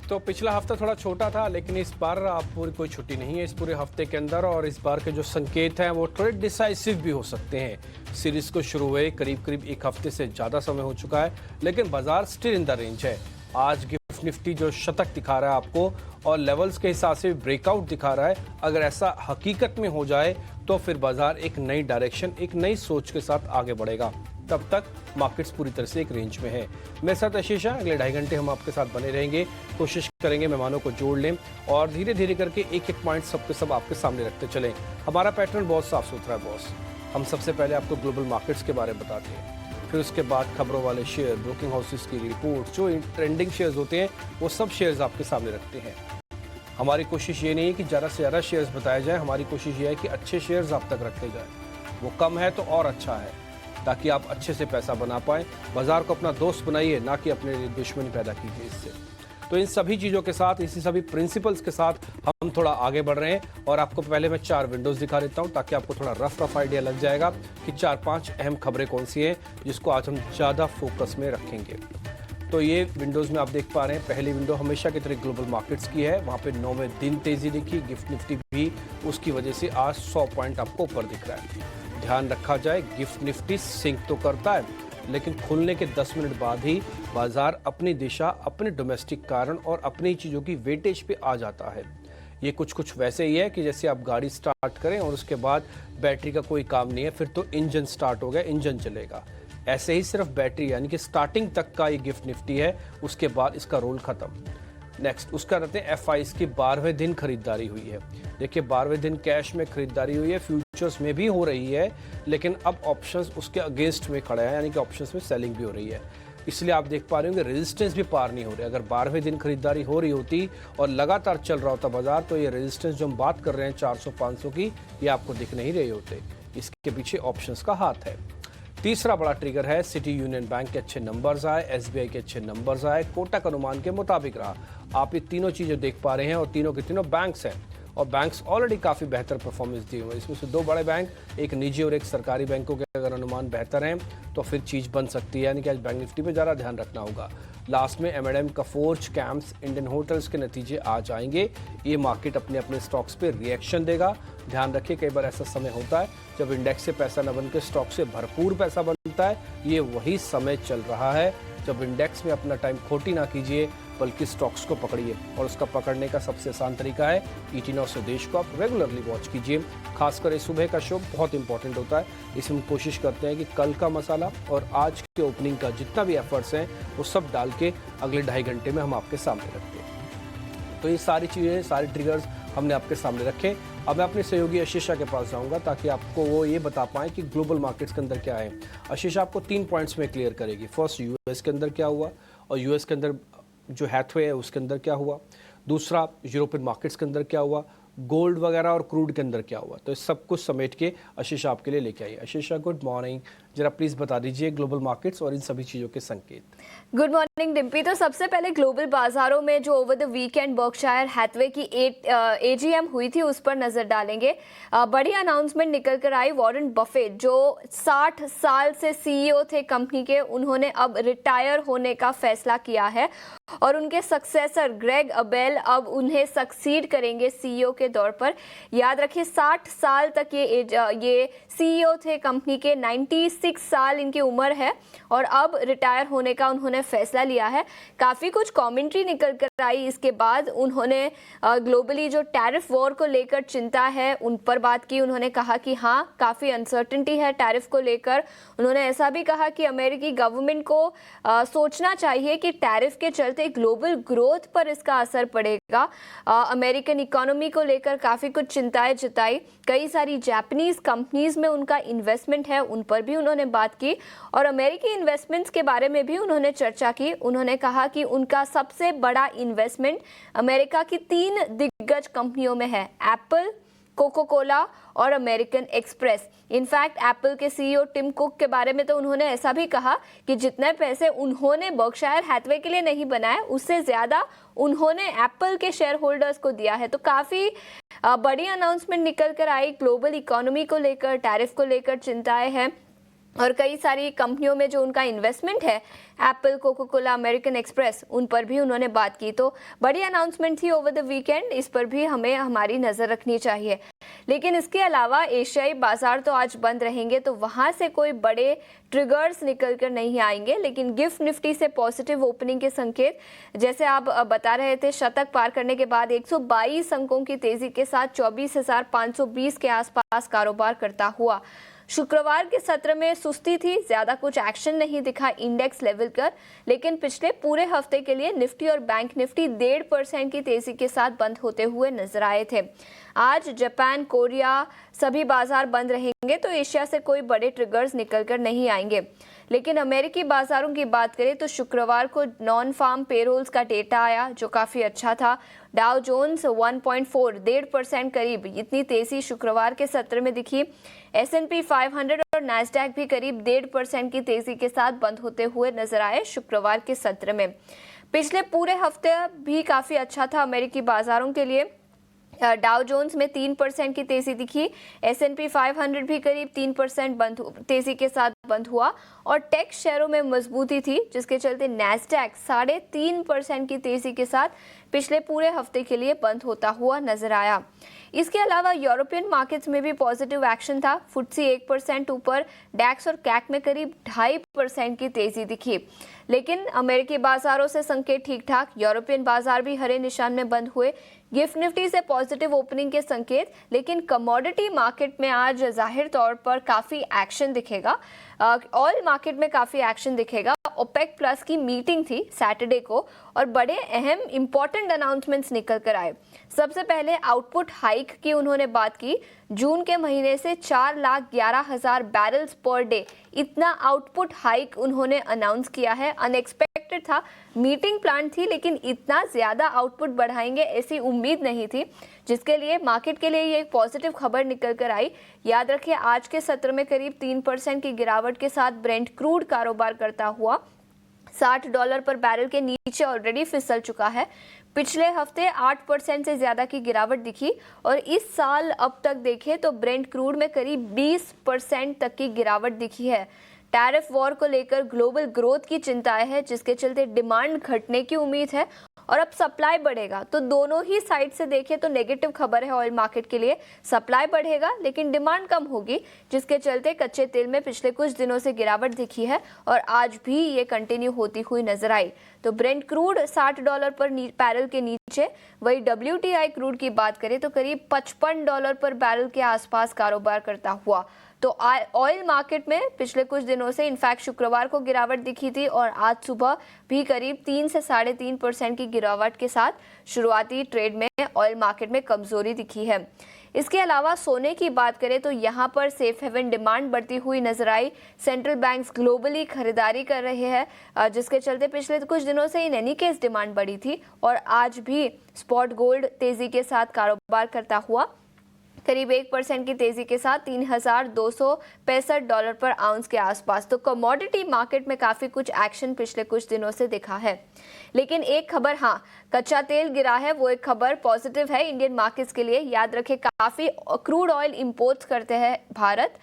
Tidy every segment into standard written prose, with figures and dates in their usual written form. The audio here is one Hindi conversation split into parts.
तो पिछला हफ्ता थोड़ा छोटा था, लेकिन इस बार पूरी कोई छुट्टी नहीं है इस पूरे हफ्ते के अंदर। और इस बार के जो संकेत हैं वो थोड़े डिसाइसिव भी हो सकते हैं। सीरीज को शुरू हुए करीब करीब एक हफ्ते से ज़्यादा समय हो चुका है, लेकिन बाजार स्टिल इन द रेंज है। आज गिफ्ट निफ्टी जो शतक दिखा रहा है आपको और लेवल्स के हिसाब से ब्रेकआउट दिखा रहा है, अगर ऐसा हकीकत में हो जाए तो फिर बाजार एक नई डायरेक्शन, एक नई सोच के साथ आगे बढ़ेगा। तब तक मार्केट्स पूरी तरह से एक रेंज में है। मेरे साथ आशीष है, अगले 2.5 घंटे हम आपके साथ बने रहेंगे। कोशिश करेंगे मेहमानों को जोड़ लें और धीरे धीरे करके एक एक पॉइंट सबके सब आपके सामने रखते चलें। हमारा पैटर्न बहुत साफ सुथरा है बॉस। हम सबसे पहले आपको ग्लोबल मार्केट्स के बारे में बताते हैं, फिर उसके बाद खबरों वाले शेयर, ब्रोकिंग हाउसेस की रिपोर्ट, जो ट्रेंडिंग शेयर्स होते हैं वो सब शेयर्स आपके सामने रखते हैं। हमारी कोशिश ये नहीं है कि ज़्यादा से ज़्यादा शेयर्स बताए जाए, हमारी कोशिश ये है कि अच्छे शेयर्स आप तक रखते जाए। वो कम है तो और अच्छा है, ताकि आप अच्छे से पैसा बना पाएं। बाजार को अपना दोस्त बनाइए, ना कि अपने लिए दुश्मनी पैदा कीजिए इससे। तो इन सभी चीज़ों के साथ, इसी सभी प्रिंसिपल्स के साथ हम थोड़ा आगे बढ़ रहे हैं। और आपको पहले मैं 4 विंडोज़ दिखा देता हूं, ताकि आपको थोड़ा रफ आइडिया लग जाएगा कि 4-5 अहम खबरें कौन सी हैं जिसको आज हम ज़्यादा फोकस में रखेंगे। तो ये विंडोज़ में आप देख पा रहे हैं, पहली विंडो हमेशा की तरह ग्लोबल मार्केट्स की है। वहाँ पे 9वें दिन तेज़ी दिखी, गिफ्ट निफ्टी भी उसकी वजह से आज 100 पॉइंट आपको ऊपर दिख रहा है। ध्यान रखा जाए, गिफ्ट निफ्टी सिंक तो करता है, लेकिन खुलने के 10 मिनट बाद ही बाजार अपनी दिशा, अपने डोमेस्टिक कारण और अपनी चीज़ों की वेटेज पे आ जाता है। ये कुछ वैसे ही है कि जैसे आप गाड़ी स्टार्ट करें और उसके बाद बैटरी का कोई काम नहीं है, फिर तो इंजन स्टार्ट हो गया, इंजन चलेगा। ऐसे ही सिर्फ बैटरी यानी कि स्टार्टिंग तक का ये गिफ्ट निफ्टी है, उसके बाद इसका रोल खत्म। नेक्स्ट उसका रहते हैं FIs की 12वें दिन खरीदारी हुई है। देखिए 12वें दिन कैश में खरीदारी हुई है, फ्यूचर्स में भी हो रही है, लेकिन अब ऑप्शंस उसके अगेंस्ट में खड़े हैं, यानी कि ऑप्शंस में सेलिंग भी हो रही है। इसलिए आप देख पा रहे होंगे रेजिस्टेंस भी पार नहीं हो रहे। अगर 12वें दिन खरीदारी हो रही होती और लगातार चल रहा होता बाजार, तो ये रेजिस्टेंस जो हम बात कर रहे हैं 400-500 की, ये आपको दिख नहीं रहे होते। इसके पीछे ऑप्शंस का हाथ है। तीसरा बड़ा ट्रिगर है, सिटी यूनियन बैंक के अच्छे नंबर्स आए, SBI के अच्छे नंबर्स आए, कोटक अनुमान के मुताबिक रहा। आप ये तीनों चीज़ें देख पा रहे हैं और तीनों के तीनों बैंक्स हैं और बैंक्स ऑलरेडी काफ़ी बेहतर परफॉर्मेंस दिए हुए हैं। इसमें से 2 बड़े बैंक, एक निजी और एक सरकारी बैंकों के अगर अनुमान बेहतर हैं तो फिर चीज़ बन सकती है, यानी कि आज बैंक निफ्टी पे ज़्यादा ध्यान रखना होगा। लास्ट में M&M, कफोर्ज, कैम्प्स, इंडियन होटल्स के नतीजे आ जाएंगे। ये मार्केट अपने अपने स्टॉक्स पे रिएक्शन देगा। ध्यान रखिए, कई बार ऐसा समय होता है जब इंडेक्स से पैसा न बन के स्टॉक से भरपूर पैसा बनता है। ये वही समय चल रहा है जब इंडेक्स में अपना टाइम खोटी ना कीजिए, बल्कि स्टॉक्स को पकड़िए। और उसका पकड़ने का सबसे आसान तरीका है ET Now स्वदेश को आप रेगुलरली वॉच कीजिए। खासकर ये सुबह का शो बहुत इंपॉर्टेंट होता है। इसमें हम कोशिश करते हैं कि कल का मसाला और आज के ओपनिंग का जितना भी एफर्ट्स हैं वो सब डाल के अगले 2.5 घंटे में हम आपके सामने रखते हैं। तो ये सारी चीज़ें, सारे ट्रिगर्स हमने आपके सामने रखे। अब मैं अपने सहयोगी आशीषा के पास जाऊंगा ताकि आपको वो ये बता पाएं कि ग्लोबल मार्केट्स के अंदर क्या है। आशीषा आपको 3 पॉइंट्स में क्लियर करेगी। फर्स्ट, US के अंदर क्या हुआ और US के अंदर जो हैथवे है उसके अंदर क्या हुआ। दूसरा, यूरोपियन मार्केट्स के अंदर क्या हुआ, गोल्ड वगैरह और क्रूड के अंदर क्या हुआ। तो इस सब कुछ समेट के आशीषा आपके लिए लेके आई। आशीषा, गुड मॉर्निंग। जरा प्लीज़ बता दीजिए ग्लोबल मार्केट्स और इन सभी चीज़ों के संकेत। Good morning Dimpy. तो सबसे पहले ग्लोबल बाजारों में जो over the weekend Berkshire Hathaway की AGM हुई थी उस पर नजर डालेंगे। बड़ी अनाउंसमेंट निकल कर आई। वॉरेन बफेट जो 60 साल से CEO थे कंपनी के, उन्होंने अब रिटायर होने का फैसला किया है और उनके सक्सेसर ग्रेग अबेल अब उन्हें सक्सीड करेंगे CEO के तौर पर। याद रखिए 60 साल तक ये CEO थे कंपनी के, 96 साल इनकी उम्र है और अब रिटायर होने का उन्होंने फैसला लिया है। काफ़ी कुछ कमेंट्री निकल कर आई इसके बाद। उन्होंने ग्लोबली जो टैरिफ वॉर को लेकर चिंता है उन पर बात की। उन्होंने कहा कि हाँ, काफ़ी अनसर्टेनिटी है टैरिफ को लेकर। उन्होंने ऐसा भी कहा कि अमेरिकी गवर्नमेंट को सोचना चाहिए कि टैरिफ के चलते ग्लोबल ग्रोथ पर इसका असर पड़ेगा। अमेरिकन इकोनॉमी को लेकर काफ़ी कुछ चिंताएं जताई। कई सारी जापानीज कंपनीज में उनका इन्वेस्टमेंट है, उन पर भी उन्होंने बात की और अमेरिकी इन्वेस्टमेंट्स के बारे में भी उन्होंने चर्चा की। उन्होंने कहा कि उनका सबसे बड़ा इन्वेस्टमेंट अमेरिका की 3 दिग्गज कंपनियों में है, एप्पल, कोको कोला और अमेरिकन एक्सप्रेस। इनफैक्ट एप्पल के CEO टिम कुक के बारे में तो उन्होंने ऐसा भी कहा कि जितने पैसे उन्होंने बर्कशायर हैथवे के लिए नहीं बनाए, उससे ज़्यादा उन्होंने एप्पल के शेयर होल्डर्स को दिया है। तो काफ़ी बड़ी अनाउंसमेंट निकल कर आई। ग्लोबल इकोनॉमी को लेकर, टैरिफ को लेकर चिंताएं हैं। और कई सारी कंपनियों में जो उनका इन्वेस्टमेंट है, Apple, Coca Cola, American express, उन पर भी उन्होंने बात की। तो बड़ी अनाउंसमेंट थी ओवर द वीकेंड, इस पर भी हमें हमारी नज़र रखनी चाहिए। लेकिन इसके अलावा एशियाई बाजार तो आज बंद रहेंगे, तो वहाँ से कोई बड़े ट्रिगर्स निकल कर नहीं आएंगे। लेकिन गिफ्ट निफ्टी से पॉजिटिव ओपनिंग के संकेत, जैसे आप बता रहे थे, शतक पार करने के बाद 122 अंकों की तेजी के साथ 24,520 के आसपास कारोबार करता हुआ। शुक्रवार के सत्र में सुस्ती थी, ज्यादा कुछ एक्शन नहीं दिखा इंडेक्स लेवल पर, लेकिन पिछले पूरे हफ्ते के लिए निफ्टी और बैंक निफ्टी 1.5% की तेजी के साथ बंद होते हुए नजर आए थे। आज जापान, कोरिया सभी बाजार बंद रहेंगे, तो एशिया से कोई बड़े ट्रिगर्स निकलकर नहीं आएंगे। लेकिन अमेरिकी बाजारों की बात करें तो शुक्रवार को नॉन फार्म पेरोल्स का डेटा आया जो काफी अच्छा था। डाउ जोन्स 1.4% करीब इतनी तेजी शुक्रवार के सत्र में दिखी। S&P 500 और नैस्डैक भी करीब 1.5% की तेजी के साथ बंद होते हुए नजर आए शुक्रवार के सत्र में। पिछले पूरे हफ्ते भी काफी अच्छा था अमेरिकी बाजारों के लिए। डाउ जोन्स में 3% की तेजी दिखी, S&P 500 भी करीब 3% तेजी के साथ बंद हुआ और टेक शेयरों में मजबूती थी, जिसके चलते नैस्डैक 3.5% की तेजी के साथ पिछले पूरे हफ्ते के लिए बंद होता हुआ नजर आया। इसके अलावा यूरोपियन मार्केट्स में भी पॉजिटिव एक्शन था। FTSE 1% ऊपर, डैक्स और कैक में करीब 2.5% की तेजी दिखी। लेकिन अमेरिकी बाजारों से संकेत ठीक ठाक, यूरोपियन बाजार भी हरे निशान में बंद हुए। गिफ्ट निफ्टी से पॉजिटिव ओपनिंग के संकेत, लेकिन कमोडिटी मार्केट में आज जाहिर तौर पर काफी एक्शन दिखेगा। ऑयल मार्केट में काफी एक्शन दिखेगा। ओपेक प्लस की मीटिंग थी सैटरडे को और बड़े अहम इंपॉर्टेंट अनाउंसमेंट्स निकल कर आए। सबसे पहले आउटपुट हाइक की उन्होंने बात की। जून के महीने से 4,11,000 बैरल्स पर डे इतना आउटपुट हाइक उन्होंने अनाउंस किया है। अनएक्सपेक्टेड था, मीटिंग प्लान थी, लेकिन इतना ज्यादा आउटपुट बढ़ाएंगे ऐसी उम्मीद नहीं थी, जिसके लिए मार्केट के लिए ये एक पॉजिटिव खबर निकल कर आई। याद रखिए, आज के सत्र में करीब 3% की गिरावट के साथ ब्रेंट क्रूड कारोबार करता हुआ $60 पर बैरल के नीचे ऑलरेडी फिसल चुका है। पिछले हफ्ते 8% से ज्यादा की गिरावट दिखी और इस साल अब तक देखें तो ब्रेंट क्रूड में करीब 20% तक की गिरावट दिखी है। टैरिफ वॉर को लेकर ग्लोबल ग्रोथ की चिंताएं है, जिसके चलते डिमांड घटने की उम्मीद है और अब सप्लाई बढ़ेगा। तो दोनों ही साइड से देखें तो नेगेटिव खबर है ऑयल मार्केट के लिए। सप्लाई बढ़ेगा लेकिन डिमांड कम होगी, जिसके चलते कच्चे तेल में पिछले कुछ दिनों से गिरावट दिखी है और आज भी ये कंटिन्यू होती हुई नजर आई। तो ब्रेंट क्रूड $60 पर बैरल के नीचे। वही WTI क्रूड की बात करें तो करीब $55 पर बैरल के आसपास कारोबार करता हुआ। तो ऑयल मार्केट में पिछले कुछ दिनों से इनफैक्ट शुक्रवार को गिरावट दिखी थी और आज सुबह भी करीब 3 से 3.5% की गिरावट के साथ शुरुआती ट्रेड में ऑयल मार्केट में कमजोरी दिखी है। इसके अलावा सोने की बात करें तो यहाँ पर सेफ हेवन डिमांड बढ़ती हुई नजर आई। सेंट्रल बैंक्स ग्लोबली खरीदारी कर रहे हैं, जिसके चलते पिछले कुछ दिनों से इन एनी केस डिमांड बढ़ी थी और आज भी स्पॉट गोल्ड तेजी के साथ कारोबार करता हुआ करीब 1% की तेजी के साथ $3,265 पर आउंस के आसपास। तो कमोडिटी मार्केट में काफी कुछ एक्शन पिछले कुछ दिनों से दिखा है। लेकिन एक खबर, हाँ, कच्चा तेल गिरा है, वो एक खबर पॉजिटिव है इंडियन मार्केट्स के लिए। याद रखें, काफी क्रूड ऑयल इंपोर्ट्स करते हैं भारत,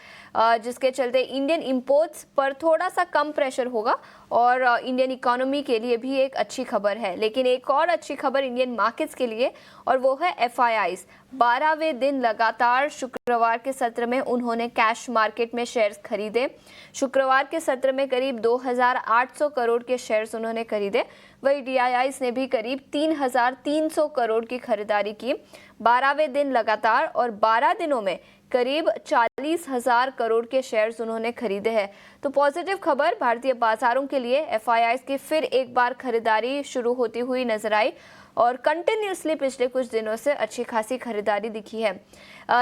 जिसके चलते इंडियन इंपोर्ट्स पर थोड़ा सा कम प्रेशर होगा और इंडियन इकोनॉमी के लिए भी एक अच्छी खबर है। लेकिन एक और अच्छी खबर इंडियन मार्केट्स के लिए और वो है FIIs। 12वें दिन लगातार शुक्रवार के सत्र में उन्होंने कैश मार्केट में शेयर्स खरीदे। शुक्रवार के सत्र में करीब 2,800 करोड़ के शेयर्स उन्होंने खरीदे। वही DIIs ने भी करीब 3,300 करोड़ की खरीदारी की 12वें दिन लगातार और 12 दिनों में करीब 40,000 करोड़ के शेयर्स उन्होंने खरीदे हैं। तो पॉजिटिव खबर भारतीय बाजारों के लिए। FIIs की फिर एक बार खरीदारी शुरू होती हुई नजर आई और कंटिन्यूसली पिछले कुछ दिनों से अच्छी खासी खरीदारी दिखी है।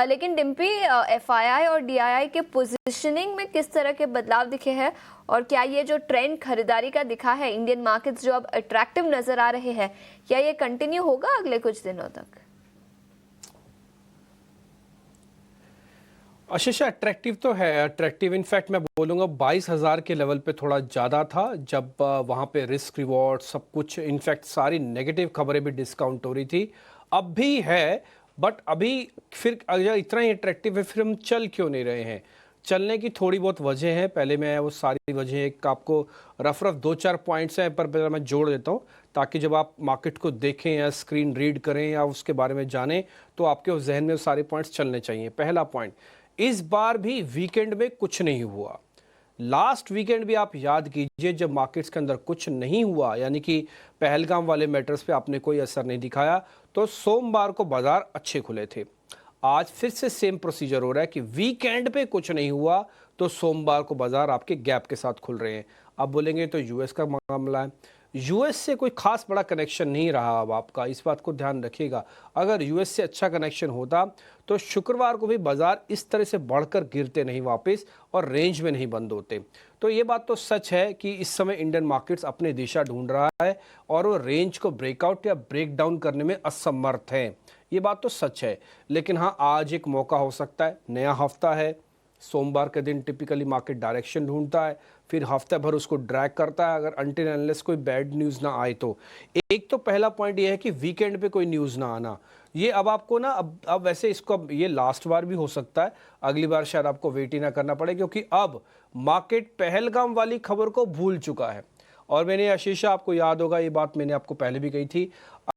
लेकिन डिम्पी, FII और DII के पोजीशनिंग में किस तरह के बदलाव दिखे हैं और क्या ये जो ट्रेंड खरीदारी का दिखा है, इंडियन मार्केट्स जो अब अट्रैक्टिव नजर आ रहे हैं, क्या ये कंटिन्यू होगा अगले कुछ दिनों तक? आशीष, अट्रैक्टिव तो है, अट्रैक्टिव इनफैक्ट मैं बोलूँगा 22,000 के लेवल पे थोड़ा ज़्यादा था, जब वहाँ पे रिस्क रिवॉर्ड सब कुछ, इनफैक्ट सारी नेगेटिव खबरें भी डिस्काउंट हो रही थी। अब भी है, बट अभी फिर अगर इतना ही अट्रैक्टिव है फिर हम चल क्यों नहीं रहे हैं? चलने की थोड़ी बहुत वजह है, पहले मैं वो सारी वजह एक आपको रफ 2-4 पॉइंट्स हैं पर पहले मैं जोड़ देता हूँ, ताकि जब आप मार्केट को देखें या स्क्रीन रीड करें या उसके बारे में जानें तो आपके जहन में वो सारे पॉइंट्स चलने चाहिए। पहला पॉइंट, इस बार भी वीकेंड में कुछ नहीं हुआ। लास्ट वीकेंड भी आप याद कीजिए, जब मार्केट्स के अंदर कुछ नहीं हुआ, यानी कि पहलगाम वाले मैटर्स पे आपने कोई असर नहीं दिखाया, तो सोमवार को बाजार अच्छे खुले थे। आज फिर से सेम प्रोसीजर हो रहा है कि वीकेंड पे कुछ नहीं हुआ तो सोमवार को बाजार आपके गैप के साथ खुल रहे हैं। अब बोलेंगे तो यूएस का मामला है, यूएस से कोई खास बड़ा कनेक्शन नहीं रहा। अब आपका इस बात को ध्यान रखिएगा, अगर यूएस से अच्छा कनेक्शन होता तो शुक्रवार को भी बाजार इस तरह से बढ़कर गिरते नहीं वापस और रेंज में नहीं बंद होते। तो ये बात तो सच है कि इस समय इंडियन मार्केट्स अपनी दिशा ढूंढ रहा है और वो रेंज को ब्रेकआउट या ब्रेक डाउन करने में असमर्थ है। ये बात तो सच है, लेकिन हाँ, आज एक मौका हो सकता है। नया हफ्ता है, सोमवार के दिन टिपिकली मार्केट डायरेक्शन ढूंढता है, फिर हफ्ते भर उसको ड्रैग करता है अगर अनटिल अनलेस कोई बैड न्यूज़ ना आए तो। एक तो पहला पॉइंट ये है कि वीकेंड पे कोई न्यूज़ ना आना, ये अब आपको ना अब वैसे इसको अब ये लास्ट बार भी हो सकता है, अगली बार शायद आपको वेट ही ना करना पड़े, क्योंकि अब मार्केट पहलगाम वाली खबर को भूल चुका है। और मैंने आशीषा, आपको याद होगा ये बात मैंने आपको पहले भी कही थी,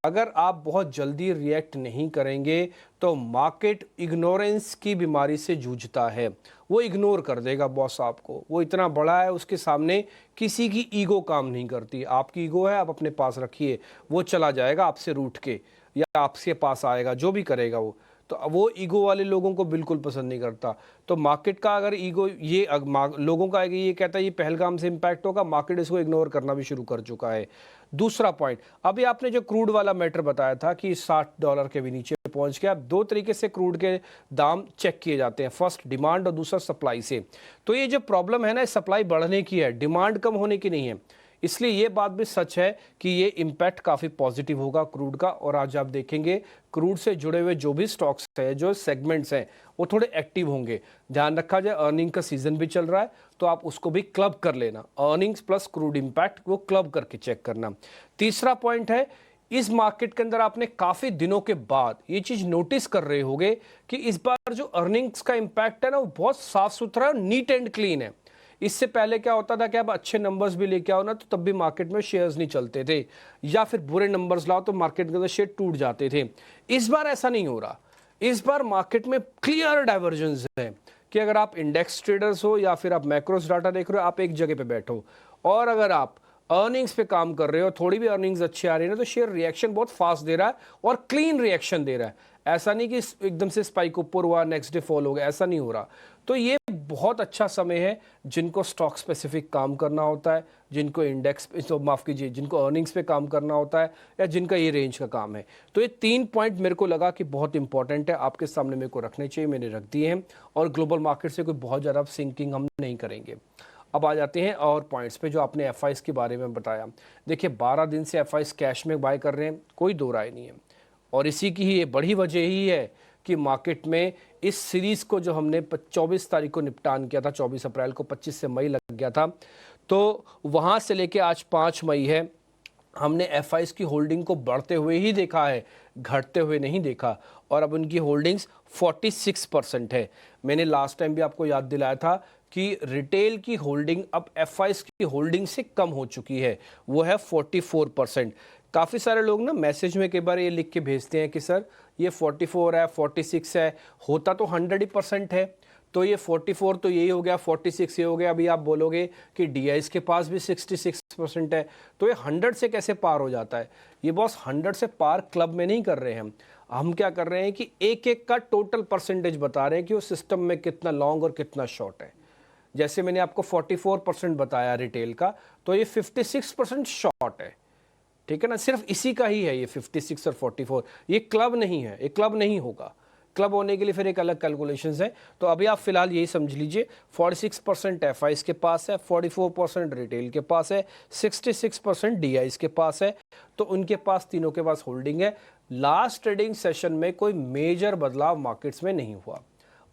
अगर आप बहुत जल्दी रिएक्ट नहीं करेंगे तो मार्केट इग्नोरेंस की बीमारी से जूझता है। वो इग्नोर कर देगा बॉस आपको, वो इतना बड़ा है, उसके सामने किसी की ईगो काम नहीं करती। आपकी ईगो है, आप अपने पास रखिए, वो चला जाएगा आपसे रूठ के या आपके पास आएगा, जो भी करेगा वो। तो वो ईगो वाले लोगों को बिल्कुल पसंद नहीं करता। तो मार्केट का अगर ईगो ये लोगों का ये कहता है ये पहलगाम से इम्पैक्ट होगा, मार्केट इसको इग्नोर करना भी शुरू कर चुका है। दूसरा पॉइंट, अभी आपने जो क्रूड वाला मैटर बताया था कि $60 के भी नीचे पहुंच गया। अब दो तरीके से क्रूड के दाम चेक किए जाते हैं, फर्स्ट डिमांड और दूसरा सप्लाई से। तो ये जो प्रॉब्लम है ना, सप्लाई बढ़ने की है, डिमांड कम होने की नहीं है। इसलिए ये बात भी सच है कि ये इम्पैक्ट काफ़ी पॉजिटिव होगा क्रूड का। और आज आप देखेंगे क्रूड से जुड़े हुए जो भी स्टॉक्स हैं, जो सेगमेंट्स हैं, वो थोड़े एक्टिव होंगे। ध्यान रखा जाए, अर्निंग का सीजन भी चल रहा है, तो आप उसको भी क्लब कर लेना, अर्निंग्स प्लस क्रूड इम्पैक्ट वो क्लब करके चेक करना। तीसरा पॉइंट है, इस मार्केट के अंदर आपने काफ़ी दिनों के बाद ये चीज़ नोटिस कर रहे होंगे कि इस बार जो अर्निंग्स का इम्पैक्ट है ना, वो बहुत साफ सुथरा और नीट एंड क्लीन है। इससे पहले क्या होता था कि आप अच्छे नंबर्स भी लेके आओ ना, तो तब भी मार्केट में शेयर्स नहीं चलते थे, या फिर बुरे नंबर्स लाओ तो मार्केट के अंदर शेयर टूट जाते थे। इस बार ऐसा नहीं हो रहा। इस बार मार्केट में क्लियर डाइवर्जेंस है कि अगर आप इंडेक्स ट्रेडर्स हो या फिर आप मैक्रोस डाटा देख रहे हो, आप एक जगह पे बैठो, और अगर आप अर्निंग्स पे काम कर रहे हो, थोड़ी भी अर्निंग्स अच्छी आ रही है ना, तो शेयर रिएक्शन बहुत फास्ट दे रहा है और क्लीन रिएक्शन दे रहा है। ऐसा नहीं कि एकदम से स्पाइक ऊपर हुआ नेक्स्ट डे फॉल हो गया, ऐसा नहीं हो रहा। तो ये बहुत अच्छा समय है जिनको स्टॉक स्पेसिफिक काम करना होता है, जिनको इंडेक्स तो माफ़ कीजिए, जिनको अर्निंग्स पे काम करना होता है, या जिनका ये रेंज का काम है। तो ये 3 पॉइंट मेरे को लगा कि बहुत इंपॉर्टेंट है, आपके सामने मेरे को रखने चाहिए, मैंने रख दिए हैं। और ग्लोबल मार्केट से कोई बहुत ज़्यादा सिंकिंग हम नहीं करेंगे। अब आ जाते हैं और पॉइंट्स पे जो आपने एफआईस के बारे में बताया। देखिए 12 दिन से एफआईस कैश में बाय कर रहे हैं, कोई दो राय नहीं है। और इसी की ही ये बड़ी वजह ही है कि मार्केट में इस सीरीज़ को जो हमने 24 तारीख को निपटान किया था, 24 अप्रैल को 25 से मई लग गया था, तो वहाँ से लेके आज 5 मई है, हमने एफआईस की होल्डिंग को बढ़ते हुए ही देखा है, घटते हुए नहीं देखा। और अब उनकी होल्डिंग्स 46% है। मैंने लास्ट टाइम भी आपको याद दिलाया था कि रिटेल की होल्डिंग अब एफआईस की होल्डिंग से कम हो चुकी है, वो है 44%। काफ़ी सारे लोग ना मैसेज में कई बार ये लिख के भेजते हैं कि सर ये 44 है, 46 है, होता तो 100% है, तो ये 44 तो यही हो गया, 46 ये हो गया। अभी आप बोलोगे कि डीआईएस के पास भी 66% है, तो ये 100 से कैसे पार हो जाता है? ये बॉस 100 से पार क्लब में नहीं कर रहे हैं हम क्या कर रहे हैं कि एक एक का टोटल परसेंटेज बता रहे हैं कि वो सिस्टम में कितना लॉन्ग और कितना शॉर्ट है। जैसे मैंने आपको 44% बताया रिटेल का, तो ये 56% शॉर्ट है, ठीक है ना। सिर्फ इसी का ही है ये 56 और 44, ये क्लब नहीं है, ये क्लब नहीं होगा। क्लब होने के लिए फिर एक अलग कैलकुलेशंस है। तो अभी आप फिलहाल यही समझ लीजिए, 46% एफआईस के पास है, 44% रिटेल के पास है, 66% डीआईस के पास है। तो उनके पास, तीनों के पास होल्डिंग है। लास्ट ट्रेडिंग सेशन में कोई मेजर बदलाव मार्केट्स में नहीं हुआ।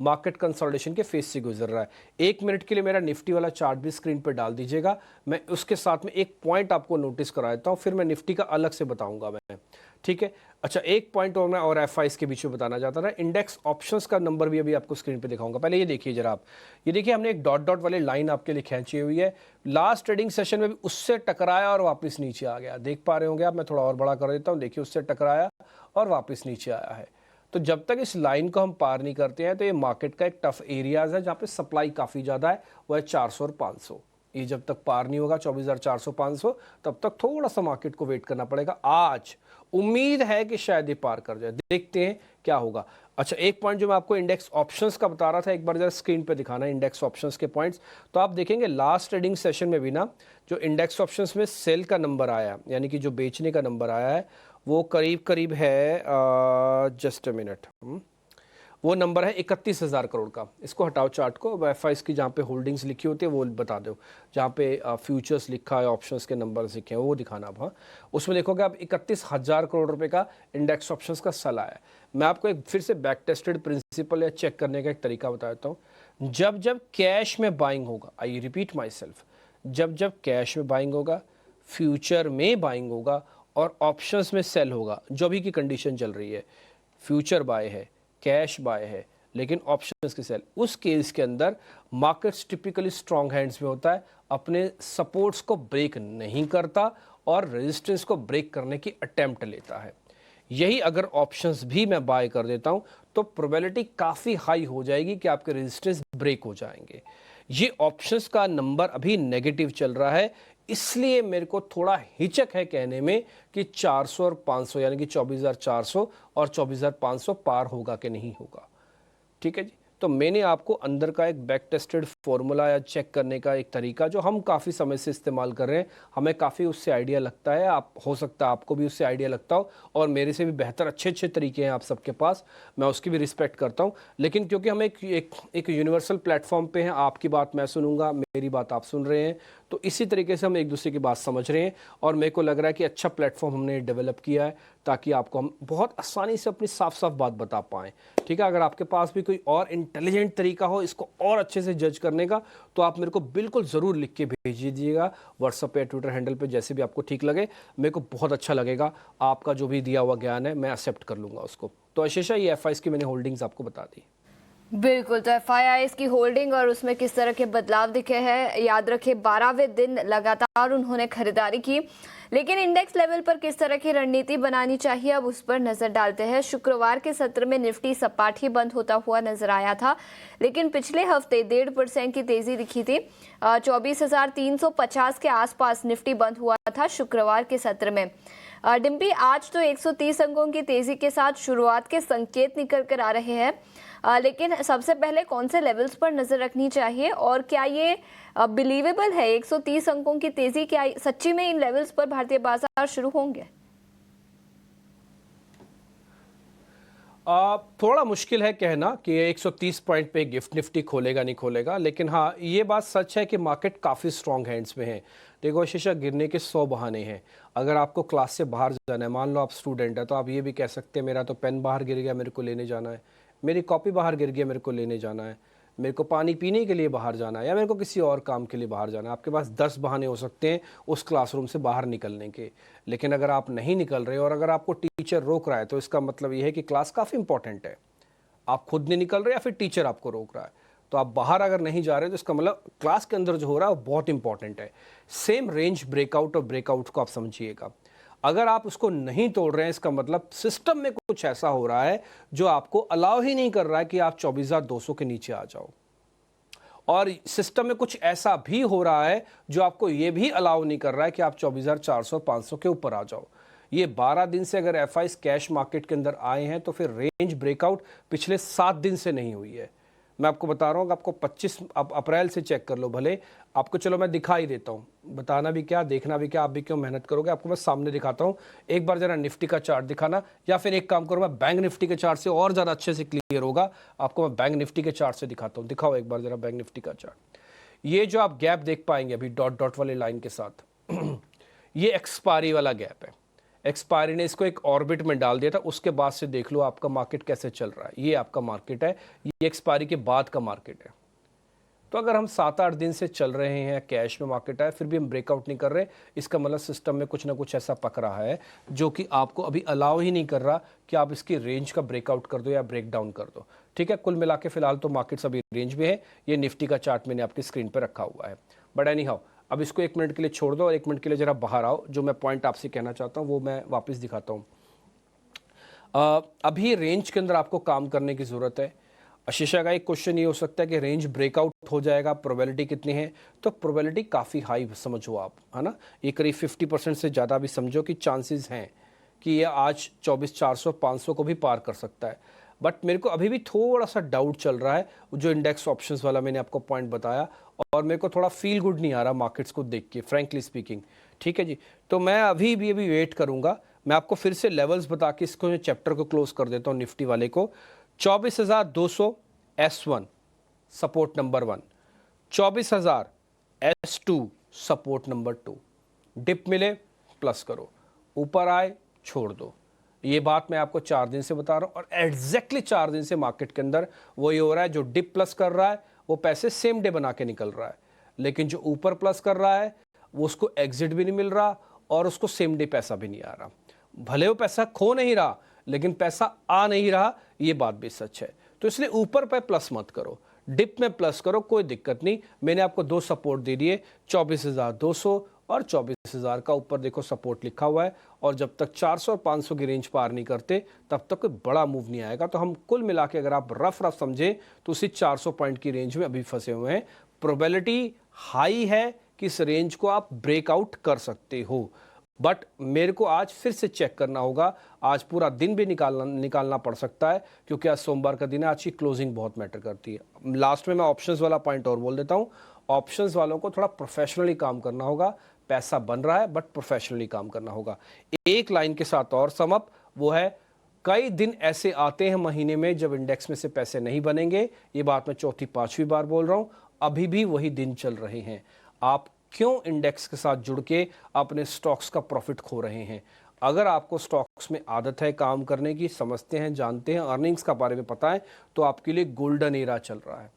मार्केट कंसोलिडेशन के फेज से गुजर रहा है। 1 मिनट के लिए मेरा निफ्टी वाला चार्ट भी स्क्रीन पे डाल दीजिएगा, मैं उसके साथ में एक पॉइंट आपको नोटिस करा देता हूँ, फिर मैं निफ्टी का अलग से बताऊंगा मैं, ठीक है। अच्छा, एक पॉइंट और मैं और एफआईस के बीच में बताना चाहता था, इंडेक्स ऑप्शंस का नंबर भी अभी आपको स्क्रीन पे दिखाऊंगा। पहले ये देखिए जरा आप, ये देखिए हमने एक डॉट डॉट वाली लाइन आपके लिए खींची हुई है, लास्ट ट्रेडिंग सेशन में भी उससे टकराया और वापस नीचे आ गया, देख पा रहे होंगे आप, मैं थोड़ा और बड़ा कर देता हूँ, देखिए उससे टकराया और वापस नीचे आया है। तो जब तक इस लाइन को हम पार नहीं करते हैं तो ये मार्केट का एक टफ एरियाज है जहाँ पे सप्लाई काफ़ी ज़्यादा है, वो है 400 और 500। ये जब तक पार नहीं होगा 24,400 500, तब तक थोड़ा सा मार्केट को वेट करना पड़ेगा। आज उम्मीद है कि शायद ये पार कर जाए, देखते हैं क्या होगा। अच्छा, एक पॉइंट जो मैं आपको इंडेक्स ऑप्शंस का बता रहा था, एक बार जरा स्क्रीन पे दिखाना है इंडेक्स ऑप्शंस के पॉइंट्स। तो आप देखेंगे लास्ट ट्रेडिंग सेशन में भी ना, जो इंडेक्स ऑप्शंस में सेल का नंबर आया, यानी कि जो बेचने का नंबर आया है, वो करीब करीब है, जस्ट अ मिनट, वो नंबर है 31,000 करोड़ का। इसको हटाओ चार्ट को, एफआईस की जहाँ पे होल्डिंग्स लिखी होती है वो बता दो, जहाँ पे फ्यूचर्स लिखा है, ऑप्शंस के नंबर्स लिखे हैं वो दिखाना आप। हाँ, उसमें देखोगे आप 31,000 करोड़ रुपए का इंडेक्स ऑप्शंस का सेल आया है। मैं आपको एक फिर से बैक टेस्टेड प्रिंसिपल या चेक करने का एक तरीका बता देता हूँ। जब जब कैश में बाइंग होगा, आई रिपीट माई सेल्फ, जब जब कैश में बाइंग होगा, फ्यूचर में बाइंग होगा और ऑप्शंस में सेल होगा, जो भी की कंडीशन चल रही है, फ्यूचर बाय है, कैश बाय है, लेकिन ऑप्शंस की सेल, उस केस के अंदर मार्केट्स टिपिकली स्ट्रॉन्ग हैंड्स में होता है, अपने सपोर्ट्स को ब्रेक नहीं करता और रेजिस्टेंस को ब्रेक करने की अटेम्प्ट लेता है। यही अगर ऑप्शंस भी मैं बाय कर देता हूं तो प्रोबेबिलिटी काफ़ी हाई हो जाएगी कि आपके रेजिस्टेंस ब्रेक हो जाएंगे। ये ऑप्शंस का नंबर अभी नेगेटिव चल रहा है, इसलिए मेरे को थोड़ा हिचक है कहने में कि 400 और 500 यानी कि 24,400 और 24,500 पार होगा कि नहीं होगा, ठीक है जी। तो मैंने आपको अंदर का एक बैक टेस्टेड फॉर्मूला या चेक करने का एक तरीका जो हम काफ़ी समय से इस्तेमाल कर रहे हैं, हमें काफ़ी उससे आइडिया लगता है, आप हो सकता है आपको भी उससे आइडिया लगता हो, और मेरे से भी बेहतर अच्छे अच्छे तरीके हैं आप सबके पास, मैं उसकी भी रिस्पेक्ट करता हूं। लेकिन क्योंकि हम एक यूनिवर्सल प्लेटफॉर्म पे हैं, आपकी बात मैं सुनूंगा, मेरी बात आप सुन रहे हैं, तो इसी तरीके से हम एक दूसरे की बात समझ रहे हैं, और मेरे को लग रहा है कि अच्छा प्लेटफॉर्म हमने डेवलप किया है ताकि आपको हम बहुत आसानी से अपनी साफ साफ बात बता पाएँ, ठीक है। अगर आपके पास भी कोई और इंटेलिजेंट तरीका हो इसको और अच्छे से जज करने का, तो आप मेरे को बिल्कुल ज़रूर लिख के भेज दीजिएगा व्हाट्सएप पे, ट्विटर हैंडल पे, जैसे भी आपको ठीक लगे। मेरे को बहुत अच्छा लगेगा, आपका जो भी दिया हुआ ज्ञान है मैं एक्सेप्ट कर लूँगा उसको। तो आशीषा, ये एफआईएस की मैंने होल्डिंग्स आपको बता दी। बिल्कुल, तो एफआईआईस की होल्डिंग और उसमें किस तरह के बदलाव दिखे हैं, याद रखें 12वें दिन लगातार उन्होंने खरीदारी की, लेकिन इंडेक्स लेवल पर किस तरह की रणनीति बनानी चाहिए अब उस पर नजर डालते हैं। शुक्रवार के सत्र में निफ्टी सपाट ही बंद होता हुआ नजर आया था, लेकिन पिछले हफ्ते 1.5% की तेजी दिखी थी। 24,350 के आसपास निफ्टी बंद हुआ था शुक्रवार के सत्र में। डिम्पी, आज तो 130 अंकों की तेजी के साथ शुरुआत के संकेत निकल कर आ रहे हैं, लेकिन सबसे पहले कौन से लेवल्स पर नजर रखनी चाहिए और क्या ये बिलीवेबल है 130 अंकों की तेजी, क्या सच्ची में इन लेवल्स पर भारतीय बाजार शुरू होंगे? थोड़ा मुश्किल है कहना कि 130 पॉइंट पे गिफ्ट निफ्टी खोलेगा नहीं खोलेगा, लेकिन हाँ ये बात सच है कि मार्केट काफ़ी स्ट्रॉन्ग हैंड्स में है। देखो शीशा, गिरने के 100 बहाने हैं। अगर आपको क्लास से बाहर जाना है, मान लो आप स्टूडेंट है, तो आप ये भी कह सकते हैं मेरा तो पेन बाहर गिर गया, मेरे को लेने जाना है, मेरी कॉपी बाहर गिर गया, मेरे को लेने जाना है, मेरे को पानी पीने के लिए बाहर जाना है, या मेरे को किसी और काम के लिए बाहर जाना है। आपके पास 10 बहाने हो सकते हैं उस क्लासरूम से बाहर निकलने के, लेकिन अगर आप नहीं निकल रहे और अगर आपको टीचर रोक रहा है तो इसका मतलब ये है कि क्लास काफ़ी इंपॉर्टेंट है। आप खुद नहीं निकल रहे या फिर टीचर आपको रोक रहा है, तो आप बाहर अगर नहीं जा रहे तो इसका मतलब क्लास के अंदर जो हो रहा है वो बहुत इंपॉर्टेंट है। सेम रेंज ब्रेकआउट और ब्रेकआउट को आप समझिएगा, अगर आप उसको नहीं तोड़ रहे हैं इसका मतलब सिस्टम में कुछ ऐसा हो रहा है जो आपको अलाउ ही नहीं कर रहा है कि आप 24,200 के नीचे आ जाओ, और सिस्टम में कुछ ऐसा भी हो रहा है जो आपको ये भी अलाउ नहीं कर रहा है कि आप 24,400 500 के ऊपर आ जाओ। ये 12 दिन से अगर एफआईएस कैश मार्केट के अंदर आए हैं तो फिर रेंज ब्रेकआउट पिछले 7 दिन से नहीं हुई है। मैं आपको बता रहा हूँ, आपको 25 अप्रैल से चेक कर लो भले, आपको चलो मैं दिखा ही देता हूँ, बताना भी क्या देखना भी क्या, आप भी क्यों मेहनत करोगे, आपको मैं सामने दिखाता हूँ। एक बार जरा निफ्टी का चार्ट दिखाना, या फिर एक काम करो मैं बैंक निफ्टी के चार्ट से और ज़्यादा अच्छे से क्लियर होगा, आपको मैं बैंक निफ्टी के चार्ट से दिखाता हूँ। दिखाओ एक बार जरा बैंक निफ्टी का चार्ट। ये जो आप गैप देख पाएंगे अभी डॉट डॉट वाले लाइन के साथ ये एक्सपायरी वाला गैप है। एक्सपायरी ने इसको एक ऑर्बिट में डाल दिया था, उसके बाद से देख लो आपका मार्केट कैसे चल रहा है। ये आपका मार्केट है, ये एक्सपायरी के बाद का मार्केट है। तो अगर हम 7-8 दिन से चल रहे हैं, कैश में मार्केट है, फिर भी हम ब्रेकआउट नहीं कर रहे, इसका मतलब सिस्टम में कुछ ना कुछ ऐसा पक रहा है जो कि आपको अभी अलाउ ही नहीं कर रहा कि आप इसकी रेंज का ब्रेकआउट कर दो या ब्रेक डाउन कर दो। ठीक है, कुल मिला के फिलहाल तो मार्केट्स अभी रेंज में है। ये निफ्टी का चार्ट मैंने आपकी स्क्रीन पर रखा हुआ है। बट एनी हाउ, अब इसको 1 मिनट के लिए छोड़ दो और 1 मिनट के लिए जरा बाहर आओ। जो मैं पॉइंट आपसे कहना चाहता हूँ वो मैं वापस दिखाता हूँ। अभी रेंज के अंदर आपको काम करने की ज़रूरत है। आशीषा का एक क्वेश्चन ये हो सकता है कि रेंज ब्रेकआउट हो जाएगा, प्रोबेबिलिटी कितनी है? तो प्रोबेबिलिटी काफ़ी हाई समझो आप, है ना। ये करीब 50% से ज़्यादा भी समझो कि चांसेस हैं कि ये आज 24,400-500 को भी पार कर सकता है। बट मेरे को अभी भी थोड़ा सा डाउट चल रहा है, जो इंडेक्स ऑप्शंस वाला मैंने आपको पॉइंट बताया, और मेरे को थोड़ा फील गुड नहीं आ रहा मार्केट्स को देख के, फ्रैंकली स्पीकिंग। ठीक है जी, तो मैं अभी वेट करूँगा। मैं आपको फिर से लेवल्स बता के इसको चैप्टर को क्लोज कर देता हूँ। निफ्टी वाले को 24,200 S1 support number 1, 24,000 S2 support number 2। Dip मिले प्लस करो, ऊपर आए छोड़ दो। ये बात मैं आपको 4 दिन से बता रहा हूँ, और एग्जैक्टली 4 दिन से मार्केट के अंदर वही हो रहा है। जो डिप प्लस कर रहा है वो पैसे सेम डे बना के निकल रहा है, लेकिन जो ऊपर प्लस कर रहा है वो उसको एग्जिट भी नहीं मिल रहा और उसको सेम डे पैसा भी नहीं आ रहा। भले वो पैसा खो नहीं रहा, लेकिन पैसा आ नहीं रहा, ये बात भी सच है। तो इसलिए ऊपर पे प्लस मत करो, डिप में प्लस करो, कोई दिक्कत नहीं। मैंने आपको 2 सपोर्ट दे दिए, 24,200 और 24,000 का ऊपर देखो सपोर्ट लिखा हुआ है। और जब तक 400 और 500 की रेंज पार नहीं करते तब तक कोई बड़ा मूव नहीं आएगा। तो हम कुल मिला के अगर आप रफ समझें तो उसी 400 पॉइंट की रेंज में अभी फंसे हुए हैं। प्रोबेबिलिटी हाई है कि इस रेंज को आप ब्रेकआउट कर सकते हो, बट मेरे को आज फिर से चेक करना होगा। आज पूरा दिन भी निकालना पड़ सकता है, क्योंकि आज सोमवार का दिन है। आज की क्लोजिंग बहुत मैटर करती है। लास्ट में मैं ऑप्शंस वाला पॉइंट और बोल देता हूं, ऑप्शंस वालों को थोड़ा प्रोफेशनली काम करना होगा। पैसा बन रहा है बट प्रोफेशनली काम करना होगा। एक लाइन के साथ और समअप, वो है कई दिन ऐसे आते हैं महीने में जब इंडेक्स में से पैसे नहीं बनेंगे। ये बात मैं 4-5वीं बार बोल रहा हूं, अभी भी वही दिन चल रहे हैं। आप क्यों इंडेक्स के साथ जुड़ के अपने स्टॉक्स का प्रॉफिट खो रहे हैं? अगर आपको स्टॉक्स में आदत है काम करने की, समझते हैं, जानते हैं, अर्निंग्स का बारे में पता है, तो आपके लिए गोल्डन एरा चल रहा है।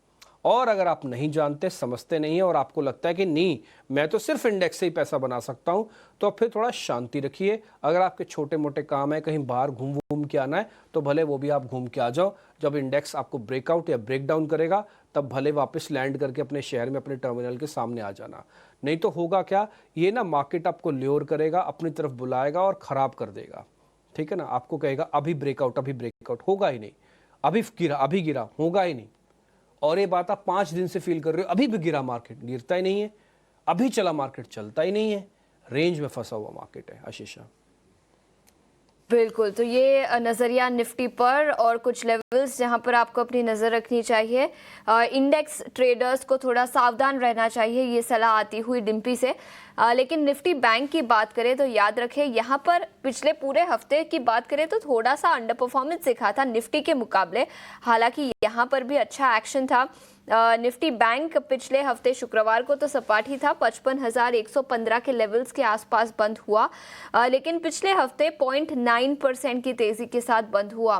और अगर आप नहीं जानते, समझते नहीं है, और आपको लगता है कि नहीं मैं तो सिर्फ इंडेक्स से ही पैसा बना सकता हूं, तो फिर थोड़ा शांति रखिए। अगर आपके छोटे मोटे काम है, कहीं बाहर घूम के आना है, तो भले वो भी आप घूम के आ जाओ। जब इंडेक्स आपको ब्रेकआउट या ब्रेक डाउन करेगा तब भले वापस लैंड करके अपने शहर में, अपने टर्मिनल के सामने आ जाना। नहीं तो होगा क्या, ये ना मार्केट आपको ल्योर करेगा, अपनी तरफ बुलाएगा और ख़राब कर देगा। ठीक है ना, आपको कहेगा अभी ब्रेकआउट, होगा ही नहीं। अभी गिरा, होगा ही नहीं। और ये बात आप 5 दिन से फील कर रहे हो, अभी भी गिरा मार्केट, गिरता ही नहीं है। अभी चला मार्केट, चलता ही नहीं है। रेंज में फंसा हुआ मार्केट है आशीषा। बिल्कुल, तो ये नज़रिया निफ्टी पर, और कुछ लेवल्स जहां पर आपको अपनी नज़र रखनी चाहिए। इंडेक्स ट्रेडर्स को थोड़ा सावधान रहना चाहिए, ये सलाह आती हुई डिम्पी से। लेकिन निफ्टी बैंक की बात करें तो याद रखें, यहाँ पर पिछले पूरे हफ्ते की बात करें तो थोड़ा सा अंडर परफॉर्मेंस दिखा था निफ्टी के मुकाबले। हालांकि यहाँ पर भी अच्छा एक्शन था। निफ्टी बैंक पिछले हफ्ते शुक्रवार को तो सपाट था, 55,115 के लेवल्स के आसपास बंद हुआ, लेकिन पिछले हफ्ते 0.9% की तेजी के साथ बंद हुआ।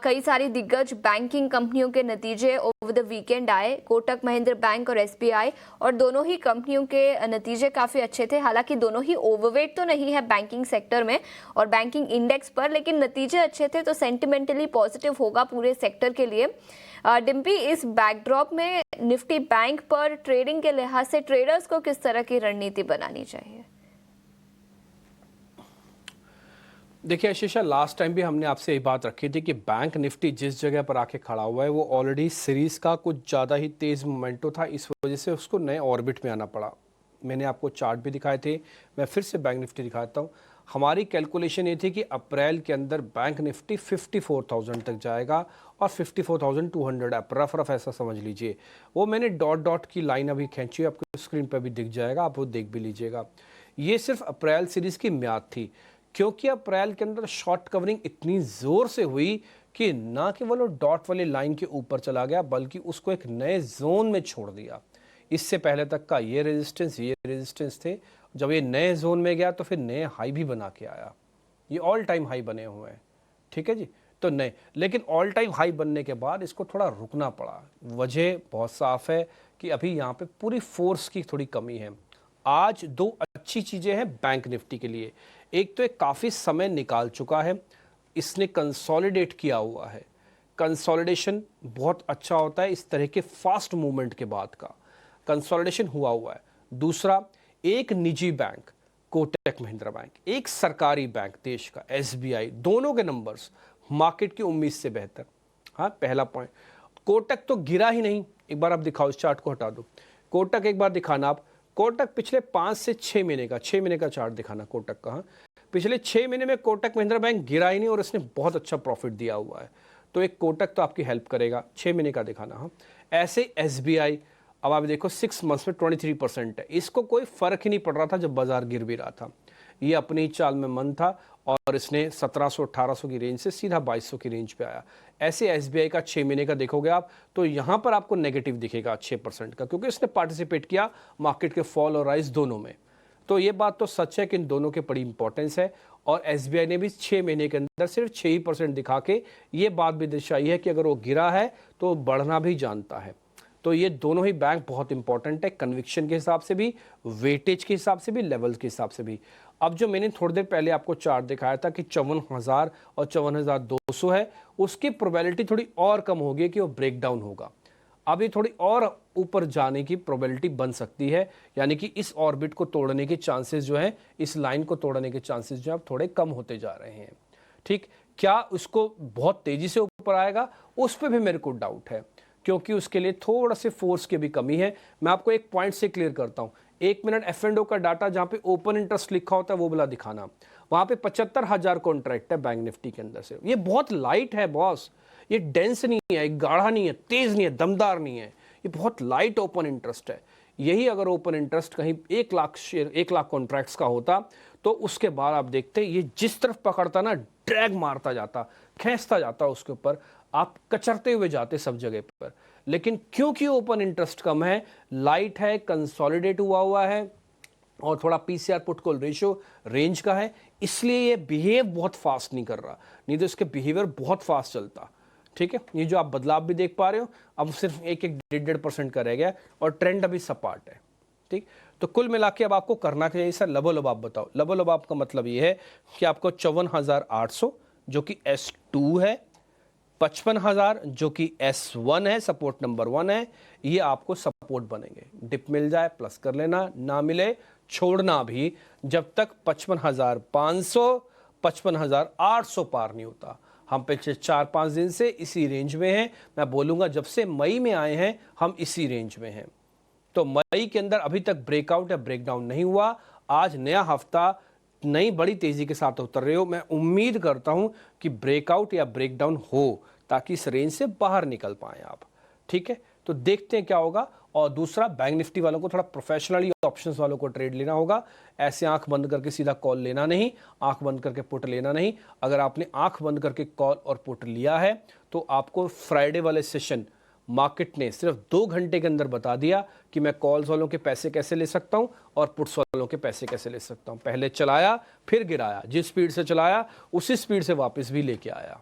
कई सारी दिग्गज बैंकिंग कंपनियों के नतीजे ओवर द वीकेंड आए। कोटक महिंद्रा बैंक और एसबीआई, और दोनों ही कंपनियों के नतीजे काफ़ी अच्छे थे। हालांकि दोनों ही ओवरवेट तो नहीं है बैंकिंग सेक्टर में और बैंकिंग इंडेक्स पर, लेकिन नतीजे अच्छे थे, तो सेंटिमेंटली पॉजिटिव होगा पूरे सेक्टर के लिए। डिम्पी, इस बैकड्रॉप में निफ्टी बैंक पर ट्रेडिंग के लिहाज से ट्रेडर्स को किस तरह की रणनीति बनानी चाहिए? देखिए आशीषा, लास्ट टाइम भी हमने आपसे यही बात रखी थी कि बैंक निफ्टी जिस जगह पर आके खड़ा हुआ है वो ऑलरेडी सीरीज का कुछ ज़्यादा ही तेज़ मोमेंटो था, इस वजह से उसको नए ऑर्बिट में आना पड़ा। मैंने आपको चार्ट भी दिखाए थे, मैं फिर से बैंक निफ्टी दिखाता हूँ। हमारी कैलकुलेशन ये थी कि अप्रैल के अंदर बैंक निफ्टी 54,000 तक जाएगा और 54,200 रफ ऐसा समझ लीजिए। वो मैंने डॉट की लाइन अभी खींची है, आपको स्क्रीन पर भी दिख जाएगा, आप वो देख भी लीजिएगा। ये सिर्फ अप्रैल सीरीज़ की म्याद थी, क्योंकि अप्रैल के अंदर शॉर्ट कवरिंग इतनी ज़ोर से हुई कि ना केवल वो डॉट वाली लाइन के ऊपर चला गया, बल्कि उसको एक नए जोन में छोड़ दिया। इससे पहले तक का ये रेजिस्टेंस थे, जब ये नए जोन में गया तो फिर नए हाई भी बना के आया। ये ऑल टाइम हाई बने हुए हैं, ठीक है जी। तो नहीं, लेकिन ऑल टाइम हाई बनने के बाद इसको थोड़ा रुकना पड़ा। वजह बहुत साफ है कि अभी यहाँ पे पूरी फोर्स की थोड़ी कमी है। आज दो अच्छी चीज़ें हैं बैंक निफ्टी के लिए। एक तो एक काफ़ी समय निकाल चुका है, इसने कंसोलिडेट किया हुआ है। कंसोलिडेशन बहुत अच्छा होता है इस तरह के फास्ट मूवमेंट के बाद का, कंसोलिडेशन हुआ है। दूसरा, एक निजी बैंक कोटक महिंद्रा बैंक, एक सरकारी बैंक देश का एसबीआई, दोनों के नंबर्स मार्केट की उम्मीद से बेहतर। हाँ, पहला पॉइंट। कोटक तो गिरा ही नहीं। एक बार आप दिखाओ, इस चार्ट को हटा दो, कोटक एक बार दिखाना आप। कोटक पिछले 5 से 6 महीने का 6 महीने का चार्ट दिखाना कोटक का। हाँ, पिछले 6 महीने में कोटक महिंद्रा बैंक गिरा ही नहीं और इसने बहुत अच्छा प्रॉफिट दिया हुआ है। तो एक कोटक तो आपकी हेल्प करेगा, 6 महीने का दिखाना। हाँ, ऐसे एसबीआई, अब आप देखो 6 मंथ्स में 23% है। इसको कोई फर्क ही नहीं पड़ रहा था जब बाजार गिर भी रहा था, ये अपनी चाल में मन था और इसने 1700-1800 की रेंज से सीधा 2200 की रेंज पे आया। ऐसे एसबीआई का 6 महीने का देखोगे आप तो यहाँ पर आपको नेगेटिव दिखेगा 6% का, क्योंकि इसने पार्टिसिपेट किया मार्केट के फॉल और राइज दोनों में। तो ये बात तो सच है कि इन दोनों के बड़ी इंपॉर्टेंस है और एसबीआई ने भी 6 महीने के अंदर सिर्फ 6% दिखा के ये बात भी दर्शाई है कि अगर वो गिरा है तो बढ़ना भी जानता है। तो ये दोनों ही बैंक बहुत इंपॉर्टेंट है, कन्विक्शन के हिसाब से भी, वेटेज के हिसाब से भी, लेवल्स के हिसाब से भी। अब जो मैंने थोड़ी देर पहले आपको चार्ट दिखाया था कि 54,000 और 54,200 है, उसकी प्रोबेबिलिटी थोड़ी और कम होगी कि वो ब्रेक डाउन होगा। अब ये थोड़ी और ऊपर जाने की प्रोबेबिलिटी बन सकती है, यानी कि इस ऑर्बिट को तोड़ने के चांसेस जो है, इस लाइन को तोड़ने के चांसेस जो है अब थोड़े कम होते जा रहे हैं। ठीक, क्या उसको बहुत तेजी से ऊपर आएगा, उस पर भी मेरे को डाउट है, क्योंकि उसके लिए थोड़ा से फोर्स की भी कमी है। मैं आपको एक पॉइंट से क्लियर करता हूं, 1 मिनट F&O का डाटा जहां पे ओपन इंटरेस्ट लिखा होता है वो वाला दिखाना। वहां पे 75,000 कॉन्ट्रैक्ट है बैंक निफ्टी के अंदर से। ये बहुत लाइट है बॉस, ये डेंस नहीं है, गाढ़ा नहीं है, तेज नहीं है, दमदार नहीं है, ये बहुत लाइट ओपन इंटरेस्ट है। यही अगर ओपन इंटरेस्ट कहीं 1 लाख शेयर 1 लाख कॉन्ट्रैक्ट्स का होता तो उसके बाद आप देखते ये जिस तरफ पकड़ता ना, ड्रैग मारता जाता, खींचता जाता, उसके ऊपर आप कचरते हुए जाते सब जगह पर। लेकिन क्योंकि ओपन इंटरेस्ट कम है, लाइट है, कंसोलिडेट हुआ है और थोड़ा PCR put call ratio range का है, इसलिए ये बिहेव बहुत फास्ट नहीं कर रहा, नहीं तो इसके बिहेवियर बहुत फास्ट चलता। ठीक है, ये जो आप बदलाव भी देख पा रहे हो अब सिर्फ 1-1.5% का रह गया और ट्रेंड अभी सपाट है। ठीक, तो कुल मिला के अब आपको करना क्या है सर, लबोलबाप बताओ। लबोलबाप का मतलब ये है कि आपको 54,800 जो कि S2 है, 55,000 जो कि S1 है, सपोर्ट नंबर 1 है, ये आपको सपोर्ट बनेंगे। डिप मिल जाए प्लस कर लेना, ना मिले छोड़ना भी, जब तक 55,500 55,800 पार नहीं होता। हम पिछले 4-5 दिन से इसी रेंज में हैं। मैं बोलूंगा जब से मई में आए हैं हम इसी रेंज में हैं। तो मई के अंदर अभी तक ब्रेकआउट या ब्रेकडाउन नहीं हुआ। आज नया हफ्ता नई बड़ी तेजी के साथ उतर रहे हो, मैं उम्मीद करता हूं कि ब्रेकआउट या ब्रेकडाउन हो ताकि इस रेंज से बाहर निकल पाए आप। ठीक है, तो देखते हैं क्या होगा। और दूसरा, बैंक निफ्टी वालों को थोड़ा प्रोफेशनली ऑप्शंस वालों को ट्रेड लेना होगा। ऐसे आंख बंद करके सीधा कॉल लेना नहीं, आंख बंद करके पुट लेना नहीं। अगर आपने आंख बंद करके कॉल और पुट लिया है तो आपको फ्राइडे वाले सेशन मार्केट ने सिर्फ 2 घंटे के अंदर बता दिया कि मैं कॉल्स वालों के पैसे कैसे ले सकता हूं और पुट्स वालों के पैसे कैसे ले सकता हूं। पहले चलाया फिर गिराया, जिस स्पीड से चलाया उसी स्पीड से वापस भी लेके आया।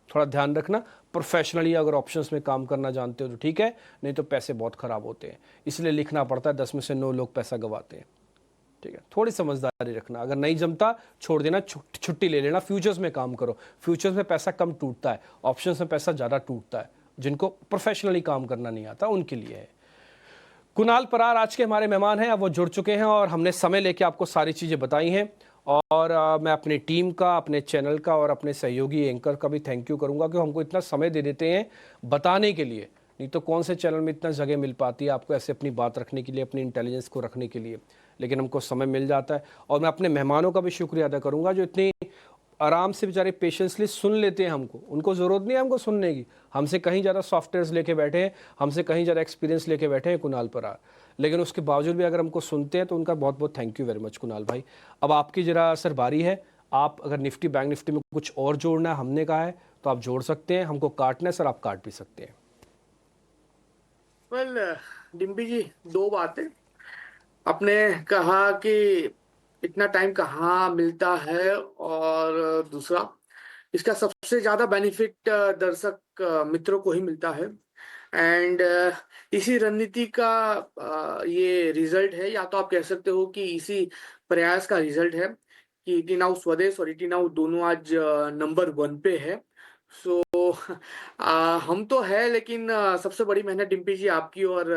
थोड़ा ध्यान रखना, प्रोफेशनली अगर ऑप्शंस में काम करना जानते हो तो ठीक है, नहीं तो पैसे बहुत खराब होते हैं। इसलिए लिखना पड़ता है, 10 में से 9 लोग पैसा गवाते हैं। ठीक है, थोड़ी समझदारी रखना। अगर नहीं जमता छोड़ देना, छुट्टी ले लेना, फ्यूचर्स में काम करो। फ्यूचर्स में पैसा कम टूटता है, ऑप्शंस में पैसा ज़्यादा टूटता है। जिनको प्रोफेशनली काम करना नहीं आता उनके लिए है। कुणाल परार आज के हमारे मेहमान हैं, अब वो जुड़ चुके हैं और हमने समय लेके आपको सारी चीज़ें बताई हैं। और मैं अपनी टीम का, अपने चैनल का और अपने सहयोगी एंकर का भी थैंक यू करूंगा कि हमको इतना समय दे देते हैं बताने के लिए। नहीं तो कौन से चैनल में इतना जगह मिल पाती है आपको ऐसे अपनी बात रखने के लिए, अपनी इंटेलिजेंस को रखने के लिए, लेकिन हमको समय मिल जाता है। और मैं अपने मेहमानों का भी शुक्रिया अदा करूँगा जो इतनी आराम से बेचारे पेशेंसली सुन लेते हैं हमको। उनको ज़रूरत नहीं है हमको सुनने की, हमसे कहीं ज़्यादा सॉफ्टवेयर्स लेके बैठे हैं, हमसे कहीं ज़्यादा एक्सपीरियंस लेके बैठे हैं कुणाल परार, लेकिन उसके बावजूद भी अगर हमको सुनते हैं तो उनका बहुत बहुत thank you very much Kunal भाई। अब आपकी जरा सर बारी है, आप अगर निफ्टी बैंक निफ्टी में कुछ और जोड़ना है हमने कहा है तो आप जोड़ सकते हैं, हमको काटना है सर आप काट भी सकते हैं। डिम्पी जी, 2 बातें। आपने कहा कि इतना टाइम कहाँ मिलता है, और दूसरा इसका सबसे ज्यादा बेनिफिट दर्शक मित्रों को ही मिलता है। एंड इसी रणनीति का ये रिजल्ट है, या तो आप कह सकते हो कि इसी प्रयास का रिजल्ट है कि ईटी नाउ स्वदेश और ईटी नाउ दोनों आज नंबर 1 पे है। सो हम तो है, लेकिन सबसे बड़ी मेहनत डिम्पी जी आपकी और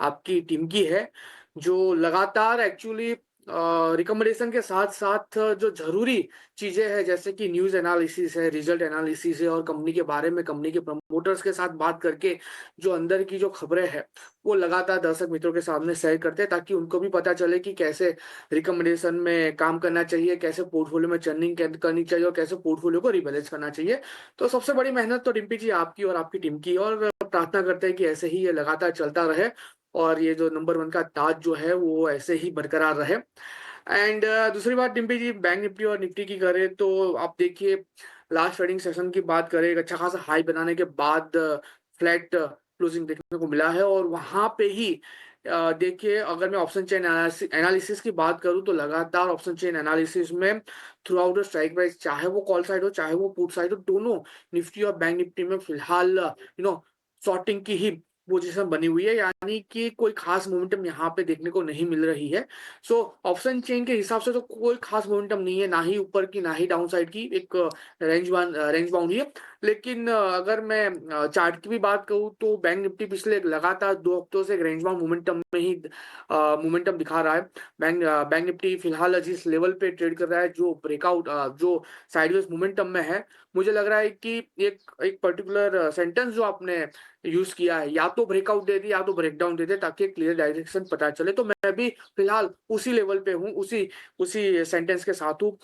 आपकी टीम की है, जो लगातार एक्चुअली रिकमेंडेशन के साथ साथ जो जरूरी चीजें हैं, जैसे कि न्यूज एनालिसिस है, रिजल्ट एनालिसिस है, और कंपनी के बारे में कंपनी के प्रमोटर्स के साथ बात करके जो अंदर की जो खबरें हैं वो लगातार दर्शक मित्रों के सामने शेयर करते हैं, ताकि उनको भी पता चले कि कैसे रिकमेंडेशन में काम करना चाहिए, कैसे पोर्टफोलियो में चर्निंग करनी चाहिए, और कैसे पोर्टफोलियो को रिबैलेंस करना चाहिए। तो सबसे बड़ी मेहनत तो डिम्पी जी आपकी और आपकी टीम की, और प्रार्थना करते हैं कि ऐसे ही ये लगातार चलता रहे और ये जो नंबर 1 का ताज जो है वो ऐसे ही बरकरार रहे। एंड दूसरी बात डिम्पी जी, बैंक निफ्टी और निफ्टी की करें तो आप देखिए, लास्ट ट्रेडिंग सेशन की बात करें, एक अच्छा खासा हाई बनाने के बाद फ्लैट क्लोजिंग देखने को मिला है, और वहां पे ही देखिए, अगर मैं ऑप्शन चेन एनालिसिस की बात करूं तो लगातार ऑप्शन चेन एनालिसिस में through out the strike price, चाहे वो कॉल साइड हो चाहे वो पुट साइड हो, दोनों निफ्टी और बैंक निफ्टी में फिलहाल शॉर्टिंग की ही पोजीशन बनी हुई है, यानी कि कोई खास मोमेंटम यहाँ पे देखने को नहीं मिल रही है। सो ऑप्शन चेन के हिसाब से तो कोई खास मोमेंटम नहीं है, ना ही ऊपर की ना ही डाउन साइड की, एक रेंज बाउंड ही है। लेकिन अगर मैं चार्ट की भी बात करूँ तो बैंक निफ्टी पिछले लगातार 2 हफ्तों से एक रेंज बाउंड मोमेंटम में ही मोमेंटम दिखा रहा है। बैंक निफ्टी फिलहाल जिस लेवल पे ट्रेड कर रहा है, जो ब्रेकआउट जो साइडवेज मोमेंटम में है, मुझे लग रहा है कि एक पर्टिकुलर सेंटेंस जो आपने यूज किया है, या तो ब्रेकआउट दे दे या तो ब्रेकडाउन दे दे, ताकि क्लियर डायरेक्शन पता चले। तो मैं भी फिलहाल उसी लेवल पे हूँ, उसी सेंटेंस के साथ हूँ।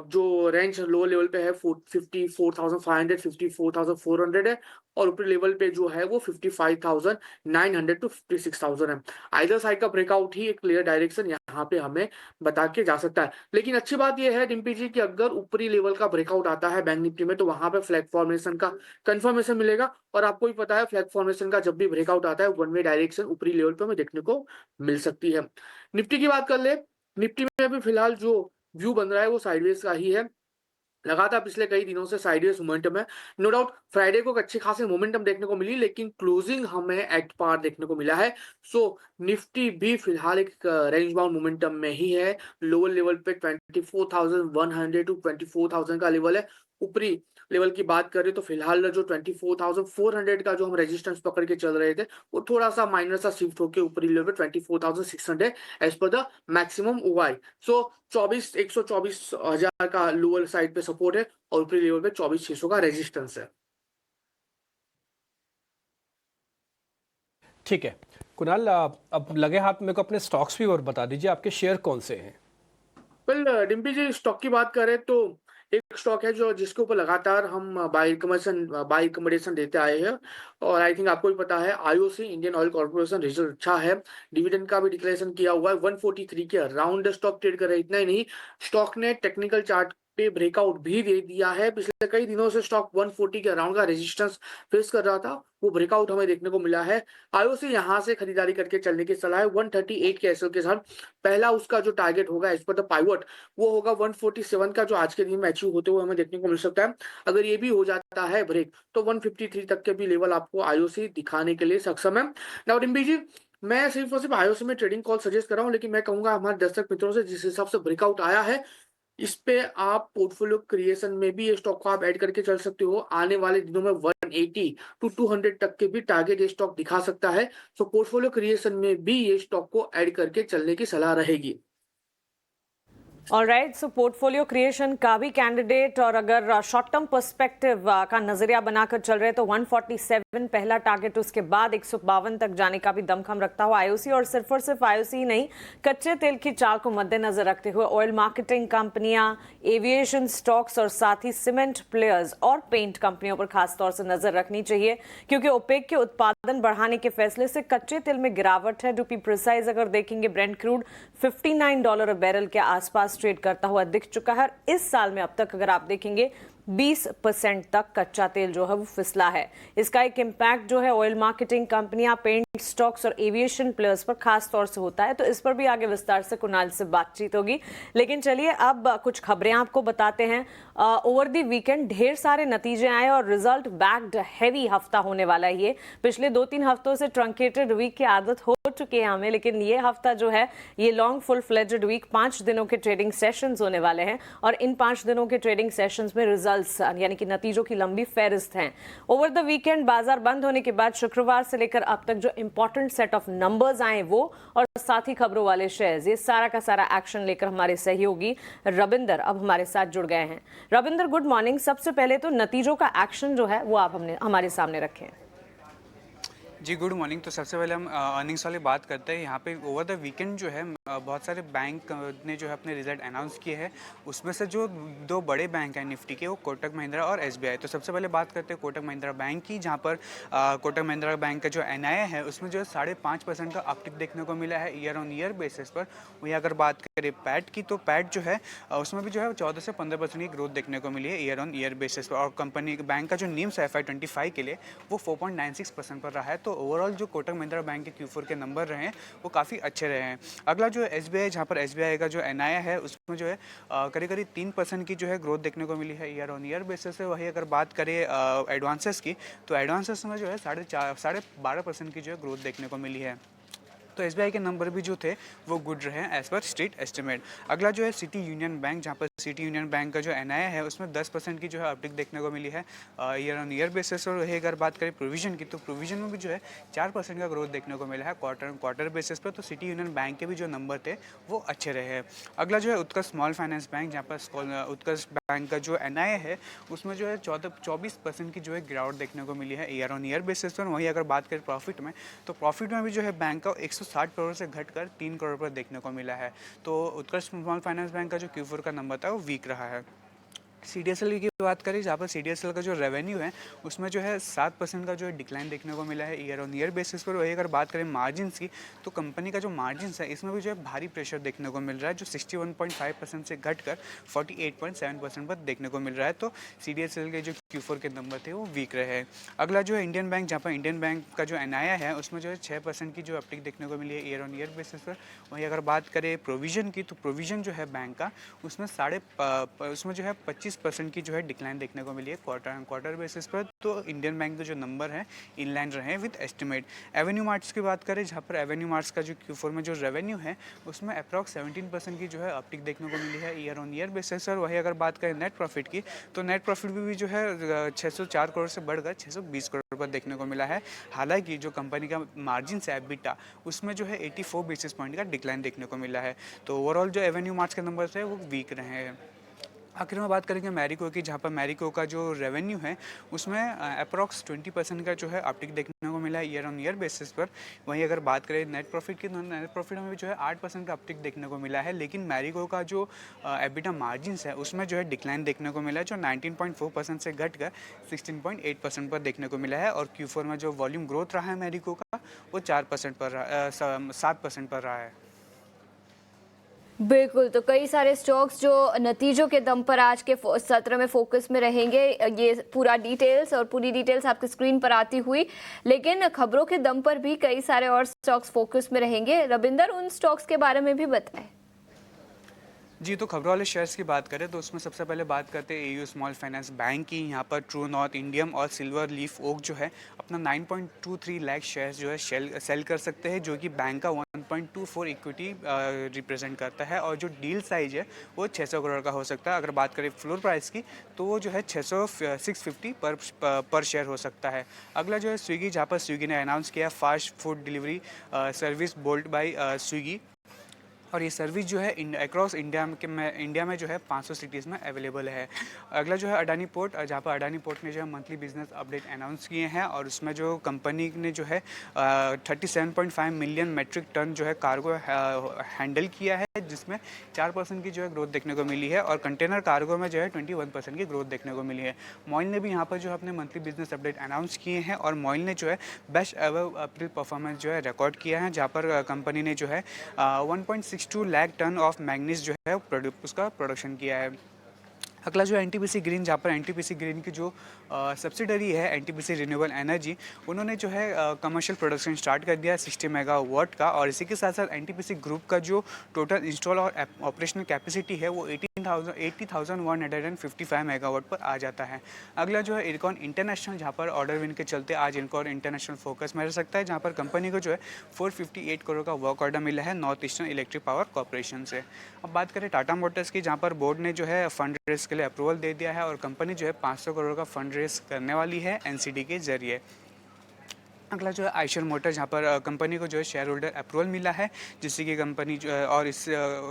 जो रेंज लो लेवल पे है 54,500 54,400 है, और ऊपरी लेवल पे जो है वो 55,900 टू 56,000 है। आइदर साइड का ब्रेकआउट ही एक क्लियर डायरेक्शन यहाँ पे हमें बता के जा सकता है। लेकिन अच्छी बात यह है डिम्पी जी कि अगर ऊपरी लेवल का ब्रेकआउट आता है बैंक निफ्टी में, तो वहां पे फ्लैग फॉर्मेशन का कंफर्मेशन मिलेगा, और आपको भी पता है फ्लैग फॉर्मेशन का जब भी ब्रेकआउट आता है, वन वे डायरेक्शन ऊपरी लेवल पे हमें देखने को मिल सकती है। निफ्टी की बात कर ले, निफ्टी में भी फिलहाल जो व्यू बन रहा है वो साइडवेज का ही है। लगातार पिछले कई दिनों से साइडवेज मोमेंटम है। नो डाउट फ्राइडे को एक अच्छी खासी मोमेंटम देखने को मिली, लेकिन क्लोजिंग हमें एट पार देखने को मिला है। सो निफ्टी भी फिलहाल एक रेंज बाउंड मोमेंटम में ही है। लोअर लेवल पे 24,100 टू 24,000 का लेवल है। ऊपरी लेवल की बात करें तो फिलहाल जो 24,400 का जो हम रेजिस्टेंस पकड़ के चल रहे थे, वो थोड़ा सा माइनर सा शिफ्ट होकर ऊपरी लेवल पे 24,600 एज पर द मैक्सिमम ओवाई। सो 124,000 का लोअर साइड पे सपोर्ट है, और ऊपरी लेवल पे 24,600 का रेजिस्टेंस है। ठीक है कुणाल, अब लगे हाथ मेरे को अपने स्टॉक्स भी और बता दीजिए, आपके शेयर कौन से हैं? वेल डिम्पी जी, स्टॉक की बात करें तो एक स्टॉक है जो जिसके ऊपर लगातार हम बाई रिकमेंडेशन देते आए हैं, और आई थिंक आपको भी पता है, IOC Indian oil corporation result अच्छा है, डिविडेंड का भी डिक्लेरेशन किया हुआ है, 143 के अराउंड स्टॉक ट्रेड कर रहा है। इतना ही नहीं, स्टॉक ने टेक्निकल चार्ट पे ब्रेकआउट भी दे दिया है। पिछले कई दिनों से स्टॉक 140 के अराउंड का रेजिस्टेंस फेस कर रहा था, वो ब्रेकआउट हमें देखने को मिला है। आईओसी यहां से खरीदारी करके चलने की सलाह है 138 के एसएल के साथ। पहला उसका जो टारगेट होगा एज पर द पाइवट, वो होगा 147 का, जो आज के दिन में अचीव होते हुए हमें देखने को मिल सकता है। अगर ये भी हो जाता है ब्रेक, तो 153 तक के भी लेवल आपको आईओसी दिखाने के लिए सक्षम है। नाउ डिम्पी जी, मैं सिर्फ और सिर्फ आईओसी में ट्रेडिंग कॉल सजेस्ट कर रहा हूं, लेकिन मैं कहूंगा हमारे दर्शक मित्रों से, जिस हिसाब से ब्रेकआउट आया है, इस पे आप पोर्टफोलियो क्रिएशन में भी ये स्टॉक को आप ऐड करके चल सकते हो। आने वाले दिनों में 180 टू 200 तक के भी टारगेट ये स्टॉक दिखा सकता है। सो पोर्टफोलियो क्रिएशन में भी ये स्टॉक को ऐड करके चलने की सलाह रहेगी। ऑलराइट, सो पोर्टफोलियो क्रिएशन का भी कैंडिडेट, और अगर शॉर्ट टर्म पर्सपेक्टिव का नजरिया बनाकर चल रहे तो 147 पहला टारगेट, उसके बाद 152 तक जाने का भी दमखम रखता हुआ आईओसी, और सिर्फ आईओसी ही नहीं, कच्चे तेल की चाल को मद्देनजर रखते हुए ऑयल मार्केटिंग कंपनियां, एविएशन स्टॉक्स और साथ ही सीमेंट प्लेयर्स और पेंट कंपनियों पर खासतौर से नजर रखनी चाहिए, क्योंकि ओपेक के उत्पादन बढ़ाने के फैसले से कच्चे तेल में गिरावट है। टू बी प्रिसाइज, अगर देखेंगे ब्रेंट क्रूड $59 बैरल के आसपास ट्रेड करता हुआ दिख चुका है। इस साल में अब तक अगर आप देखेंगे 20% तक कच्चा तेल जो है वो फिसला है। इसका एक इम्पैक्ट जो है ऑयल मार्केटिंग कंपनियां, पेंट स्टॉक्स और एविएशन प्लेयर्स पर खास तौर से होता है। तो इस पर भी आगे विस्तार से कुणाल से बातचीत होगी। लेकिन चलिए अब कुछ खबरें आपको बताते हैं। ओवर द वीकेंड ढेर सारे नतीजे आए और रिजल्ट बैक्ड हैवी हफ्ता होने वाला है ये। पिछले 2-3 हफ्तों से ट्रंकेटेड वीक की आदत हो चुकी है हमें, लेकिन ये हफ्ता जो है ये लॉन्ग फुल फ्लेज्ड वीक 5 दिनों के ट्रेडिंग सेशंस होने वाले हैं और इन 5 दिनों के ट्रेडिंग सेशंस में रिजल्ट्स यानी कि नतीजों की लंबी फहरिस्त हैं। ओवर द वीकेंड बाजार बंद होने के बाद शुक्रवार से लेकर अब तक जो इंपॉर्टेंट सेट ऑफ नंबर्स आए वो और साथ ही खबरों वाले शेयर्स, ये सारा का सारा एक्शन लेकर हमारे सहयोगी रविंदर अब हमारे साथ जुड़ गए हैं। Ravinder, good morning. सबसे पहले तो नतीजों का एक्शन जो है वो आप हमारे सामने रखें। जी गुड मॉर्निंग। तो सबसे पहले हम अर्निंग्स वाली बात करते हैं। यहाँ पे ओवर द वीकेंड जो है बहुत सारे बैंक ने जो है अपने रिजल्ट अनाउंस किए हैं। उसमें से जो 2 बड़े बैंक हैं निफ्टी के, वो कोटक महिंद्रा और एसबीआई। तो सबसे पहले बात करते हैं कोटक महिंद्रा बैंक की, जहाँ पर कोटक महिंद्रा बैंक का जो एनआईए है उसमें जो है 5.5% का अपटिक देखने को मिला है ईयर ऑन ईयर बेसिस पर। वहीं अगर बात करें पैट की, तो पैट जो है उसमें भी जो है 14 से 15% की ग्रोथ देखने को मिली है ईयर ऑन ईयर बेसिस पर। और कंपनी बैंक का जो नीम्स है FY25 के लिए वो 4.96% पर रहा है। तो ओवरऑल जो कोटक महिंद्रा बैंक के Q4 के नंबर रहे हैं वो काफ़ी अच्छे रहे हैं। अगला जो है एसबीआई, जहाँ पर एसबीआई का जो एनआईए है उसमें जो है करीब 3% की जो है ग्रोथ देखने को मिली है ईयर ऑन ईयर बेसिस से। वही अगर बात करें एडवांसेस की, तो एडवांसेस में जो है 12.5% की जो है ग्रोथ देखने को मिली है। तो एसबीआई के नंबर भी जो थे वो गुड रहे हैं एज पर स्ट्रीट एस्टिमेट। अगला जो है सिटी यूनियन बैंक, जहाँ पर सिटी यूनियन बैंक का जो एनआईए है उसमें 10% की जो है अपटिक देखने को मिली है ईयर ऑन ईयर बेसिस। और वही अगर बात करें प्रोविजन की, तो प्रोविजन में भी जो है 4% का ग्रोथ देखने को मिला है क्वार्टर बेसिस पर। तो सिटी यूनियन बैंक के भी जो नंबर थे वो अच्छे रहे हैं। अगला जो है उत्कर्ष स्मॉल फाइनेंस बैंक, जहाँ पर उत्कर्ष बैंक का जो एनआईए है उसमें जो है 24% की जो है गिरावट देखने को मिली है ईयर ऑन ईयर बेसिस पर। वहीं अगर बात करें प्रॉफिट में, तो प्रॉफिट में भी जो है बैंक का 160 करोड़ से घटकर 3 करोड़ पर देखने को मिला है। तो उत्कर्ष स्मॉल फाइनेंस बैंक का जो Q4 का नंबर था वो वीक रहा है। CDSL की बात करें, जहाँ पर CDSL का जो रेवेन्यू है उसमें जो है 7% का जो है डिक्लाइन देखने को मिला है ईयर ऑन ईयर बेसिस पर। वही अगर बात करें मार्जिन्स की, तो कंपनी का जो मार्जिन्स है इसमें भी जो है भारी प्रेशर देखने को मिल रहा है, जो 61.5% से घटकर 48.7% पर देखने को मिल रहा है। तो CDSL के जो Q4 के नंबर थे वो वीक रहे हैं। अगला जो है इंडियन बैंक, जहाँ पर इंडियन बैंक का जो एनआईए है उसमें जो है 6% की जो अपटिक देखने को मिली है ईयर ऑन ईयर बेसिस पर। वहीं अगर बात करें प्रोविजन की, तो प्रोविजन जो है बैंक का उसमें उसमें जो है 25% की जो है डिक्लाइन देखने को मिली है क्वार्टर बेसिस पर। तो इंडियन बैंक के जो नंबर हैं इनलाइन रहे हैं विद एस्टिमेट। एवेन्यू मार्ट्स की बात करें, जहाँ पर एवेन्यू मार्ट्स का जो Q4 में जो रेवेन्यू है उसमें अप्रॉक्स 17% की जो है अपटिक देखने को मिली है ईयर ऑन ईयर बेसिस। और वही अगर बात करें नेट प्रॉफिट की, तो नेट प्रॉफिट भी जो है 604 करोड़ से बढ़कर 620 करोड़ पर देखने को मिला है। हालांकि जो कंपनी का मार्जिन है एबिटा, उसमें जो है 84 बेसिस पॉइंट का डिक्लाइन देखने को मिला है। तो ओवरऑल जो एवेन्यू मार्ट्स के नंबर थे वो वीक रहे हैं। आखिर में बात करेंगे मैरिको की, जहाँ पर मैरिको का जो रेवेन्यू है उसमें अप्रॉक्स 20% का जो है अपटिक देखने को मिला है ईयर ऑन ईयर बेसिस पर। वहीं अगर बात करें नेट प्रॉफिट की, तो नेट प्रॉफिट में भी जो है 8% का अपटिक देखने को मिला है। लेकिन मैरिको का जो एबिटा मार्जिन्स है उसमें जो है डिक्लाइन देखने को मिला है, जो 19.4% से घटकर 16.8% पर देखने को मिला है। और Q4 में जो वॉल्यूम ग्रोथ रहा है मैरिको का वो 7% पर रहा है। बिल्कुल, तो कई सारे स्टॉक्स जो नतीजों के दम पर आज के सत्र में फोकस में रहेंगे, ये पूरी डिटेल्स आपकी स्क्रीन पर आती हुई, लेकिन खबरों के दम पर भी कई सारे और स्टॉक्स फोकस में रहेंगे। रविंदर, उन स्टॉक्स के बारे में भी बताएं। जी, तो खबरों वाले शेयर्स की बात करें तो उसमें सबसे पहले बात करते हैं AU स्मॉल फाइनेंस बैंक की। यहाँ पर ट्रू नॉर्थ, इंडियम और सिल्वर लीफ ओक जो है अपना 9.23 लाख शेयर्स जो है सेल कर सकते हैं, जो कि बैंक का 1.24 इक्विटी रिप्रेजेंट करता है। और जो डील साइज है वो 600 करोड़ का हो सकता है। अगर बात करें फ्लोर प्राइस की, तो वो जो है 650 पर शेयर हो सकता है। अगला जो है स्विगी, जहाँ पर स्विगी ने अनाउंस किया fast food delivery service Bolt by Swiggy, और ये सर्विस जो है अक्रॉस इंडिया में जो है 500 सिटीज़ में अवेलेबल है। अगला जो है अडानी पोर्ट, जहाँ पर अडानी पोर्ट ने जो है मंथली बिजनेस अपडेट अनाउंस किए हैं, और उसमें जो कंपनी ने जो है 37.5 मिलियन मेट्रिक टन जो है कार्गो हैंडल किया है, जिसमें 4% की जो है ग्रोथ देखने को मिली है। और कंटेनर कार्गो में जो है 21% की ग्रोथ देखने को मिली है। मॉइल ने भी यहाँ पर जो है अपने मंथली बिजनेस अपडेट अनाउंस किए हैं, और मॉइल ने जो है बेस्ट एवर अप्रैल परफॉर्मेंस जो है रिकॉर्ड किया है, जहाँ पर कंपनी ने जो है 1.62 लाख टन ऑफ मैग्नीज जो है उसका प्रोडक्शन किया है। अगला जो एनटीपीसी ग्रीन, जहाँ पर एनटीपीसी ग्रीन की जो सब्सिडरी है एनटीपीसी रिन्यूएबल एनर्जी, उन्होंने जो है कमर्शियल प्रोडक्शन स्टार्ट कर दिया है 60 मेगावाट का। और इसी के साथ साथ एनटीपीसी ग्रुप का जो टोटल इंस्टॉल और ऑपरेशनल कैपेसिटी है वो 80,155 मेगावाट पर आ जाता है। अगला जो है इरकॉन इंटरनेशनल, जहाँ पर ऑर्डर विन के चलते आज इरकॉन इंटरनेशनल फोकस में रह सकता है, जहाँ पर कंपनी को जो है 458 करोड़ का वर्क ऑर्डर मिला है north eastern electric power corporation से। अब बात करें टाटा मोटर्स की, जहाँ पर बोर्ड ने जो है फंड रेस के लिए अप्रूवल दे दिया है और कंपनी जो है 500 करोड़ का फंड रेस करने वाली है एनसीडी के जरिए। अगला जो है आइशर मोटर, जहाँ पर कंपनी को जो है शेयर होल्डर अप्रूवल मिला है, जिससे कि कंपनी जो है और इस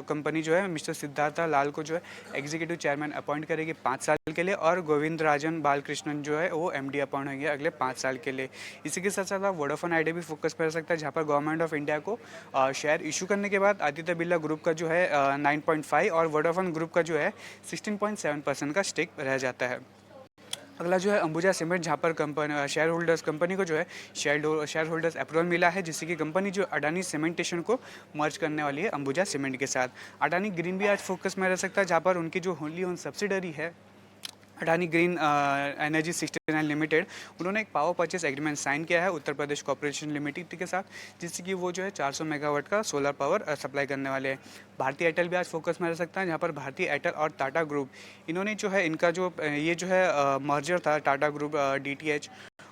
कंपनी जो है मिस्टर सिद्धार्थ लाल को जो है एग्जीक्यूटिव चेयरमैन अपॉइंट करेगी 5 साल के लिए, और गोविंद राजन बालकृष्णन जो है वो एमडी अपॉइंट होंगे अगले 5 साल के लिए। इसी के साथ साथ आप वोडाफोन आइडिया भी फोकस कर सकता है, जहाँ पर गवर्नमेंट ऑफ इंडिया को शेयर इशू करने के बाद आदित्य बिरला ग्रुप का जो है 9.5 और वोडाफोन ग्रुप का जो है 16.7% का स्टेक रह जाता है। अगला जो है अंबुजा सीमेंट, जहाँ पर कंपनी को जो है शेयर होल्डर्स अप्रूवल मिला है, जिससे कि कंपनी जो अडानी सीमेंटेशन को मर्ज करने वाली है अंबुजा सीमेंट के साथ। अडानी ग्रीन भी आज फोकस में रह सकता है, जहाँ पर उनकी जो होली ओन सब्सिडरी है अडानी ग्रीन एनर्जी 69 लिमिटेड, उन्होंने एक पावर परचेस एग्रीमेंट साइन किया है उत्तर प्रदेश कॉर्पोरेशन लिमिटेड के साथ, जिससे कि वो जो है 400 मेगावाट का सोलर पावर सप्लाई करने वाले हैं। भारतीय एयरटेल भी आज फोकस में रह सकता है, जहाँ पर भारतीय एयरटेल और टाटा ग्रुप, इन्होंने जो है इनका जो ये जो है मर्जर था Tata group DTH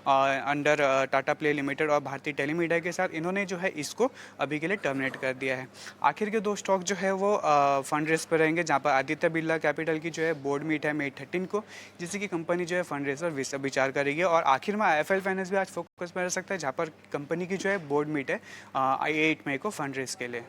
under Tata play limited और भारतीय टेलीमीडिया के साथ, इन्होंने जो है इसको अभी के लिए टर्मिनेट कर दिया है। आखिर के 2 स्टॉक जो है वो फंड रेस पर रहेंगे, जहाँ पर आदित्य बिरला कैपिटल की जो है बोर्ड मीट है May 13 को, जिससे कि कंपनी जो है फंड रेस पर विचार करेगी। और आखिर में IIFL फाइनेंस भी आज फोकस में रह सकता है, जहाँ पर कंपनी की जो है बोर्ड मीट है 8 मई को फंड रेस के लिए।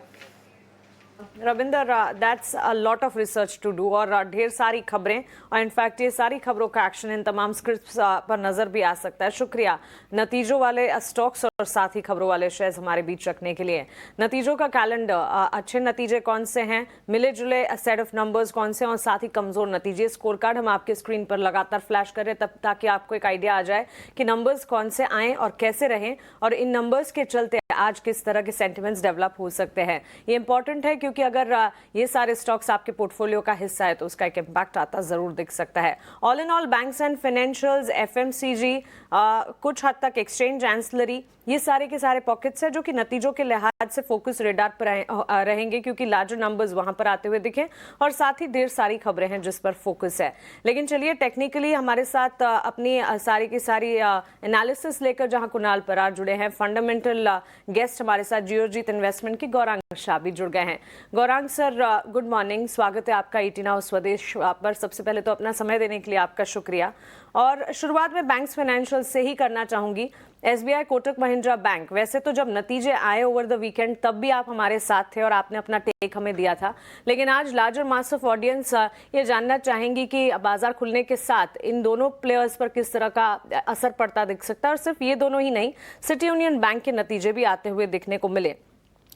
Ravinder, that's a lot of research to do और ढेर सारी खबरें, और इनफैक्ट ये सारी खबरों का एक्शन इन तमाम स्क्रिप्ट्स पर नजर भी आ सकता है। शुक्रिया नतीजों वाले स्टॉक्स और साथ ही खबरों वाले शेयर्स हमारे बीच रखने के लिए। नतीजों का कैलेंडर, अच्छे नतीजे कौन से हैं, मिले जुले सेट ऑफ नंबर्स कौन से हैं, और साथ ही कमजोर नतीजे, स्कोर कार्ड हम आपके स्क्रीन पर लगातार फ्लैश करें तब ताकि आपको एक आइडिया आ जाए कि नंबर्स कौन से आए और कैसे रहें, और इन नंबर्स के चलते आज किस तरह के सेंटिमेंट्स डेवलप हो सकते हैं। ये इंपॉर्टेंट है क्योंकि अगर ये सारे स्टॉक्स आपके पोर्टफोलियो का हिस्सा है तो उसका एक इम्पैक्ट आता जरूर दिख सकता है। All in all banks and financials, FMCG, कुछ हद तक एक्सचेंज, एंसिलरी, ये सारे के सारे पॉकेट्स हैं जो कि नतीजों के लिहाज से फोकस रेडार पर रहेंगे, क्योंकि लार्जर नंबर्स वहां पर आते हुए दिखे, और साथ ही ढेर सारी खबरें हैं जिस पर फोकस है। लेकिन चलिए टेक्निकली हमारे साथ अपनी सारी की सारी एनालिसिस लेकर जहां कुणाल परार जुड़े हैं, फंडामेंटल गेस्ट हमारे साथ जियोजीत इन्वेस्टमेंट की गौरांग शाह भी जुड़ गए हैं। गौरांग सर, गुड मॉर्निंग, स्वागत है आपका ET Now स्वदेश पर। सबसे पहले तो अपना समय देने के लिए आपका शुक्रिया, और शुरुआत में बैंक्स फाइनेंशियल से ही करना चाहूंगी। SBI, कोटक महिंद्रा बैंक, वैसे तो जब नतीजे आए ओवर द वीकेंड तब भी आप हमारे साथ थे और आपने अपना टेक हमें दिया था, लेकिन आज लार्जर मास ऑफ ऑडियंस ये जानना चाहेंगी कि बाजार खुलने के साथ इन दोनों प्लेयर्स पर किस तरह का असर पड़ता दिख सकता है, और सिर्फ ये दोनों ही नहीं, सिटी यूनियन बैंक के नतीजे भी आते हुए दिखने को मिले।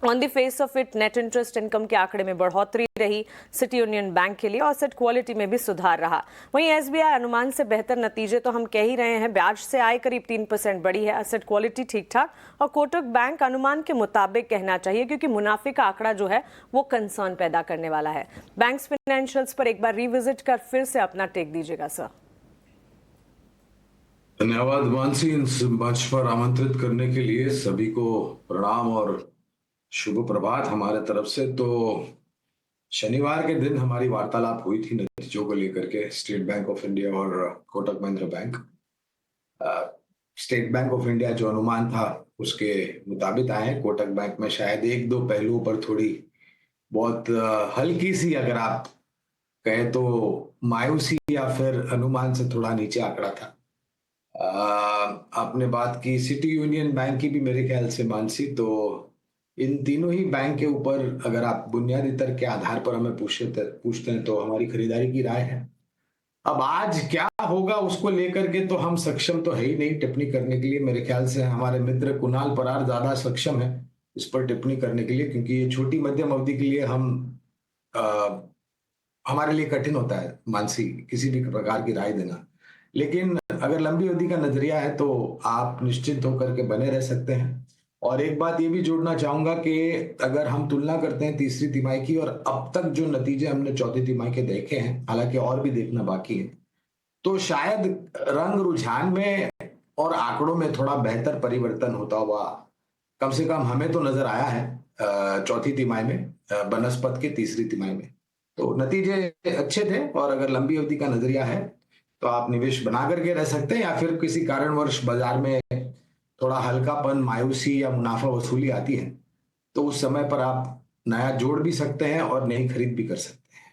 On the face of it net interest income के आंकड़े में बढ़ोतरी रही सिटी यूनियन बैंक के लिए, और एसेट क्वालिटी में भी सुधार रहा। वहीं SBI अनुमान से बेहतर नतीजे तो हम कह ही रहे हैं, ब्याज से आय करीब 3% बढ़ी है, एसेट क्वालिटी ठीक ठाक, और कोटक बैंक अनुमान के मुताबिक कहना चाहिए, क्योंकि मुनाफे का आंकड़ा जो है वो कंसर्न पैदा करने वाला है। बैंक्स फाइनेंशियल्स पर एक बार रिविजिट कर फिर से अपना टेक दीजिएगा सर। धन्यवाद मानसी, इस मंच पर आमंत्रित करने के लिए। सभी को प्रणाम और शुभ प्रभात हमारे तरफ से। तो शनिवार के दिन हमारी वार्तालाप हुई थी नतीजों को लेकर के, स्टेट बैंक ऑफ इंडिया और Kotak Mahindra bank. State bank of India जो अनुमान था उसके मुताबिक आए। कोटक बैंक में शायद 1-2 पहलुओं पर थोड़ी बहुत हल्की सी, अगर आप कहें तो मायूसी या फिर अनुमान से थोड़ा नीचे आंकड़ा था। आपने बात की सिटी यूनियन बैंक की भी मेरे ख्याल से मानसी, तो इन तीनों ही बैंक के ऊपर अगर आप बुनियादी तर्क के आधार पर हमें पूछते हैं तो हमारी खरीदारी की राय है। अब आज क्या होगा उसको लेकर के तो हम सक्षम तो है ही नहीं टिप्पणी करने के लिए। मेरे ख्याल से हमारे मित्र कुणाल परार ज्यादा सक्षम है इस पर टिप्पणी करने के लिए, क्योंकि ये छोटी मध्यम अवधि के लिए हमारे लिए कठिन होता है मानसी किसी भी प्रकार की राय देना। लेकिन अगर लंबी अवधि का नजरिया है तो आप निश्चिंत होकर के बने रह सकते हैं। और एक बात ये भी जोड़ना चाहूंगा कि अगर हम तुलना करते हैं तीसरी तिमाही की और अब तक जो नतीजे हमने चौथी तिमाही के देखे हैं, हालांकि और भी देखना बाकी है, तो शायद रंग रुझान में और आंकड़ों में थोड़ा बेहतर परिवर्तन होता हुआ कम से कम हमें तो नजर आया है चौथी तिमाही में बनस्पत के तीसरी तिमाही में। तो नतीजे अच्छे थे और अगर लंबी अवधि का नजरिया है तो आप निवेश बना करके रह सकते हैं, या फिर किसी कारणवश बाजार में थोड़ा हल्कापन, मायूसी या मुनाफा वसूली आती है तो उस समय पर आप नया जोड़ भी सकते हैं और नई खरीद भी कर सकते हैं।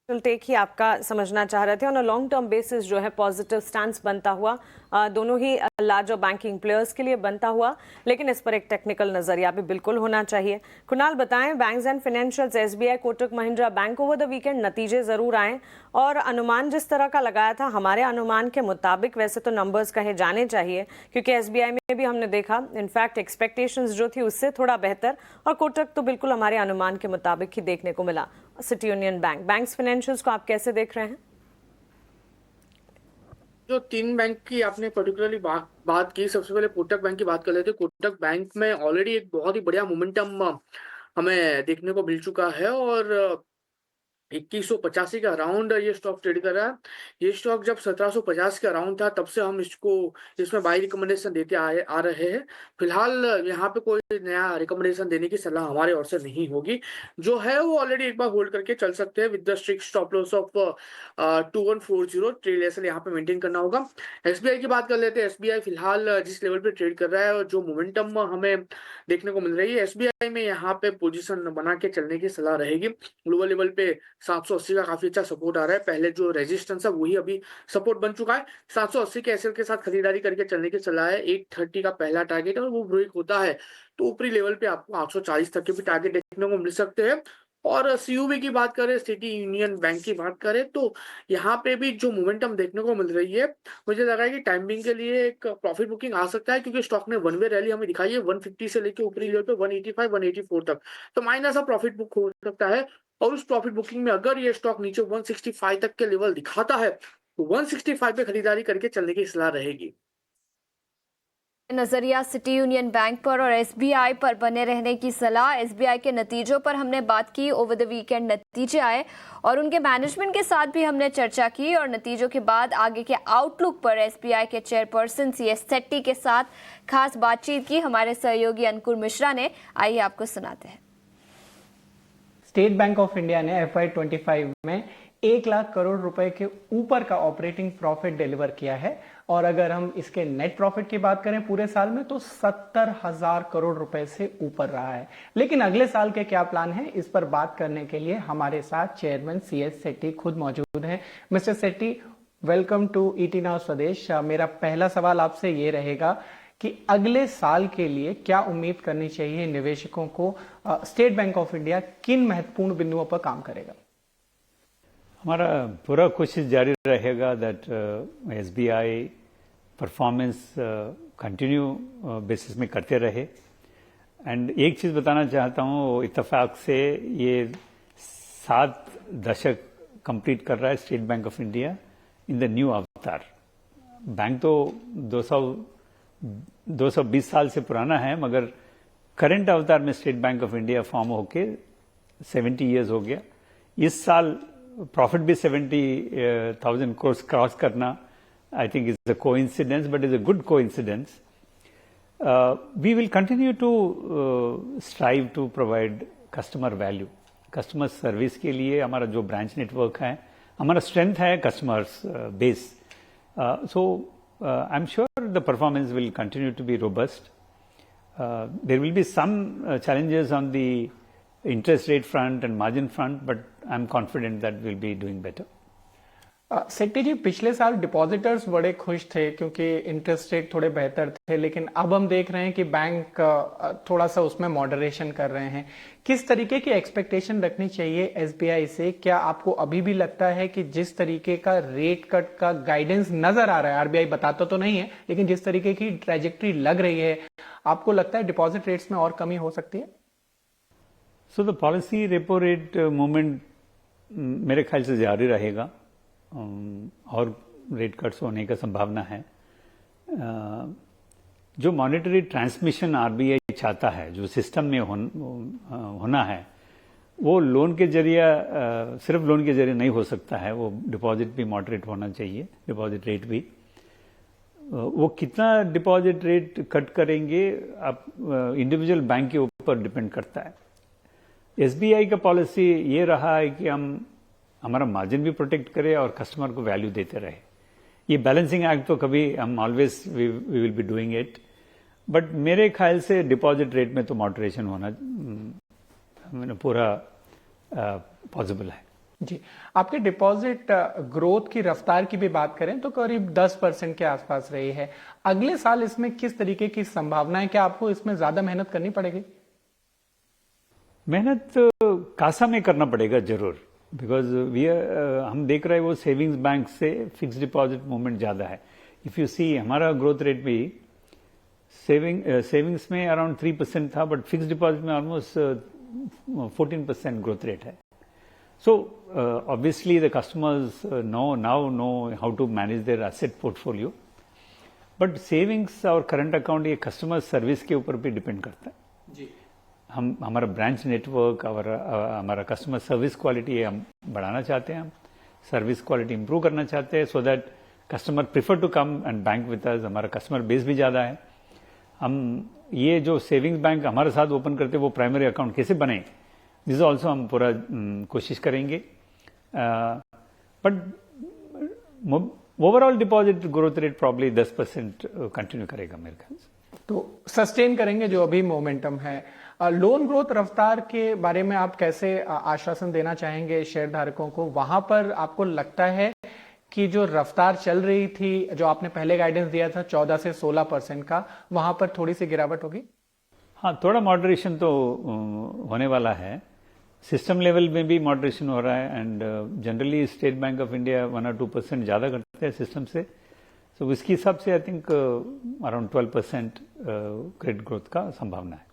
टेक ही आपका समझना चाह रहे थे। On a long term basis जो है पॉजिटिव स्टैंस बनता हुआ दोनों ही लार्ज और बैंकिंग प्लेयर्स के लिए बनता हुआ, लेकिन इस पर एक टेक्निकल नजरिया भी बिल्कुल होना चाहिए। कुणाल बताएं, banks and financials, SBI, Kotak Mahindra bank over the weekend नतीजे जरूर आए और अनुमान जिस तरह का लगाया था हमारे अनुमान के मुताबिक वैसे तो नंबर्स कहे जाने चाहिए, क्योंकि एसबीआई में भी हमने देखा इनफैक्ट एक्सपेक्टेशंस जो थी उससे थोड़ा बेहतर, और कोटक तो बिल्कुल हमारे अनुमान के मुताबिक ही देखने को मिला। City union bank, banks financials को आप कैसे देख रहे हैं? जो तीन बैंक की आपने पर्टिकुलरली बात की, सबसे पहले कोटक बैंक की बात कर लेते हैं। कोटक बैंक में ऑलरेडी एक बहुत ही बढ़िया मोमेंटम हमें देखने को मिल चुका है और 2185 का अराउंड ये स्टॉक ट्रेड कर रहा है। ये स्टॉक जब 1750 के अराउंड था तब से हम इसमें बाई रिकमेंडेशन देते आ रहे हैं। फिलहाल यहाँ पे कोई नया रिकमेंडेशन देने की सलाह हमारे ओर से नहीं होगी। जो है वो ऑलरेडी एक बार होल्ड करके चल सकते हैं with the strict stop loss of 2140 trade level यहाँ पे मेंटेन करना होगा। एसबीआई की बात कर लेते हैं। एसबीआई फिलहाल जिस लेवल पे ट्रेड कर रहा है और जो मोमेंटम हमें देखने को मिल रही है, एसबीआई में यहाँ पे पोजीशन बना के चलने की सलाह रहेगी। ग्लोबल लेवल पे 780 का काफी अच्छा सपोर्ट आ रहा है। पहले जो रेजिस्टेंस है वही अभी सपोर्ट बन चुका है। 780 के एसएल के साथ खरीदारी करके चलने की सलाह है। 830 का पहला टारगेट है और वो ब्रेक होता है तो ऊपरी लेवल पे आपको 840 तक के भी टारगेट देखने को मिल सकते हैं। और सीयूबी की बात करें, सिटी यूनियन बैंक की बात करें, तो यहाँ पे भी जो मोमेंटम देखने को मिल रही है, मुझे लगा है कि टाइमिंग के लिए एक प्रॉफिट बुकिंग आ सकता है, क्योंकि स्टॉक ने वन वे रैली हमें दिखाई है 150 से लेकर ऊपरी लेवल पे 185 184 तक, तो माइनस सा प्रॉफिट बुक हो सकता है। और उस प्रॉफिट बुकिंग में अगर ये स्टॉक नीचे 165 तक के लेवल दिखाता है तो 165 पे खरीदारी करके चलने की सलाह रहेगी। नजरिया सिटी यूनियन बैंक पर और एसबीआई पर बने रहने की सलाह। एसबीआई के नतीजों पर हमने बात की, ओवर द वीकेंड नतीजे आए और उनके मैनेजमेंट के साथ भी हमने चर्चा की और नतीजों के बाद आगे के आउटलुक पर एसबीआई के चेयरपर्सन सीएस सेट्टी के साथ खास बातचीत की हमारे सहयोगी अंकुर मिश्रा ने। आइए आपको सुनाते हैं। स्टेट बैंक ऑफ इंडिया ने FY25 में 1 लाख करोड़ रुपए के ऊपर का ऑपरेटिंग प्रॉफिट डिलीवर किया है और अगर हम इसके नेट प्रॉफिट की बात करें पूरे साल में तो 70,000 करोड़ रुपए से ऊपर रहा है। लेकिन अगले साल के क्या प्लान है, इस पर बात करने के लिए हमारे साथ चेयरमैन सीएस सेट्टी खुद मौजूद हैं। Mister Setty, welcome to ET Now Swadesh. मेरा पहला सवाल आपसे ये रहेगा कि अगले साल के लिए क्या उम्मीद करनी चाहिए निवेशकों को, स्टेट बैंक ऑफ इंडिया किन महत्वपूर्ण बिंदुओं पर काम करेगा? हमारा पूरा कोशिश जारी रहेगा that SBI performance continue basis में करते रहे। एंड एक चीज़ बताना चाहता हूँ, इत्तेफाक से ये 7 दशक कंप्लीट कर रहा है state bank of India in the new अवतार। बैंक तो 220 साल से पुराना है, मगर करंट अवतार में state bank of India form होके 70 इयर्स हो गया। इस साल प्रॉफिट भी 70,000 करोड़ क्रॉस करना I think is a coincidence, but is a good coincidence. We will continue to strive to provide customer value. Customer service के लिए हमारा जो ब्रांच नेटवर्क है, हमारा स्ट्रेंथ है customers base. So I'm sure the performance will continue to be robust. There will be some challenges on the interest rate front and margin front, but I'm confident that we'll be doing better. Setty ji, पिछले साल डिपॉजिटर्स बड़े खुश थे क्योंकि इंटरेस्ट रेट थोड़े बेहतर थे, लेकिन अब हम देख रहे हैं कि बैंक थोड़ा सा उसमें मॉडरेशन कर रहे हैं। किस तरीके की एक्सपेक्टेशन रखनी चाहिए एसबीआई से? क्या आपको अभी भी लगता है कि जिस तरीके का रेट कट का गाइडेंस नजर आ रहा है, आरबीआई बताता तो नहीं है, लेकिन जिस तरीके की ट्रेजेक्ट्री लग रही है, आपको लगता है डिपॉजिट रेट्स में और कमी हो सकती है? So the policy repo rate movement मेरे ख्याल से जारी रहेगा और रेट कट्स होने का संभावना है। जो मॉनेटरी ट्रांसमिशन आरबीआई चाहता है, जो सिस्टम में होना है, वो लोन के जरिए सिर्फ लोन के जरिए नहीं हो सकता है, वो डिपॉजिट भी मॉडरेट होना चाहिए, डिपॉजिट रेट भी। वो कितना डिपॉजिट रेट कट करेंगे आप इंडिविजुअल बैंक के ऊपर डिपेंड करता है। एसबीआई का पॉलिसी ये रहा है कि हम हमारा मार्जिन भी प्रोटेक्ट करें और कस्टमर को वैल्यू देते रहे। ये बैलेंसिंग एक्ट तो कभी हम always we will be doing it, but मेरे ख्याल से डिपॉजिट रेट में तो मॉडरेशन होना पूरा पॉसिबल है। जी, आपके डिपॉजिट ग्रोथ की रफ्तार की भी बात करें तो करीब 10% के आसपास रही है। अगले साल इसमें किस तरीके की संभावना है? क्या आपको इसमें ज्यादा मेहनत करनी पड़ेगी? मेहनत कासा में करना पड़ेगा जरूर, बिकॉज हम देख रहे हैं वो सेविंग्स बैंक से फिक्स डिपॉजिट मूवमेंट ज्यादा है। इफ यू सी हमारा ग्रोथ रेट भी सेविंग्स में अराउंड 3% था, बट फिक्स डिपॉजिट में ऑलमोस्ट 14% ग्रोथ रेट है। So obviously the customers now know how to manage their asset portfolio, but savings और current account ये customer service के ऊपर भी डिपेंड करता है जी। हम हमारा ब्रांच नेटवर्क और हमारा कस्टमर सर्विस क्वालिटी हम बढ़ाना चाहते हैं, हम सर्विस क्वालिटी इंप्रूव करना चाहते हैं, so that customer prefer to come and bank with us. हमारा कस्टमर बेस भी ज़्यादा है। हम ये जो सेविंग्स बैंक हमारे साथ ओपन करते हैं वो प्राइमरी अकाउंट कैसे बने, दिस ऑल्सो हम पूरा कोशिश करेंगे। But overall deposit growth rate probably 10% continue करेगा मेरे ख्याल से। तो सस्टेन करेंगे जो अभी मोमेंटम है। लोन ग्रोथ रफ्तार के बारे में आप कैसे आश्वासन देना चाहेंगे शेयर धारकों को? वहां पर आपको लगता है कि जो रफ्तार चल रही थी, जो आपने पहले गाइडेंस दिया था 14 से 16% का, वहां पर थोड़ी सी गिरावट होगी? हाँ, थोड़ा मॉडरेशन तो होने वाला है। सिस्टम लेवल में भी मॉडरेशन हो रहा है, and generally state bank of India 1 और 2% ज़्यादा करते हैं सिस्टम से। सो उसके हिसाब से I think around 12% credit growth का संभावना है।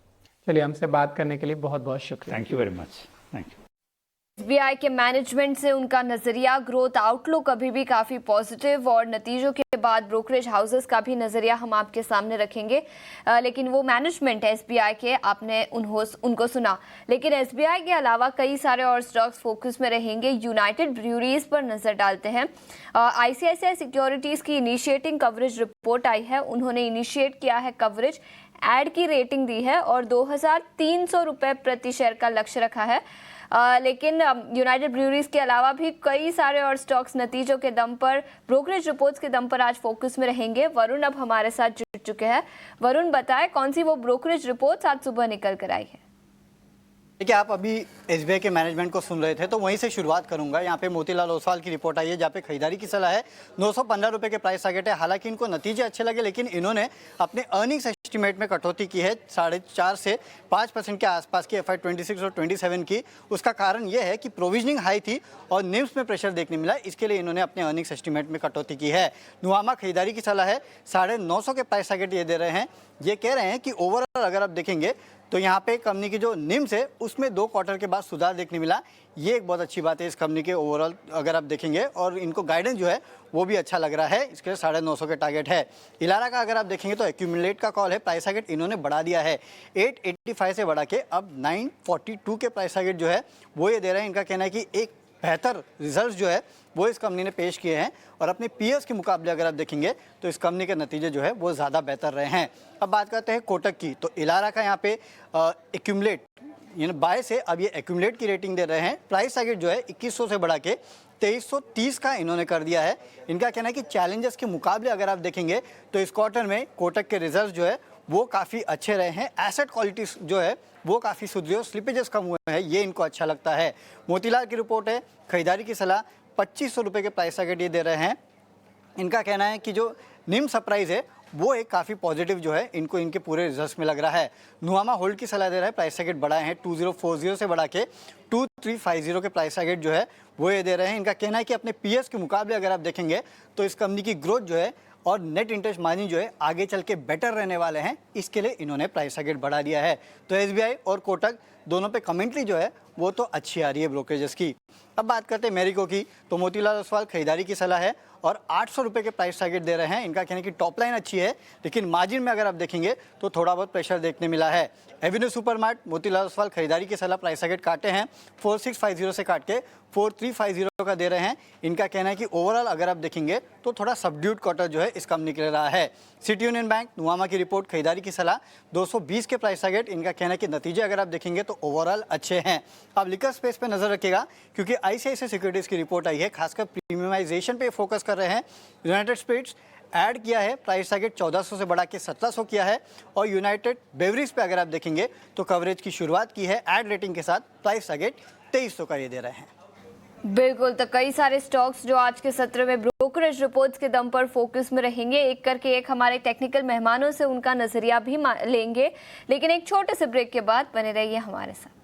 चलिए, हमसे बात करने के लिए बहुत बहुत शुक्रिया। Thank you very much. Thank you. SBI के मैनेजमेंट से उनका नजरिया, ग्रोथ आउटलुक अभी भी काफी पॉजिटिव, और नतीजों के बाद ब्रोकरेज हाउसेस का भी नजरिया हम आपके सामने रखेंगे। लेकिन वो मैनेजमेंट है एसबीआई के, आपने उनको सुना। लेकिन एसबीआई के अलावा कई सारे और स्टॉक्स फोकस में रहेंगे। यूनाइटेड ब्रूअरीज पर नजर डालते हैं। आईसीआईसीआई सिक्योरिटीज की इनिशिएटिंग कवरेज रिपोर्ट आई है। उन्होंने इनिशिएट किया है कवरेज, एड की रेटिंग दी है और 2300 रुपए प्रति शेयर का लक्ष्य रखा है। लेकिन यूनाइटेड ब्रूअरीज के अलावा भी कई सारे और स्टॉक्स नतीजों के दम पर, ब्रोकरेज रिपोर्ट्स के दम पर आज फोकस में रहेंगे। वरुण अब हमारे साथ जुड़ चुके हैं। वरुण, बताएं कौन सी वो ब्रोकरेज रिपोर्ट्स आज सुबह निकल कर आई है? देखिए, आप अभी एसबीआई के मैनेजमेंट को सुन रहे थे, तो वहीं से शुरुआत करूंगा। यहाँ पे मोतीलाल ओसवाल की रिपोर्ट आई है, जहाँ पे खरीदारी की सलाह है। 915 रुपये के प्राइस टारगेट है। हालांकि इनको नतीजे अच्छे लगे, लेकिन इन्होंने अपने अर्निंग्स एस्टिमेट में कटौती की है 4.5 से 5% के आसपास की FY 26 और 27 की। उसका कारण यह है कि प्रोविजनिंग हाई थी और निम्स में प्रेशर देखने मिला, इसके लिए इन्होंने अपने अर्निंग्स एस्टिमेट में कटौती की है। नुआमा खरीदारी की सलाह है, 950 के प्राइस टारगेट ये दे रहे हैं। ये कह रहे हैं कि ओवरऑल अगर आप देखेंगे तो यहाँ पे कंपनी की जो निम्स है उसमें 2 क्वार्टर के बाद सुधार देखने मिला। ये एक बहुत अच्छी बात है इस कंपनी के ओवरऑल अगर आप देखेंगे, और इनको गाइडेंस जो है वो भी अच्छा लग रहा है। इसके लिए 950 के टारगेट है। इलारा का अगर आप देखेंगे तो एक्यूमुलेट का कॉल है, प्राइस टारगेट इन्होंने बढ़ा दिया है 885 से बढ़ा के अब 942 के प्राइस टारगेट जो है वो ये दे रहे हैं। इनका कहना है कि एक बेहतर रिजल्ट जो है वो इस कंपनी ने पेश किए हैं, और अपने पीएस के मुकाबले अगर आप देखेंगे तो इस कंपनी के नतीजे जो है वो ज़्यादा बेहतर रहे हैं। अब बात करते हैं कोटक की, तो इलारा का यहाँ पे एक्यूमुलेट यानी बाय से अब ये एक्यूमुलेट की रेटिंग दे रहे हैं। प्राइस टारगेट जो है 2100 से बढ़ा के 2330 का इन्होंने कर दिया है। इनका कहना है कि चैलेंजर्स के मुकाबले अगर आप देखेंगे तो इस क्वार्टर में कोटक के रिजल्ट जो है वो काफ़ी अच्छे रहे हैं। एसेट क्वालिटी जो है वो काफ़ी सुधरी और स्लिपेजेस कम हुए हैं, ये इनको अच्छा लगता है। मोतीलाल की रिपोर्ट है, खरीदारी की सलाह 2500 रुपये के प्राइस टारगेट ये दे रहे हैं। इनका कहना है कि जो निम सरप्राइज है वो एक काफ़ी पॉजिटिव जो है इनको इनके पूरे रिजल्ट्स में लग रहा है। नुआमा होल्ड की सलाह दे रहा है, प्राइस टारगेट बढ़ाए हैं 2040 से बढ़ा के 2350 के प्राइस टारगेट जो है वो ये दे रहे हैं। इनका कहना है कि अपने पीएस के मुकाबले अगर आप देखेंगे तो इस कंपनी की ग्रोथ जो है और नेट इंटरेस्ट मार्जिन जो है आगे चल के बेटर रहने वाले हैं, इसके लिए इन्होंने प्राइस टारगेट बढ़ा दिया है। तो एसबीआई और कोटक दोनों पे कमेंट्री जो है वो तो अच्छी आ रही है ब्रोकरेजेस की। अब बात करते हैं मैरिको की, तो मोतीलाल ओसवाल खरीदारी की सलाह है और 800 रुपये के प्राइस टारगेट दे रहे हैं। इनका कहना है कि टॉप लाइन अच्छी है, लेकिन मार्जिन में अगर आप देखेंगे तो थोड़ा बहुत प्रेशर देखने मिला है। एवेन्यू सुपरमार्ट मोतीलाल ओसवाल खरीदारी की सलाह प्राइस टारगेट काटे हैं 4650 से काट के 4350 का दे रहे हैं। इनका कहना है कि ओवरऑल अगर आप देखेंगे तो थोड़ा सबड्यूड क्वार्टर जो है इस कंपनी के लिए रहा है। सिटी यूनियन बैंक नुआमा की रिपोर्ट खरीदारी की सलाह 220 के प्राइस टारगेट। इनका कहना है कि नतीजे अगर आप देखेंगे तो ओवरऑल अच्छे हैं। अब लिकर स्पेस पे नजर रखिएगा क्योंकि आईसीआईसीआई सिक्योरिटीज की रिपोर्ट आई है, खासकर प्रीमियमाइजेशन पे फोकस कर रहे हैं। यूनाइटेड स्पिरिट्स ऐड किया है, प्राइस टारगेट 1400 से बढ़ा के 1700 किया है। और यूनाइटेड बेवरेज पे अगर आप देखेंगे तो कवरेज की शुरुआत की है ऐड रेटिंग के साथ, प्राइस टारगेट 2300 का ये दे रहे हैं। बिल्कुल, तो कई सारे स्टॉक्स जो आज के सत्र में ब्रोकरेज रिपोर्ट्स के दम पर फोकस में रहेंगे। एक करके एक हमारे टेक्निकल मेहमानों से उनका नजरिया भी लेंगे, लेकिन एक छोटे से ब्रेक के बाद बने रहिए हमारे साथ।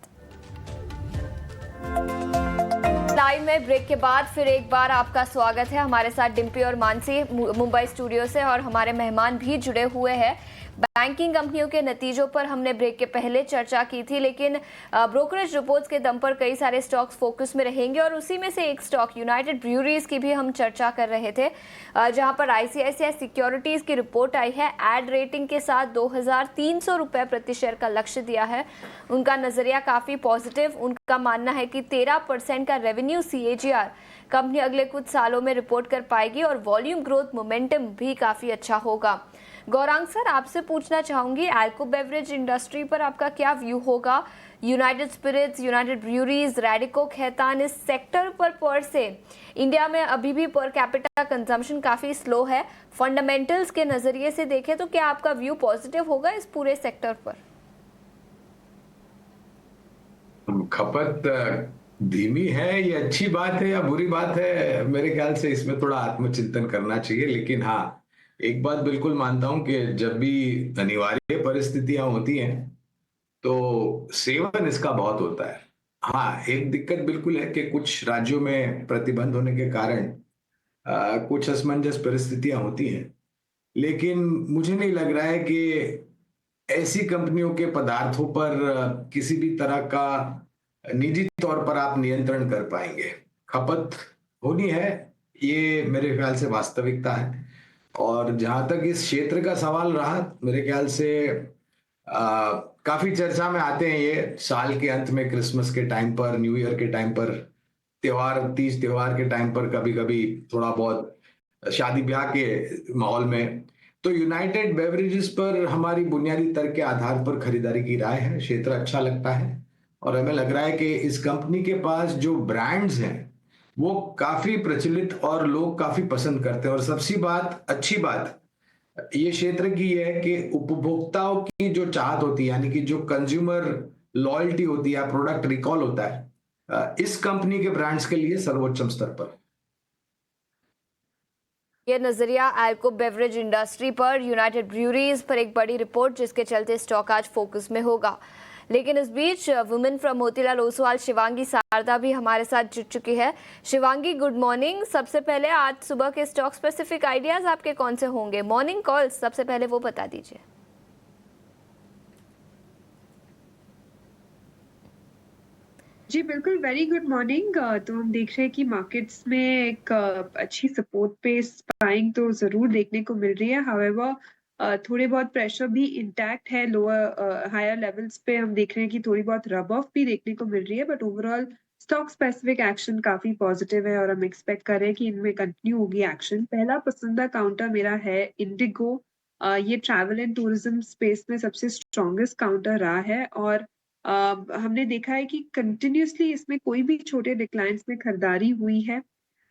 लाइव में ब्रेक के बाद फिर एक बार आपका स्वागत है। हमारे साथ डिम्पी और मानसी मुंबई स्टूडियो से और हमारे मेहमान भी जुड़े हुए हैं। बैंकिंग कंपनियों के नतीजों पर हमने ब्रेक के पहले चर्चा की थी, लेकिन ब्रोकरेज रिपोर्ट्स के दम पर कई सारे स्टॉक्स फोकस में रहेंगे और उसी में से एक स्टॉक यूनाइटेड ब्रूअरीज की भी हम चर्चा कर रहे थे, जहां पर आईसीआईसीआई सिक्योरिटीज की रिपोर्ट आई है। एड रेटिंग के साथ 2300 रुपये प्रति शेयर का लक्ष्य दिया है। उनका नजरिया काफी पॉजिटिव। उनका मानना है कि 13% का रेवेन्यू CAGR कंपनी अगले कुछ सालों में रिपोर्ट कर पाएगी और वॉल्यूम ग्रोथ मोमेंटम भी काफी अच्छा होगा। गौरांग सर, आपसे पूछना चाहूंगी, अल्को बेवरेज इंडस्ट्री पर आपका क्या व्यू होगा? United Spirits, United Breweries, Radico Khaitan, इस सेक्टर पर से इंडिया में अभी भी पर कैपिटा कंजम्पशन काफी स्लो है। फंडामेंटल्स के नजरिए से देखें तो क्या आपका व्यू पॉजिटिव होगा इस पूरे सेक्टर पर? खपत धीमी है, ये अच्छी बात है या बुरी बात है? मेरे ख्याल से इसमें थोड़ा आत्मचिंतन करना चाहिए। लेकिन हाँ, एक बात बिल्कुल मानता हूं कि जब भी अनिवार्य परिस्थितियां होती हैं तो सेवन इसका बहुत होता है। हाँ, एक दिक्कत बिल्कुल है कि कुछ राज्यों में प्रतिबंध होने के कारण कुछ असमंजस परिस्थितियां होती हैं, लेकिन मुझे नहीं लग रहा है कि ऐसी कंपनियों के पदार्थों पर किसी भी तरह का निजी तौर पर आप नियंत्रण कर पाएंगे। खपत होनी है, ये मेरे ख्याल से वास्तविकता है। और जहां तक इस क्षेत्र का सवाल रहा, मेरे ख्याल से काफी चर्चा में आते हैं ये साल के अंत में, क्रिसमस के टाइम पर, न्यू ईयर के टाइम पर, तीज त्योहार के टाइम पर, कभी कभी थोड़ा बहुत शादी ब्याह के माहौल में। तो यूनाइटेड बेवरेजेस पर हमारी बुनियादी तर्क के आधार पर खरीदारी की राय है। क्षेत्र अच्छा लगता है और हमें लग रहा है कि इस कंपनी के पास जो ब्रांड्स हैं वो काफी प्रचलित और लोग काफी पसंद करते हैं। और सबसे अच्छी बात ये क्षेत्र की है कि उपभोक्ताओं की जो चाहत होती है, यानी कि जो कंज्यूमर लॉयल्टी होती है, प्रोडक्ट रिकॉल होता है, इस कंपनी के ब्रांड्स के लिए सर्वोच्च स्तर पर। ये नजरिया अल्को बेवरेज इंडस्ट्री पर, यूनाइटेड ब्रूअरीज पर एक बड़ी रिपोर्ट जिसके चलते स्टॉक आज फोकस में होगा। लेकिन इस बीच वुमेन फ्रॉम मोतीलाल ओसवाल शिवांगी शारदा भी हमारे साथ जुड़ चुकी है। Shivangi, good morning. सबसे पहले आज सुबह के स्टॉक स्पेसिफिक आइडियाज आपके कौन से होंगे? मॉर्निंग कॉल्स सबसे पहले वो बता दीजिए। जी बिल्कुल, वेरी गुड मॉर्निंग। तो हम देख रहे हैं कि मार्केट्स में एक अच्छी सपोर्ट पे स्पाइंग तो ज़रूर देखने को मिल रही है। हाउएवर थोड़े बहुत प्रेशर भी इंटैक्ट है। लोअर हायर लेवल्स पे हम देख रहे हैं कि थोड़ी बहुत रब ऑफ भी देखने को मिल रही है, but overall stock specific action काफ़ी पॉजिटिव है और हम एक्सपेक्ट कर रहे हैं कि इनमें कंटिन्यू होगी एक्शन। पहला पसंदीदा काउंटर मेरा है इंडिगो। ये ट्रैवल एंड टूरिज्म स्पेस में सबसे स्ट्रॉन्गेस्ट काउंटर रहा है और हमने देखा है कि कंटिन्यूसली इसमें कोई भी छोटे डिक्लाइंस में खरीदारी हुई है।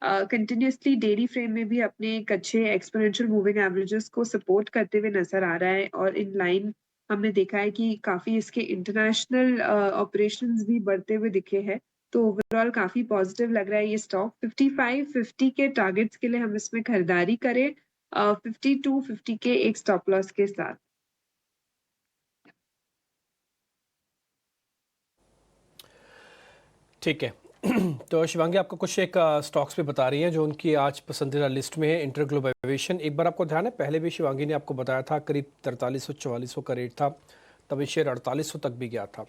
कंटिन्यूसली डेली फ्रेम में भी अपने एक अच्छे एक्सपोनेंशियल मूविंग एवरेजेस को सपोर्ट करते हुए नजर आ रहा है और इन लाइन हमने देखा है कि काफ़ी इसके इंटरनेशनल ऑपरेशंस भी बढ़ते हुए दिखे हैं। तो ओवरऑल काफ़ी पॉजिटिव लग रहा है ये स्टॉक। 55-50 के टारगेट्स के लिए हम इसमें खरीदारी करें, 52-50 के एक स्टॉप लॉस के साथ। ठीक है। तो शिवांगी, आपको कुछ एक स्टॉक्स पे बता रही हैं जो उनकी आज पसंदीदा लिस्ट में है। इंटरग्लोब एविएशन, एक बार आपको ध्यान है पहले भी शिवांगी ने आपको बताया था करीब 4300-4400 का रेट था, तब ये शेयर 4800 तक भी गया था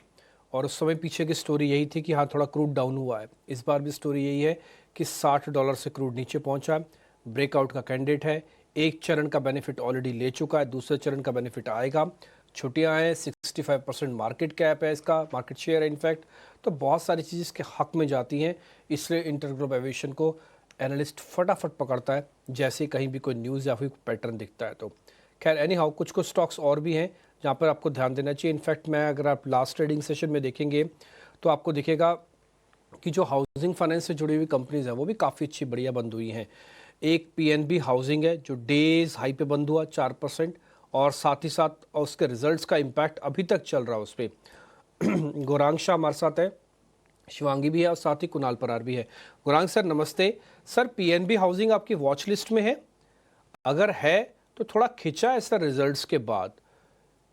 और उस समय पीछे की स्टोरी यही थी कि हाँ थोड़ा क्रूड डाउन हुआ है। इस बार भी स्टोरी यही है कि $60 से क्रूड नीचे पहुंचा, ब्रेकआउट का कैंडिडेट है, एक चरण का बेनिफिट ऑलरेडी ले चुका है, दूसरे चरण का बेनिफिट आएगा। छुट्टियां हैं, 65% मार्केट कैप है इसका, मार्केट शेयर है इनफैक्ट, तो बहुत सारी चीज़ इसके हक में जाती हैं। इसलिए इंटरग्लोब एविएशन को एनालिस्ट फटाफट पकड़ता है जैसे कहीं भी कोई न्यूज़ या फिर पैटर्न दिखता है। तो खैर एनी हाउ कुछ स्टॉक्स और भी हैं जहाँ पर आपको ध्यान देना चाहिए। इनफैक्ट मैं अगर आप लास्ट ट्रेडिंग सेशन में देखेंगे तो आपको दिखेगा कि जो हाउसिंग फाइनेंस से जुड़ी हुई कंपनीज हैं वो भी काफ़ी अच्छी बढ़िया बंद हुई हैं। एक पीएनबी हाउसिंग है जो डेज हाई पे बंद हुआ 4%, और साथ ही साथ उसके रिजल्ट्स का इम्पैक्ट अभी तक चल रहा है उस पर। गौरांग शाह हमारे साथ है, शिवांगी भी है और साथ ही कुणाल परार भी है। गौरांग सर नमस्ते। सर पीएनबी हाउसिंग आपकी वॉच लिस्ट में है? अगर है तो थोड़ा खिंचा है सर रिजल्ट्स के बाद,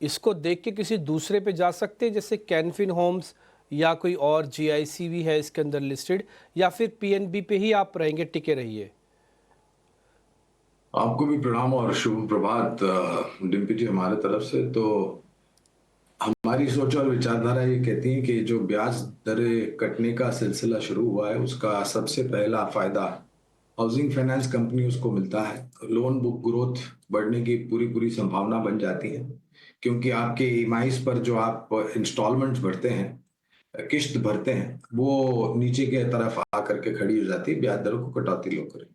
इसको देख के किसी दूसरे पे जा सकते हैं जैसे कैनफिन होम्स या कोई और जीआईसी भी है इसके अंदर लिस्टेड, या फिर पीएनबी पे ही आप रहेंगे, टिके रहिए? आपको भी प्रणाम और शुभ प्रभात डिम्पी जी हमारे तरफ से। तो हमारी सोच और विचारधारा ये कहती है कि जो ब्याज दरें कटने का सिलसिला शुरू हुआ है उसका सबसे पहला फायदा हाउसिंग फाइनेंस कंपनी उसको मिलता है। लोन बुक ग्रोथ बढ़ने की पूरी संभावना बन जाती है, क्योंकि आपके ईएमआईज पर जो आप इंस्टॉलमेंट्स भरते हैं, किश्त भरते हैं, वो नीचे के तरफ आकर के खड़ी हो जाती है। ब्याज दरों को कटौती लो करें।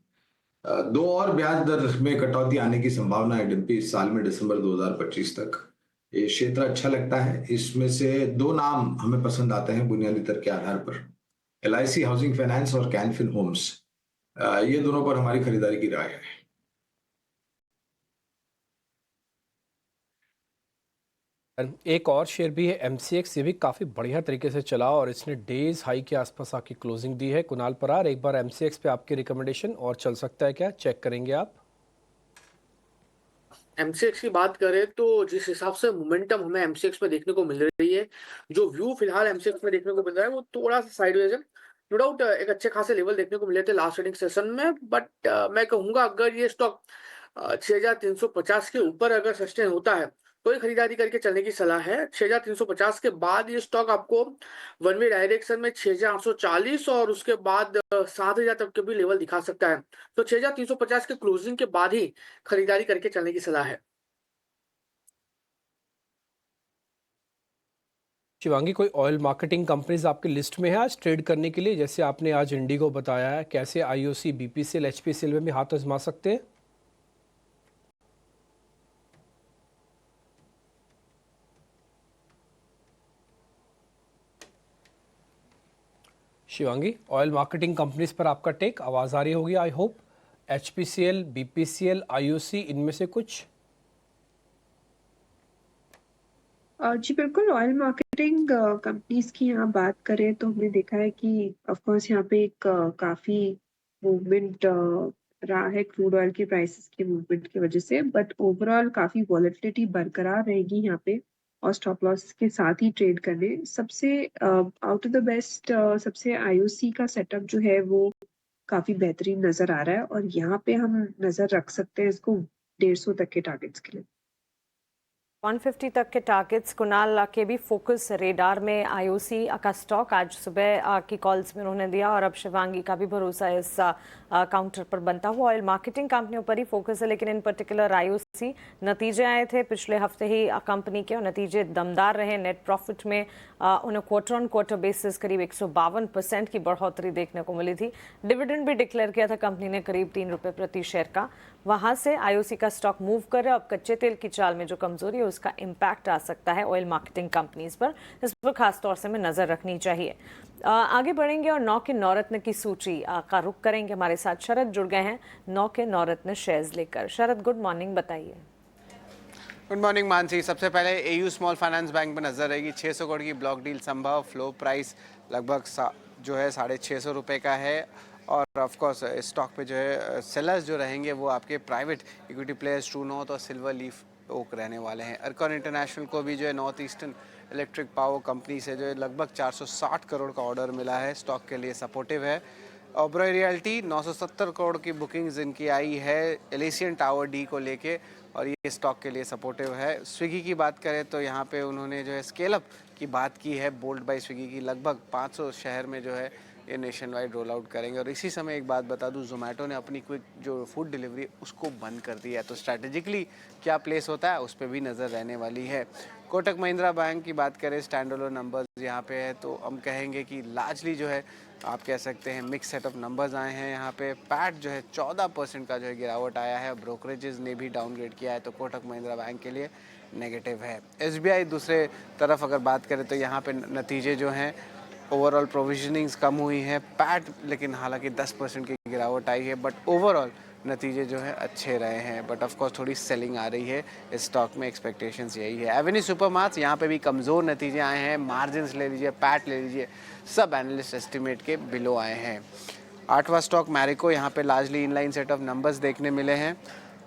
दो और ब्याज दर में कटौती आने की संभावना है डिम्पी इस साल में, दिसंबर 2025 तक। ये क्षेत्र अच्छा लगता है। इसमें से दो नाम हमें पसंद आते हैं बुनियादी दर के आधार पर, एलआईसी हाउसिंग फाइनेंस और कैनफिन होम्स। ये दोनों पर हमारी खरीदारी की राय है। एक और शेयर भी है एमसीएक्स, ये भी काफ़ी बढ़िया तरीके से चला और इसने डेज हाई के आसपास आके क्लोजिंग दी है। कुणाल परार, एक बार एमसीएक्स पे आपकी रिकमेंडेशन और चल सकता है क्या, चेक करेंगे आप? एमसीएक्स की बात करें तो जिस हिसाब से मोमेंटम हमें एमसीएक्स में देखने को मिल रही है, जो व्यू फिलहाल एमसीएक्स में देखने को मिल रहा है वो थोड़ा सा साइडवेज है। नो डाउट एक अच्छे खासे लेवल देखने को मिले थे लास्ट ट्रेडिंग सेशन में, बट मैं कहूंगा अगर ये स्टॉक 6350 के ऊपर अगर सस्टेन होता है तो ही खरीदारी करके चलने की सलाह है। 6350 के बाद ये स्टॉक आपको वन वे डायरेक्शन में 6840 और उसके बाद 7000 तक के भी लेवल दिखा सकता है। तो 6350 के क्लोजिंग के बाद ही खरीदारी करके चलने की सलाह है। शिवांगी, कोई ऑयल मार्केटिंग कंपनीज आपकी लिस्ट में है आज ट्रेड करने के लिए? जैसे आपने आज इंडिगो बताया है, कैसे आईओसी, बीपीसीएल, एचपीसीएल में भी हाथ आजमा सकते हैं? शिवांगी, ऑयल मार्केटिंग कंपनीज पर आपका टेक, आवाज आ रही होगी I hope. HPCL, BPCL, IOC, इनमें से कुछ? जी बिल्कुल, ऑयल मार्केटिंग कंपनीज की यहाँ बात करें तो हमने देखा है कि ऑफ कोर्स यहाँ पे एक काफी मूवमेंट रहा है क्रूड ऑयल के प्राइसेस के मूवमेंट की वजह से, बट ओवरऑल काफी वॉलेटिलिटी बरकरार रहेगी यहाँ पे और स्टॉप लॉस के साथ ही ट्रेड करने। सबसे आउट ऑफ द बेस्ट सबसे आईओसी का सेटअप जो है वो काफी बेहतरीन नजर आ रहा है और यहाँ पे हम नजर रख सकते हैं इसको 150 तक के टारगेट्स के लिए। 150 तक के टारगेट्स। कुणाल के भी फोकस रेडार में आईओसी का स्टॉक आज सुबह की कॉल्स में उन्होंने दिया और अब शिवांगी का भी भरोसा इस काउंटर पर बनता हुआ ऑयल मार्केटिंग कंपनियों पर ही फोकस है, लेकिन इन पर्टिकुलर आईओसी नतीजे आए थे पिछले हफ्ते ही कंपनी के और नतीजे दमदार रहे। नेट प्रॉफिट में उन्हें क्वार्टर ऑन क्वार्टर बेसिस करीब 152% की बढ़ोतरी देखने को मिली थी। डिविडेंड भी डिक्लेयर किया था कंपनी ने करीब 3 रुपये प्रति शेयर का। वहां से आईओसी का स्टॉक मूव कर रहा है। अब कच्चे तेल की चाल में जो कमजोरी है उसका इम्पैक्ट आ सकता है ऑयल मार्केटिंग कंपनीज पर, इस पर खास तौर से हमें नजर रखनी चाहिए। आगे बढ़ेंगे और 9 के नवरत्न की सूची का रुख करेंगे। हमारे साथ शरद जुड़ गए हैं 9 के नवरत्न शेयर्स लेकर। शरद, गुड मॉर्निंग, बताइए। Good morning Mansi. सबसे पहले एयू स्मॉल फाइनेंस बैंक में नजर रहेगी। 600 करोड़ की ब्लॉक डील संभव। फ्लो प्राइस लगभग जो है 650 रुपये का है और ऑफ कोर्स स्टॉक पे जो है सेलर्स जो रहेंगे वो आपके private equity players, true north और सिल्वर लीफ ओक रहने वाले हैं। अर्कॉन इंटरनेशनल को भी जो है north eastern electric power company से जो है लगभग 460 करोड़ का ऑर्डर मिला है, स्टॉक के लिए सपोर्टिव है। ओबरॉय रियल्टी 970 करोड़ की बुकिंग्स इनकी आई है एलिसियन टावर डी को लेके और ये स्टॉक के लिए सपोर्टिव है। स्विगी की बात करें तो यहाँ पे उन्होंने जो है स्केल अप की बात की है बोल्ट बाय स्विगी की। लगभग 500 शहर में जो है ये नेशन वाइड रोल आउट करेंगे। और इसी समय एक बात बता दूं, जोमेटो ने अपनी क्विक जो फूड डिलीवरी उसको बंद कर दिया है, तो स्ट्रैटेजिकली क्या प्लेस होता है उस पर भी नज़र रहने वाली है। कोटक महिंद्रा बैंक की बात करें, स्टैंड अलोन नंबर्स यहाँ पे है, तो हम कहेंगे कि लार्जली जो है आप कह सकते हैं मिक्स सेट ऑफ नंबर्स आए हैं यहाँ पे। पैट जो है 14% का जो है गिरावट आया है। ब्रोकरेजेस ने भी डाउनग्रेड किया है, तो कोटक महिंद्रा बैंक के लिए नेगेटिव है। SBI दूसरे तरफ अगर बात करें तो यहाँ पे नतीजे जो हैं, ओवरऑल प्रोविजनिंग्स कम हुई हैं, पैट लेकिन हालांकि 10% की गिरावट आई है, बट ओवरऑल नतीजे जो है अच्छे रहे हैं। बट ऑफ कोर्स थोड़ी सेलिंग आ रही है इस स्टॉक में, एक्सपेक्टेशंस यही है। एवेन्यू सुपरमार्ट्स यहाँ पे भी कमज़ोर नतीजे आए हैं। मार्जिन्स ले लीजिए, पैट ले लीजिए, सब एनालिस्ट एस्टिमेट के बिलो आए हैं। 8वां स्टॉक मैरिको, यहाँ पे largely inline set of numbers देखने मिले हैं।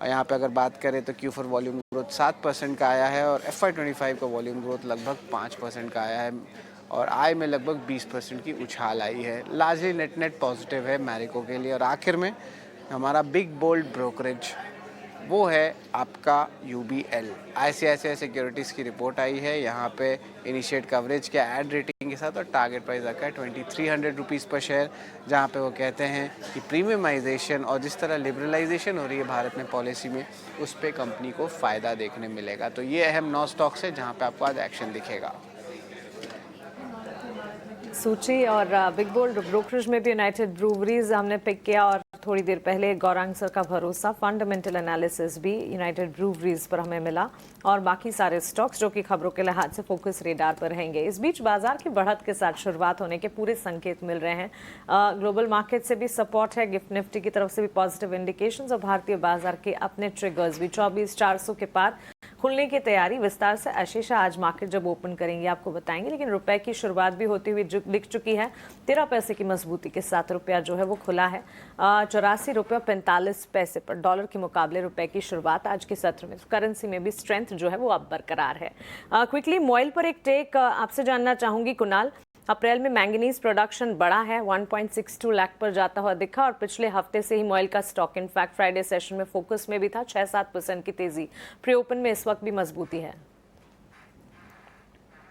यहाँ पे अगर बात करें तो Q4 वॉल्यूम ग्रोथ 7% का आया है और FY25 का वॉल्यूम ग्रोथ लगभग 5% का आया है और आय में लगभग 20% की उछाल आई है। लार्जली नेट पॉजिटिव है मैरिको के लिए। और आखिर में हमारा बिग बोल्ड ब्रोकरेज वो है आपका UBL। ICICI सिक्योरिटीज़ की रिपोर्ट आई है, यहाँ पे इनिशिएट कवरेज के ऐड रेटिंग के साथ और टारगेट प्राइस रखा है 2300 रुपीज़ पर शेयर, जहाँ पे वो कहते हैं कि प्रीमियमाइजेशन और जिस तरह लिबरलाइजेशन हो रही है भारत में पॉलिसी में, उस पर कंपनी को फ़ायदा देखने मिलेगा। तो ये अहम 9 स्टॉक्स है जहाँ पे आपको आज एक्शन दिखेगा। सूची और बिग बोल्ड ब्रोकरेज में भी यूनाइटेड ब्रूवरीज हमने पिक किया और थोड़ी देर पहले गौरांग सर का भरोसा फंडामेंटल एनालिसिस भी यूनाइटेड ब्रूवरीज पर हमें मिला और बाकी सारे स्टॉक्स जो कि खबरों के लिहाज से फोकस रेडार पर रहेंगे। इस बीच बाजार की बढ़त के साथ शुरुआत होने के पूरे संकेत मिल रहे हैं। ग्लोबल मार्केट से भी सपोर्ट है, गिफ्ट निफ्टी की तरफ से भी पॉजिटिव इंडिकेशंस और भारतीय बाजार के अपने ट्रिगर्स भी। 24,400 के पार खुलने की तैयारी। विस्तार से आशीष आज मार्केट जब ओपन करेंगे आपको बताएंगे, लेकिन रुपए की शुरुआत भी होती हुई दिख चुकी है। 13 पैसे की मजबूती के साथ रुपया जो है वो खुला है 84 रुपये 45 पैसे पर डॉलर के मुकाबले रुपए की शुरुआत आज के सत्र में। करेंसी में भी स्ट्रेंथ जो है वो अब बरकरार है। क्विकली मोइल पर एक टेक आपसे जानना चाहूंगी कुणाल। अप्रैल में मैंगनीज प्रोडक्शन बढ़ा है, 1.62 लाख पर जाता हुआ दिखा और पिछले हफ्ते से ही मोइल का स्टॉक इनफैक्ट फ्राइडे सेशन में फोकस में भी था। 6-7% की तेजी प्री ओपन में इस वक्त भी मजबूती है।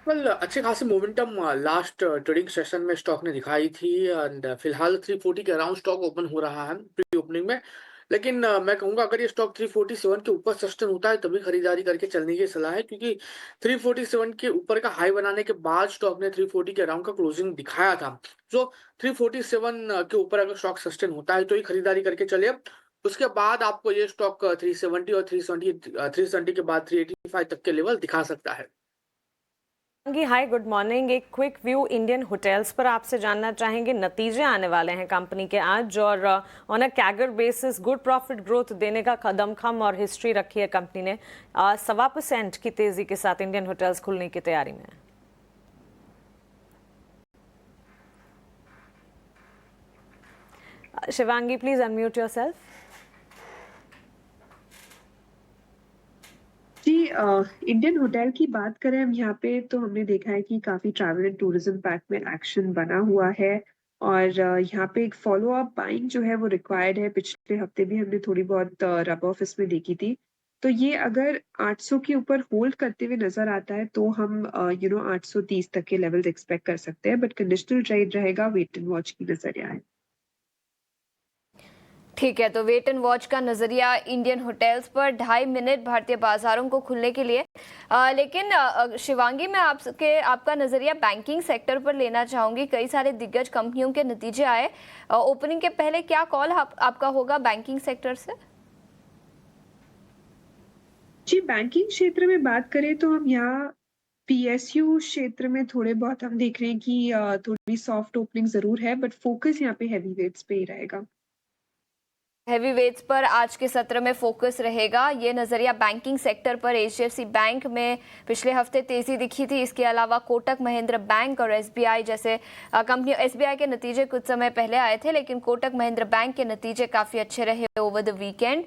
अच्छे खासे मोमेंटम लास्ट ट्रेडिंग सेशन में स्टॉक ने दिखाई थी एंड फिलहाल 340 के अराउंड स्टॉक ओपन हो रहा है प्री ओपनिंग में। लेकिन मैं कहूंगा अगर ये स्टॉक 347 के ऊपर सस्टेन होता है तभी खरीदारी करके चलने की सलाह है, क्योंकि 347 के ऊपर का हाई बनाने के बाद स्टॉक ने 340 के अराउंड का क्लोजिंग दिखाया था। सो 347 के ऊपर अगर स्टॉक सस्टेन होता है तो ही खरीदारी करके चले। उसके बाद आपको ये स्टॉक 370 और 370 के बाद 385 तक के लेवल दिखा सकता है। Hi good morning. एक क्विक व्यू इंडियन होटल्स पर आपसे जानना चाहेंगे। नतीजे आने वाले हैं कंपनी के आज और on a CAGR basis good profit growth देने का कदम खम और हिस्ट्री रखी है कंपनी ने। 1.25% की तेजी के साथ इंडियन होटल्स खुलने की तैयारी में। Shivangi please unmute yourself. जी इंडियन होटल की बात करें हम यहाँ पे तो हमने देखा है कि काफी ट्रैवल एंड टूरिज्म पैक में एक्शन बना हुआ है और यहाँ पे एक फॉलो अप बाइंग जो है वो रिक्वायर्ड है। पिछले हफ्ते भी हमने थोड़ी बहुत रब ऑफिस में देखी थी, तो ये अगर 800 के ऊपर होल्ड करते हुए नजर आता है तो हम 830 तक के लेवल्स एक्सपेक्ट कर सकते हैं, बट कंडीशनल ट्रेड रहेगा, वेट एंड वॉच की नजरिया है। ठीक है, तो वेट एंड वॉच का नजरिया इंडियन होटल्स पर 2.5 मिनट भारतीय बाजारों को खुलने के लिए। लेकिन शिवांगी मैं आपका नजरिया बैंकिंग सेक्टर पर लेना चाहूंगी। कई सारे दिग्गज कंपनियों के नतीजे आए ओपनिंग के पहले, क्या कॉल आपका होगा बैंकिंग सेक्टर से? जी बैंकिंग क्षेत्र में बात करें तो हम यहाँ PSU क्षेत्र में थोड़े बहुत हम देख रहे हैं कि थोड़ी सॉफ्ट ओपनिंग जरूर है, बट फोकस यहाँ पे हैवी वेट्स पे ही रहेगा। हैवी वेट्स पर आज के सत्र में फोकस रहेगा, ये नजरिया बैंकिंग सेक्टर पर। HDFC बैंक में पिछले हफ्ते तेजी दिखी थी। इसके अलावा कोटक महिंद्रा बैंक और SBI जैसे कंपनियों, SBI के नतीजे कुछ समय पहले आए थे, लेकिन कोटक महिंद्रा बैंक के नतीजे काफी अच्छे रहे ओवर द वीकेंड।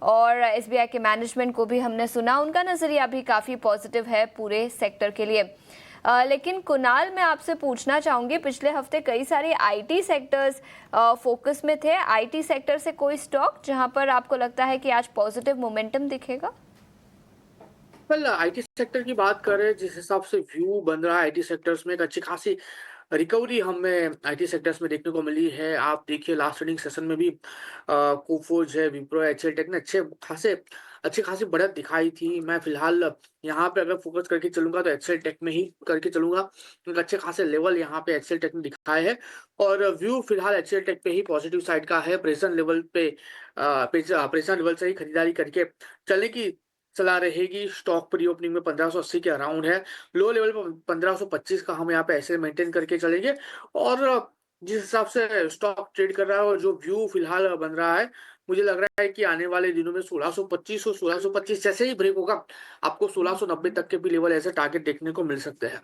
और SBI के मैनेजमेंट को भी हमने सुना, उनका नजरिया भी काफी पॉजिटिव है पूरे सेक्टर के लिए। लेकिन कुणाल मैं आपसे पूछना चाहूंगी, पिछले हफ्ते कई सारे IT सेक्टर्स फोकस में थे। IT सेक्टर से कोई स्टॉक जहां पर आपको लगता है कि आज पॉजिटिव मोमेंटम दिखेगा? वेल आईटी सेक्टर की बात करें, जिस हिसाब से व्यू बन रहा है आईटी सेक्टर्स में, एक अच्छी खासी रिकवरी हमें आईटी सेक्टर्स में देखने को मिली है। आप देखिए लास्ट ट्रेडिंग सेशन में भी कोफोर्ज है, विप्रो है, एचसीएल टेक ने अच्छी खासी बढ़त दिखाई थी। मैं फिलहाल यहाँ पे अगर फोकस करके चलूंगा तो एचसीएल टेक में ही करके चलूंगा। एक अच्छे खासे लेवल यहाँ पे एचसीएल टेक ने दिखाए हैं और व्यू फिलहाल एचसीएल टेक पे ही पॉजिटिव साइड का है। प्रेजेंट लेवल प्रेजेंट लेवल से ही खरीदारी करके चलने की सलाह रहेगी। स्टॉक प्री ओपनिंग में 1580 के अराउंड है, लो लेवल पर 1525 का हम यहाँ पे ऐसे मेंटेन करके चलेंगे। और जिस हिसाब से स्टॉक ट्रेड कर रहा है और जो व्यू फिलहाल बन रहा है, मुझे लग रहा है कि आने वाले दिनों में 1625 और 1625 जैसे ही ब्रेक होगा, आपको 1690 तक के भी लेवल ऐसे टारगेट देखने को मिल सकते हैं।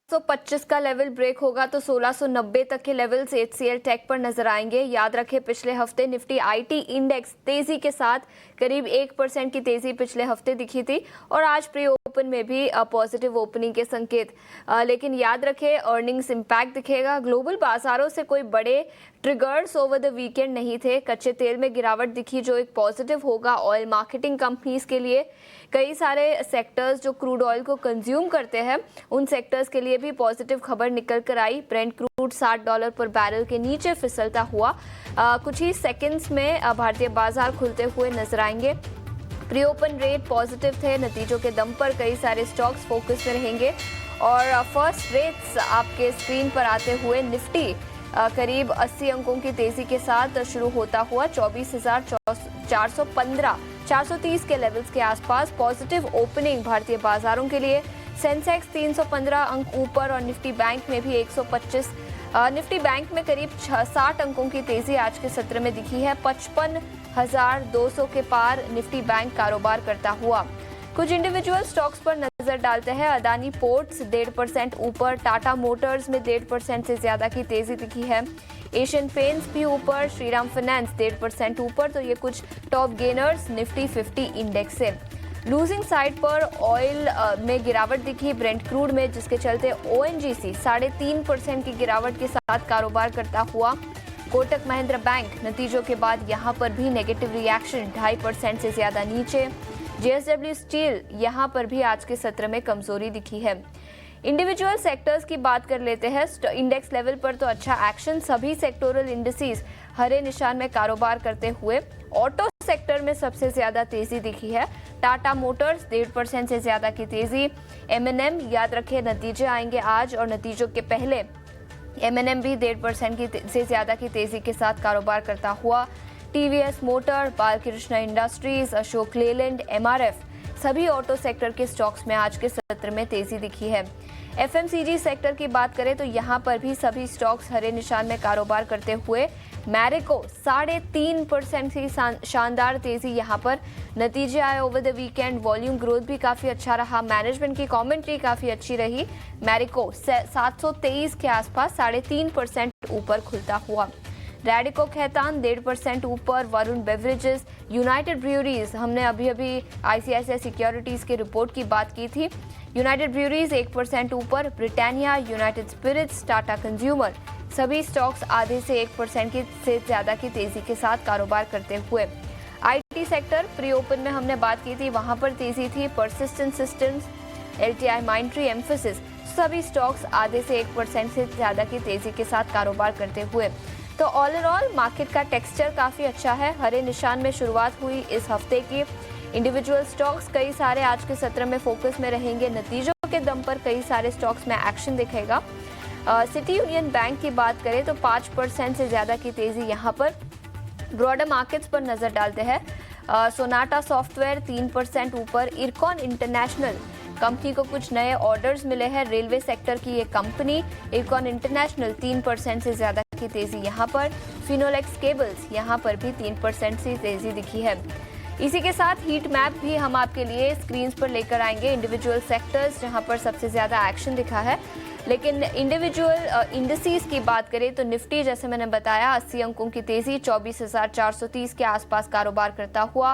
1625 का लेवल ब्रेक होगा तो 1690 तक के लेवल्स एचसीएल टेक पर नजर आएंगे। याद रखें पिछले हफ्ते निफ्टी आईटी इंडेक्स तेजी के साथ करीब 1% की तेजी पिछले हफ्ते दिखी थी और आज प्री ओपन में भी पॉजिटिव ओपनिंग के संकेत, लेकिन याद रखें अर्निंग्स इंपैक्ट दिखेगा। ग्लोबल बाजारों से कोई बड़े ट्रिगर्स ओवर द वीकेंड नहीं थे। कच्चे तेल में गिरावट दिखी जो एक पॉजिटिव होगा ऑयल मार्केटिंग कंपनीज के लिए। कई सारे सेक्टर्स जो क्रूड ऑयल को कंज्यूम करते हैं उन सेक्टर्स के लिए भी पॉजिटिव खबर निकल कर आई। ब्रेंट क्रूड $60 पर बैरल के नीचे फिसलता हुआ कुछ ही सेकंड्स में भारतीय बाजार खुलते हुए नजर आएंगे। प्री ओपन रेट पॉजिटिव थे, नतीजों के दम पर कई सारे स्टॉक्स फोकस में रहेंगे और फर्स्ट रेट्स आपके स्क्रीन पर आते हुए निफ्टी करीब 80 अंकों की तेजी के साथ शुरू होता हुआ 24,415 430 के लेवल्स के आसपास पॉजिटिव ओपनिंग भारतीय बाजारों के लिए। सेंसेक्स 315 अंक ऊपर और निफ्टी बैंक में भी 125 निफ्टी बैंक में करीब 60 अंकों की तेजी आज के सत्र में दिखी है। 55,200 के पार निफ्टी बैंक कारोबार करता हुआ। कुछ इंडिविजुअल स्टॉक्स पर नजर डालते हैं। अदानी पोर्ट्स 1.5% ऊपर, टाटा मोटर्स में 1.5% से ज्यादा की तेजी दिखी है। एशियन पेंट्स भी ऊपर, श्रीराम फाइनेंस 1.5% ऊपर। तो ये कुछ टॉप गेनर्स निफ्टी 50 इंडेक्स से। लूजिंग साइड पर ऑयल में गिरावट दिखी ब्रेंट क्रूड में, जिसके चलते ओएनजीसी 3.5% की गिरावट के साथ कारोबार करता हुआ। कोटक महिंद्रा बैंक नतीजों के बाद यहां पर भी नेगेटिव रिएक्शन 2.5% से ज्यादा नीचे। जेएसडब्ल्यू स्टील यहां पर भी आज के सत्र में कमजोरी दिखी है। इंडिविजुअल सेक्टर्स की बात कर लेते हैं। इंडेक्स लेवल पर तो अच्छा एक्शन, सभी सेक्टोरल इंडिसेस हरे निशान में कारोबार करते हुए। ऑटो सेक्टर में सबसे ज्यादा तेजी दिखी है। टाटा मोटर्स 1.5% से ज्यादा की तेजी। एमएनएम याद रखें नतीजे आएंगे आज और नतीजों के पहले एमएनएम भी 1.5% से ज्यादा की तेजी के साथ कारोबार करता हुआ। TVS motor, Balkrishna industries, Ashok Leyland, MRF सभी ऑटो सेक्टर के स्टॉक्स में आज के सत्र में तेजी दिखी है। एफएमसीजी सेक्टर की बात करें तो यहां पर भी सभी स्टॉक्स हरे निशान में कारोबार करते हुए। मैरिको 3.5% की शानदार तेजी यहां पर। नतीजे आए over the weekend, volume growth भी काफी अच्छा रहा, मैनेजमेंट की कमेंट्री काफी अच्छी रही। मैरिको 723 के आसपास 3.5% ऊपर खुलता हुआ। रैडिको खैतान 1.5% ऊपर। वरुण बेवरेजेस, यूनाइटेड ब्रूअरीज, हमने अभी आईसीआईसीआई सिक्योरिटीज के रिपोर्ट की बात की थी। यूनाइटेड ब्रूअरीज 1% ऊपर। Britannia, United Spirits, Tata Consumer सभी स्टॉक्स आधे से 1% से ज्यादा की तेजी के साथ कारोबार करते हुए। आईटी सेक्टर प्री ओपन में हमने बात की थी, वहां पर तेजी थी। परसिस्टेंट सिस्टम्स, एलटीआई माइंट्री, एम्फेसिस सभी स्टॉक्स आधे से 1% से ज्यादा की तेजी के साथ कारोबार करते हुए। तो ऑल इन ऑल मार्केट का टेक्सचर काफी अच्छा है। हरे निशान में शुरुआत हुई इस हफ्ते की। इंडिविजुअल स्टॉक्स कई सारे आज के सत्र में फोकस में रहेंगे। नतीजों के दम पर कई सारे स्टॉक्स में एक्शन दिखेगा। सिटी यूनियन बैंक की बात करें तो 5% से ज्यादा की तेजी यहां पर। ब्रॉडर मार्केट्स पर नजर डालते हैं। सोनाटा सॉफ्टवेयर 3% ऊपर। इरकॉन इंटरनेशनल कंपनी को कुछ नए ऑर्डर्स मिले हैं, रेलवे सेक्टर की ये कंपनी इरकॉन इंटरनेशनल 3% से ज्यादा की तेजी यहां पर। फिनोलेक्स केबल्स यहां पर भी 3% से तेजी दिखी है। इसी के साथ हीट मैप भी हम आपके लिए स्क्रीन पर लेकर आएंगे। इंडिविजुअल सेक्टर्स जहां पर सबसे ज्यादा एक्शन दिखा है, लेकिन इंडिविजुअल इंडिसेस की बात करें तो निफ्टी जैसे मैंने बताया 80 अंकों की तेजी 24,430 के आसपास कारोबार करता हुआ।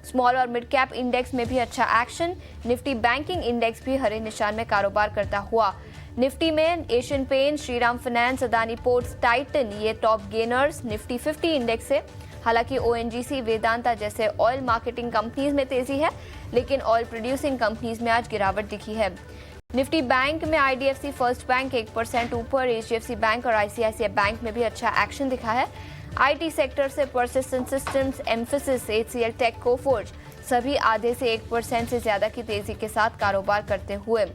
स्मॉल और मिड कैप इंडेक्स में भी अच्छा एक्शन। निफ्टी बैंकिंग इंडेक्स भी हरे निशान में कारोबार करता हुआ। निफ्टी में Asian paints, Shriram finance, Adani ports, Titan ये टॉप गेनर्स निफ्टी 50 इंडेक्स से। हालांकि ONGC, वेदांता जैसे ऑयल मार्केटिंग कंपनीज में तेजी है, लेकिन ऑयल प्रोड्यूसिंग कंपनीज में आज गिरावट दिखी है। निफ्टी बैंक में IDFC फर्स्ट बैंक 1% ऊपर, HDFC बैंक और ICICI बैंक में भी अच्छा एक्शन दिखा है। IT सेक्टर से Persistent Systems, Mphasis, HCL tech, Coforge सभी आधे से 1% से ज्यादा की तेजी के साथ कारोबार करते हुए।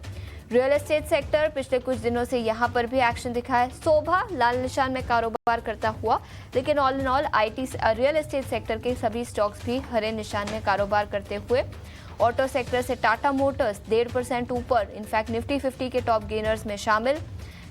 रियल एस्टेट सेक्टर पिछले कुछ दिनों से यहां पर भी एक्शन दिखा है। शोभा लाल निशान में कारोबार करता हुआ, लेकिन all in all real estate sector के सभी स्टॉक्स भी हरे निशान में कारोबार करते हुए। ऑटो सेक्टर से टाटा मोटर्स 1.5% ऊपर, इनफैक्ट निफ्टी 50 के टॉप गेनर्स में शामिल।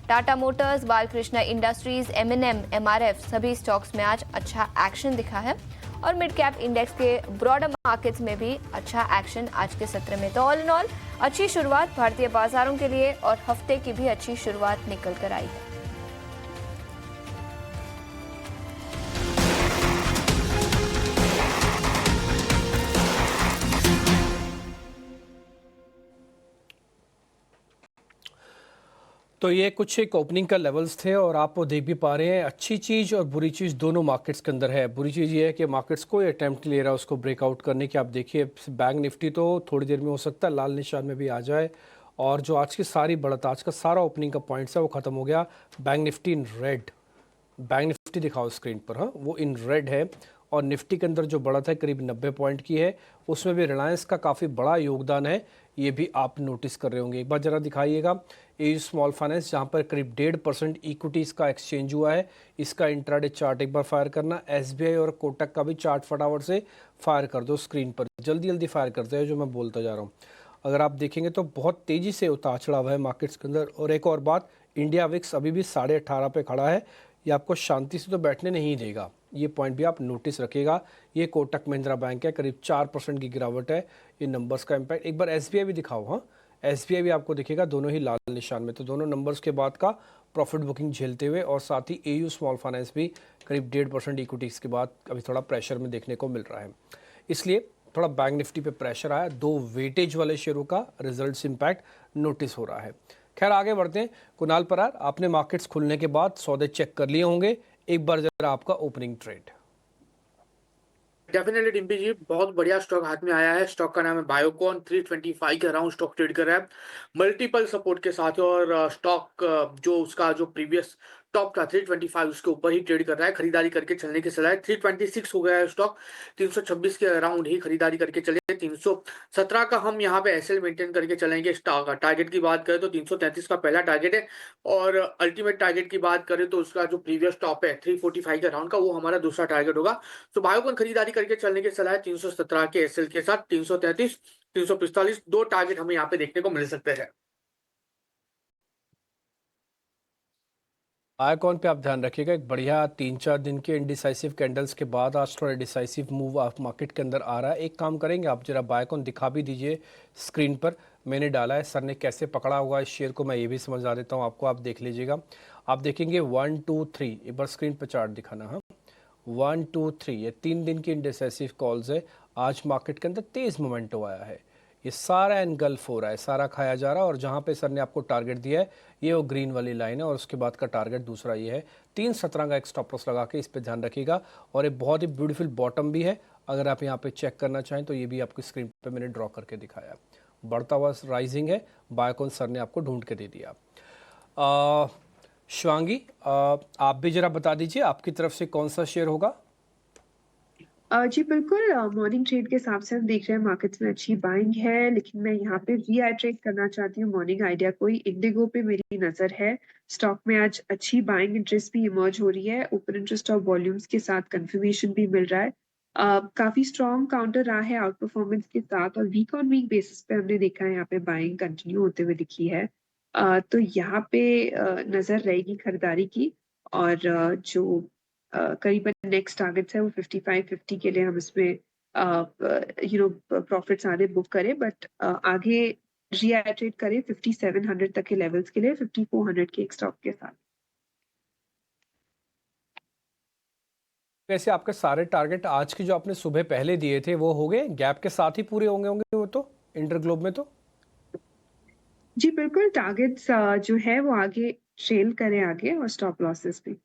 Tata Motors, Balkrishna industries, M&M, MRF सभी स्टॉक्स में आज अच्छा एक्शन दिखा है और मिड कैप इंडेक्स के ब्रॉडर मार्केट्स में भी अच्छा एक्शन आज के सत्र में। तो ऑल इन ऑल अच्छी शुरुआत भारतीय बाजारों के लिए और हफ्ते की भी अच्छी शुरुआत निकल कर आई है। तो ये कुछ एक ओपनिंग का लेवल्स थे और आप वो देख भी पा रहे हैं, अच्छी चीज़ और बुरी चीज़ दोनों मार्केट्स के अंदर है। बुरी चीज़ ये है कि मार्केट्स कोई अटेम्प्ट ले रहा है उसको ब्रेकआउट करने की। आप देखिए बैंक निफ्टी तो थोड़ी देर में हो सकता है लाल निशान में भी आ जाए, और जो आज की सारी बढ़त, आज का सारा ओपनिंग का पॉइंट्स है वो ख़त्म हो गया। Bank Nifty in red, bank Nifty दिखाओ स्क्रीन पर, हाँ वो इन रेड है। और निफ्टी के अंदर जो बढ़त है करीब 90 पॉइंट की है, उसमें भी रिलायंस का काफ़ी बड़ा योगदान है, ये भी आप नोटिस कर रहे होंगे। एक बार ज़रा दिखाइएगा AU स्मॉल फाइनेंस, जहाँ पर करीब 1.5% इक्विटीज़ का एक्सचेंज हुआ है, इसका इंट्राडे चार्ट एक बार फायर करना। SBI और कोटक का भी चार्ट फटाफट से फायर कर दो स्क्रीन पर, जल्दी जल्दी फायर करते हैं जो मैं बोलता जा रहा हूँ। अगर आप देखेंगे तो बहुत तेज़ी से उतार चढ़ाव है मार्केट्स के अंदर। और एक और बात, इंडिया विक्स अभी भी 18.5 पे खड़ा है, ये आपको शांति से तो बैठने नहीं देगा, ये पॉइंट भी आप नोटिस रखिएगा। ये कोटक महिंद्रा बैंक है, करीब 4% की गिरावट है, ये नंबर्स का इम्पैक्ट। एक बार SBI भी दिखाओ, हाँ SBI भी आपको दिखेगा, दोनों ही लाल निशान में, तो दोनों नंबर्स के बाद का प्रॉफिट बुकिंग झेलते हुए। और साथ ही AU स्मॉल फाइनेंस भी करीब 1.5% इक्विटीज़ के बाद अभी थोड़ा प्रेशर में देखने को मिल रहा है, इसलिए थोड़ा बैंक निफ्टी पे प्रेशर आया। 2 वेटेज वाले शेयरों का रिजल्ट्स इम्पैक्ट नोटिस हो रहा है। खैर आगे बढ़ते हैं। कुणाल परार, आपने मार्केट्स खुलने के बाद सौदे चेक कर लिए होंगे, एक बार जरा आपका ओपनिंग ट्रेड। डेफिनेटली डिम्पी जी, बहुत बढ़िया स्टॉक हाथ में आया है। स्टॉक का नाम है बायोकॉन, 325 के अराउंड स्टॉक ट्रेड कर रहा है मल्टीपल सपोर्ट के साथ, और स्टॉक जो उसका जो प्रीवियस टॉप था 325 उसके ऊपर ही ट्रेड कर रहा है। खरीदारी करके चलने की सलाह है। 326 हो गया है स्टॉक, 326 के अराउंड ही खरीदारी करके चले। 317 का हम यहाँ पे एसएल मेंटेन करके चलेंगे। स्टॉक टारगेट की बात करें तो 333 का पहला टारगेट है, और अल्टीमेट टारगेट की बात करें तो उसका जो प्रीवियस टॉप है 345 के अराउंड का, वो हमारा दूसरा टारगेट होगा। तो बायोकॉन खरीदारी करके चलने की सलाह है 317 के एसएल के साथ। 333, 345 2 टारगेट हमें यहाँ पे देखने को मिल सकते हैं। बायोकॉन पे आप ध्यान रखिएगा, एक बढ़िया 3-4 दिन के इनडिसाइसिव कैंडल्स के बाद आज थोड़ा डिसाइसिव मूव आप मार्केट के अंदर आ रहा है। एक काम करेंगे, आप जरा बायोकॉन दिखा भी दीजिए स्क्रीन पर, मैंने डाला है, सर ने कैसे पकड़ा हुआ इस शेयर को मैं ये भी समझा देता हूँ आपको, आप देख लीजिएगा। आप देखेंगे 1 2 3, एक बार स्क्रीन पर चार्ट दिखाना, हाँ 1 2 3, ये 3 दिन की इनडिसाइसिव कॉल्स है। आज मार्केट के अंदर तेज़ मोमेंटो आया है, ये सारा एनगल्फ हो रहा है, सारा खाया जा रहा है। और जहाँ पे सर ने आपको टारगेट दिया है ये वो ग्रीन वाली लाइन है, और उसके बाद का टारगेट दूसरा ये है। 317 का एक स्टॉप लॉस लगा के इस पे ध्यान रखिएगा। और एक बहुत ही ब्यूटीफुल बॉटम भी है, अगर आप यहाँ पे चेक करना चाहें तो ये भी आपकी स्क्रीन पे मैंने ड्रॉ करके दिखाया। बढ़ता हुआ राइजिंग है, बायोकॉन सर ने आपको ढूंढ के दे दिया। शिवांगी, आप भी जरा बता दीजिए आपकी तरफ से कौन सा शेयर होगा। जी बिल्कुल, मॉर्निंग ट्रेड के हिसाब से हम देख रहे हैं मार्केट्स में अच्छी बाइंग है, लेकिन मैं यहाँ पे रीआइट्रेट करना चाहती हूँ मॉर्निंग आइडिया कोई इंडिगो पे मेरी नजर है। स्टॉक में आज अच्छी बाइंग इंटरेस्ट भी इमर्ज हो रही है, ओपन इंटरेस्ट और वॉल्यूम्स के साथ कंफर्मेशन भी मिल रहा है। काफी स्ट्रॉन्ग काउंटर रहा है आउट परफॉर्मेंस के साथ, और वीक ऑन वीक बेसिस पे हमने देखा है यहाँ पे बाइंग कंटिन्यू होते हुए दिखी है। तो यहाँ पे नजर रहेगी खरीदारी की, और जो करीबन नेक्स्ट टारगेट्स है वो 55-50 के लिए हम इसमें प्रॉफिट्स आधे बुक करें, बट आगे रीआइट्रेट करें 5700 तक के लेवल्स के लिए 5400 के एक स्टॉप के साथ। वैसे आपके सारे टारगेट आज के जो आपने सुबह पहले दिए थे वो हो गए, गैप के साथ ही पूरे होंगे वो तो इंटरग्लोब में तो। जी बिल्कुल, टारगेट्स जो है वो आगे ट्रेल करें आगे, और स्टॉप लॉसेस भी।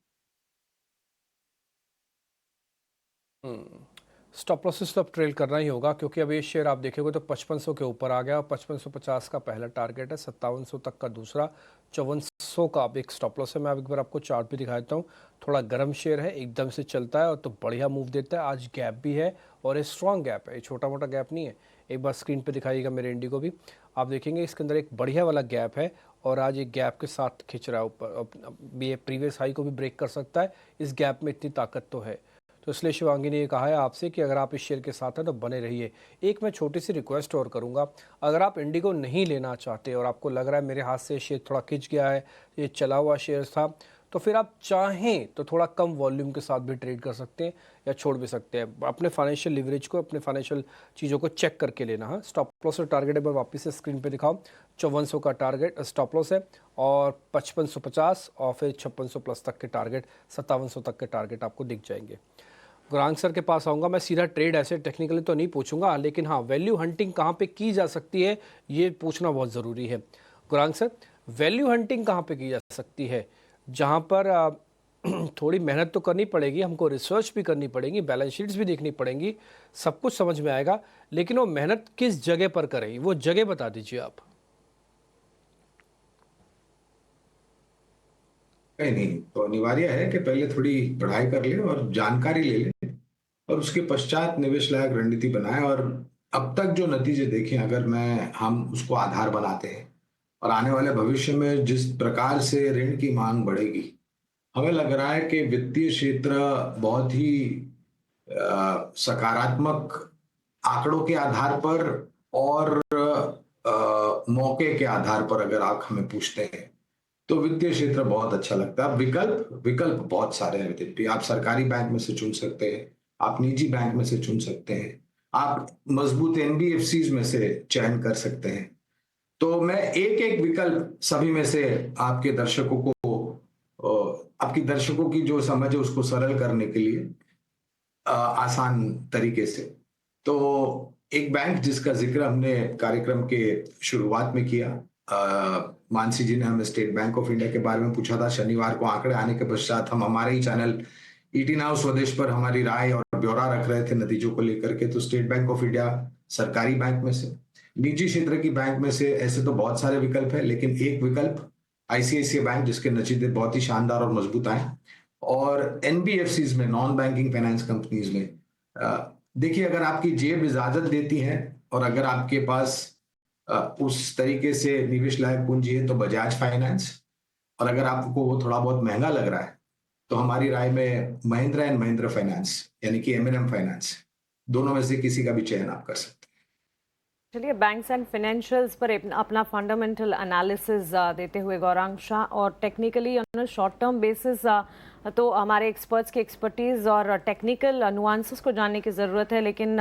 स्टॉप लॉसेस तो अब ट्रेल करना ही होगा, क्योंकि अब ये शेयर आप देखेंगे तो 5500 के ऊपर आ गया और 5550 का पहला टारगेट है, 5700 तक का दूसरा, 5400 का अब एक स्टॉप लॉस है। मैं अब एक बार आपको चार्ट भी दिखा देता हूँ। थोड़ा गर्म शेयर है, एकदम से चलता है और तो बढ़िया मूव देता है। आज गैप भी है और ये स्ट्रॉन्ग गैप है, ये छोटा मोटा गैप नहीं है। एक बार स्क्रीन पर दिखाइएगा मेरे इंडिगो भी, आप देखेंगे इसके अंदर एक बढ़िया वाला गैप है और आज एक गैप के साथ खिंच रहा है ऊपर। ये प्रीवियस हाई को भी ब्रेक कर सकता है, इस गैप में इतनी ताकत तो है। तो इसलिए शिवांगी ने ये कहा है आपसे कि अगर आप इस शेयर के साथ हैं तो बने रहिए। एक मैं छोटी सी रिक्वेस्ट और करूंगा, अगर आप इंडिगो नहीं लेना चाहते और आपको लग रहा है मेरे हाथ से शेयर थोड़ा खिंच गया है, ये चला हुआ शेयर था, तो फिर आप चाहें तो थोड़ा कम वॉल्यूम के साथ भी ट्रेड कर सकते हैं या छोड़ भी सकते हैं। अपने फाइनेंशियल लिवरेज को, अपने फाइनेंशियल चीज़ों को चेक करके लेना है। स्टॉप लॉस और टारगेट एक बार वापस से स्क्रीन पे दिखाओ। 5400 का टारगेट स्टॉप लॉस है और 5550 और फिर 5600 प्लस तक के टारगेट, 5700 तक के टारगेट आपको दिख जाएंगे। गुरांग सर के पास आऊँगा मैं सीधा। ट्रेड ऐसे टेक्निकली तो नहीं पूछूंगा, लेकिन हाँ वैल्यू हंटिंग कहाँ पे की जा सकती है ये पूछना बहुत ज़रूरी है। गुरांग सर, वैल्यू हंटिंग कहाँ पे की जा सकती है? जहाँ पर थोड़ी मेहनत तो करनी पड़ेगी, हमको रिसर्च भी करनी पड़ेगी, बैलेंस शीट्स भी देखनी पड़ेंगी, सब कुछ समझ में आएगा, लेकिन वो मेहनत किस जगह पर करें वो जगह बता दीजिए आप। नहीं तो अनिवार्य है कि पहले थोड़ी पढ़ाई कर ले और जानकारी ले ले और उसके पश्चात निवेश लायक रणनीति बनाए। और अब तक जो नतीजे देखे, अगर हम उसको आधार बनाते हैं और आने वाले भविष्य में जिस प्रकार से ऋण की मांग बढ़ेगी, हमें लग रहा है कि वित्तीय क्षेत्र बहुत ही सकारात्मक आंकड़ों के आधार पर और मौके के आधार पर अगर आप हमें पूछते हैं तो वित्तीय क्षेत्र बहुत अच्छा लगता है। विकल्प बहुत सारे हैं। आप सरकारी बैंक में से चुन सकते हैं, आप निजी बैंक में से चुन सकते हैं, आप मजबूत एनबीएफसीज में से चयन कर सकते हैं। तो मैं एक एक विकल्प सभी में से आपके दर्शकों की जो समझ है उसको सरल करने के लिए आसान तरीके से, तो एक बैंक जिसका जिक्र हमने कार्यक्रम के शुरुआत में किया, मानसी जी ने हमें स्टेट बैंक ऑफ इंडिया के बारे में पूछा था। शनिवार को आंकड़े आने के पश्चात हम हमारे ही चैनल ईटी नाउ स्वदेश पर हमारी राय और ब्यौरा रख रहे थे नतीजों को लेकर के। तो स्टेट बैंक ऑफ इंडिया सरकारी बैंक में से, निजी क्षेत्र की बैंक में से ऐसे तो बहुत सारे विकल्प है, लेकिन एक विकल्प आईसीआईसीआई बैंक जिसके नतीजे बहुत ही शानदार और मजबूत आए, और एनबीएफसीज में, नॉन बैंकिंग फाइनेंस कंपनीज में देखिए, अगर आपकी जेब इजाजत देती है और अगर आपके पास उस तरीके से निवेश लायक पूंजी है तो बजाज फाइनेंस, और अगर आपको वो थोड़ा बहुत महंगा लग रहा है तो हमारी राय में महिंद्रा एंड महिंद्रा फाइनेंस यानी कि एमएनएम फाइनेंस, दोनों में से किसी का भी चयन आप कर सकते हैं। चलिए, बैंक्स एंड फाइनेंशियल्स पर अपना फंडामेंटल एनालिसिस देते हुए गौरांग शाह, और technically on short term basis तो हमारे एक्सपर्ट्स की एक्सपर्टीज़ और टेक्निकल नुआंसेस को जानने की ज़रूरत है, लेकिन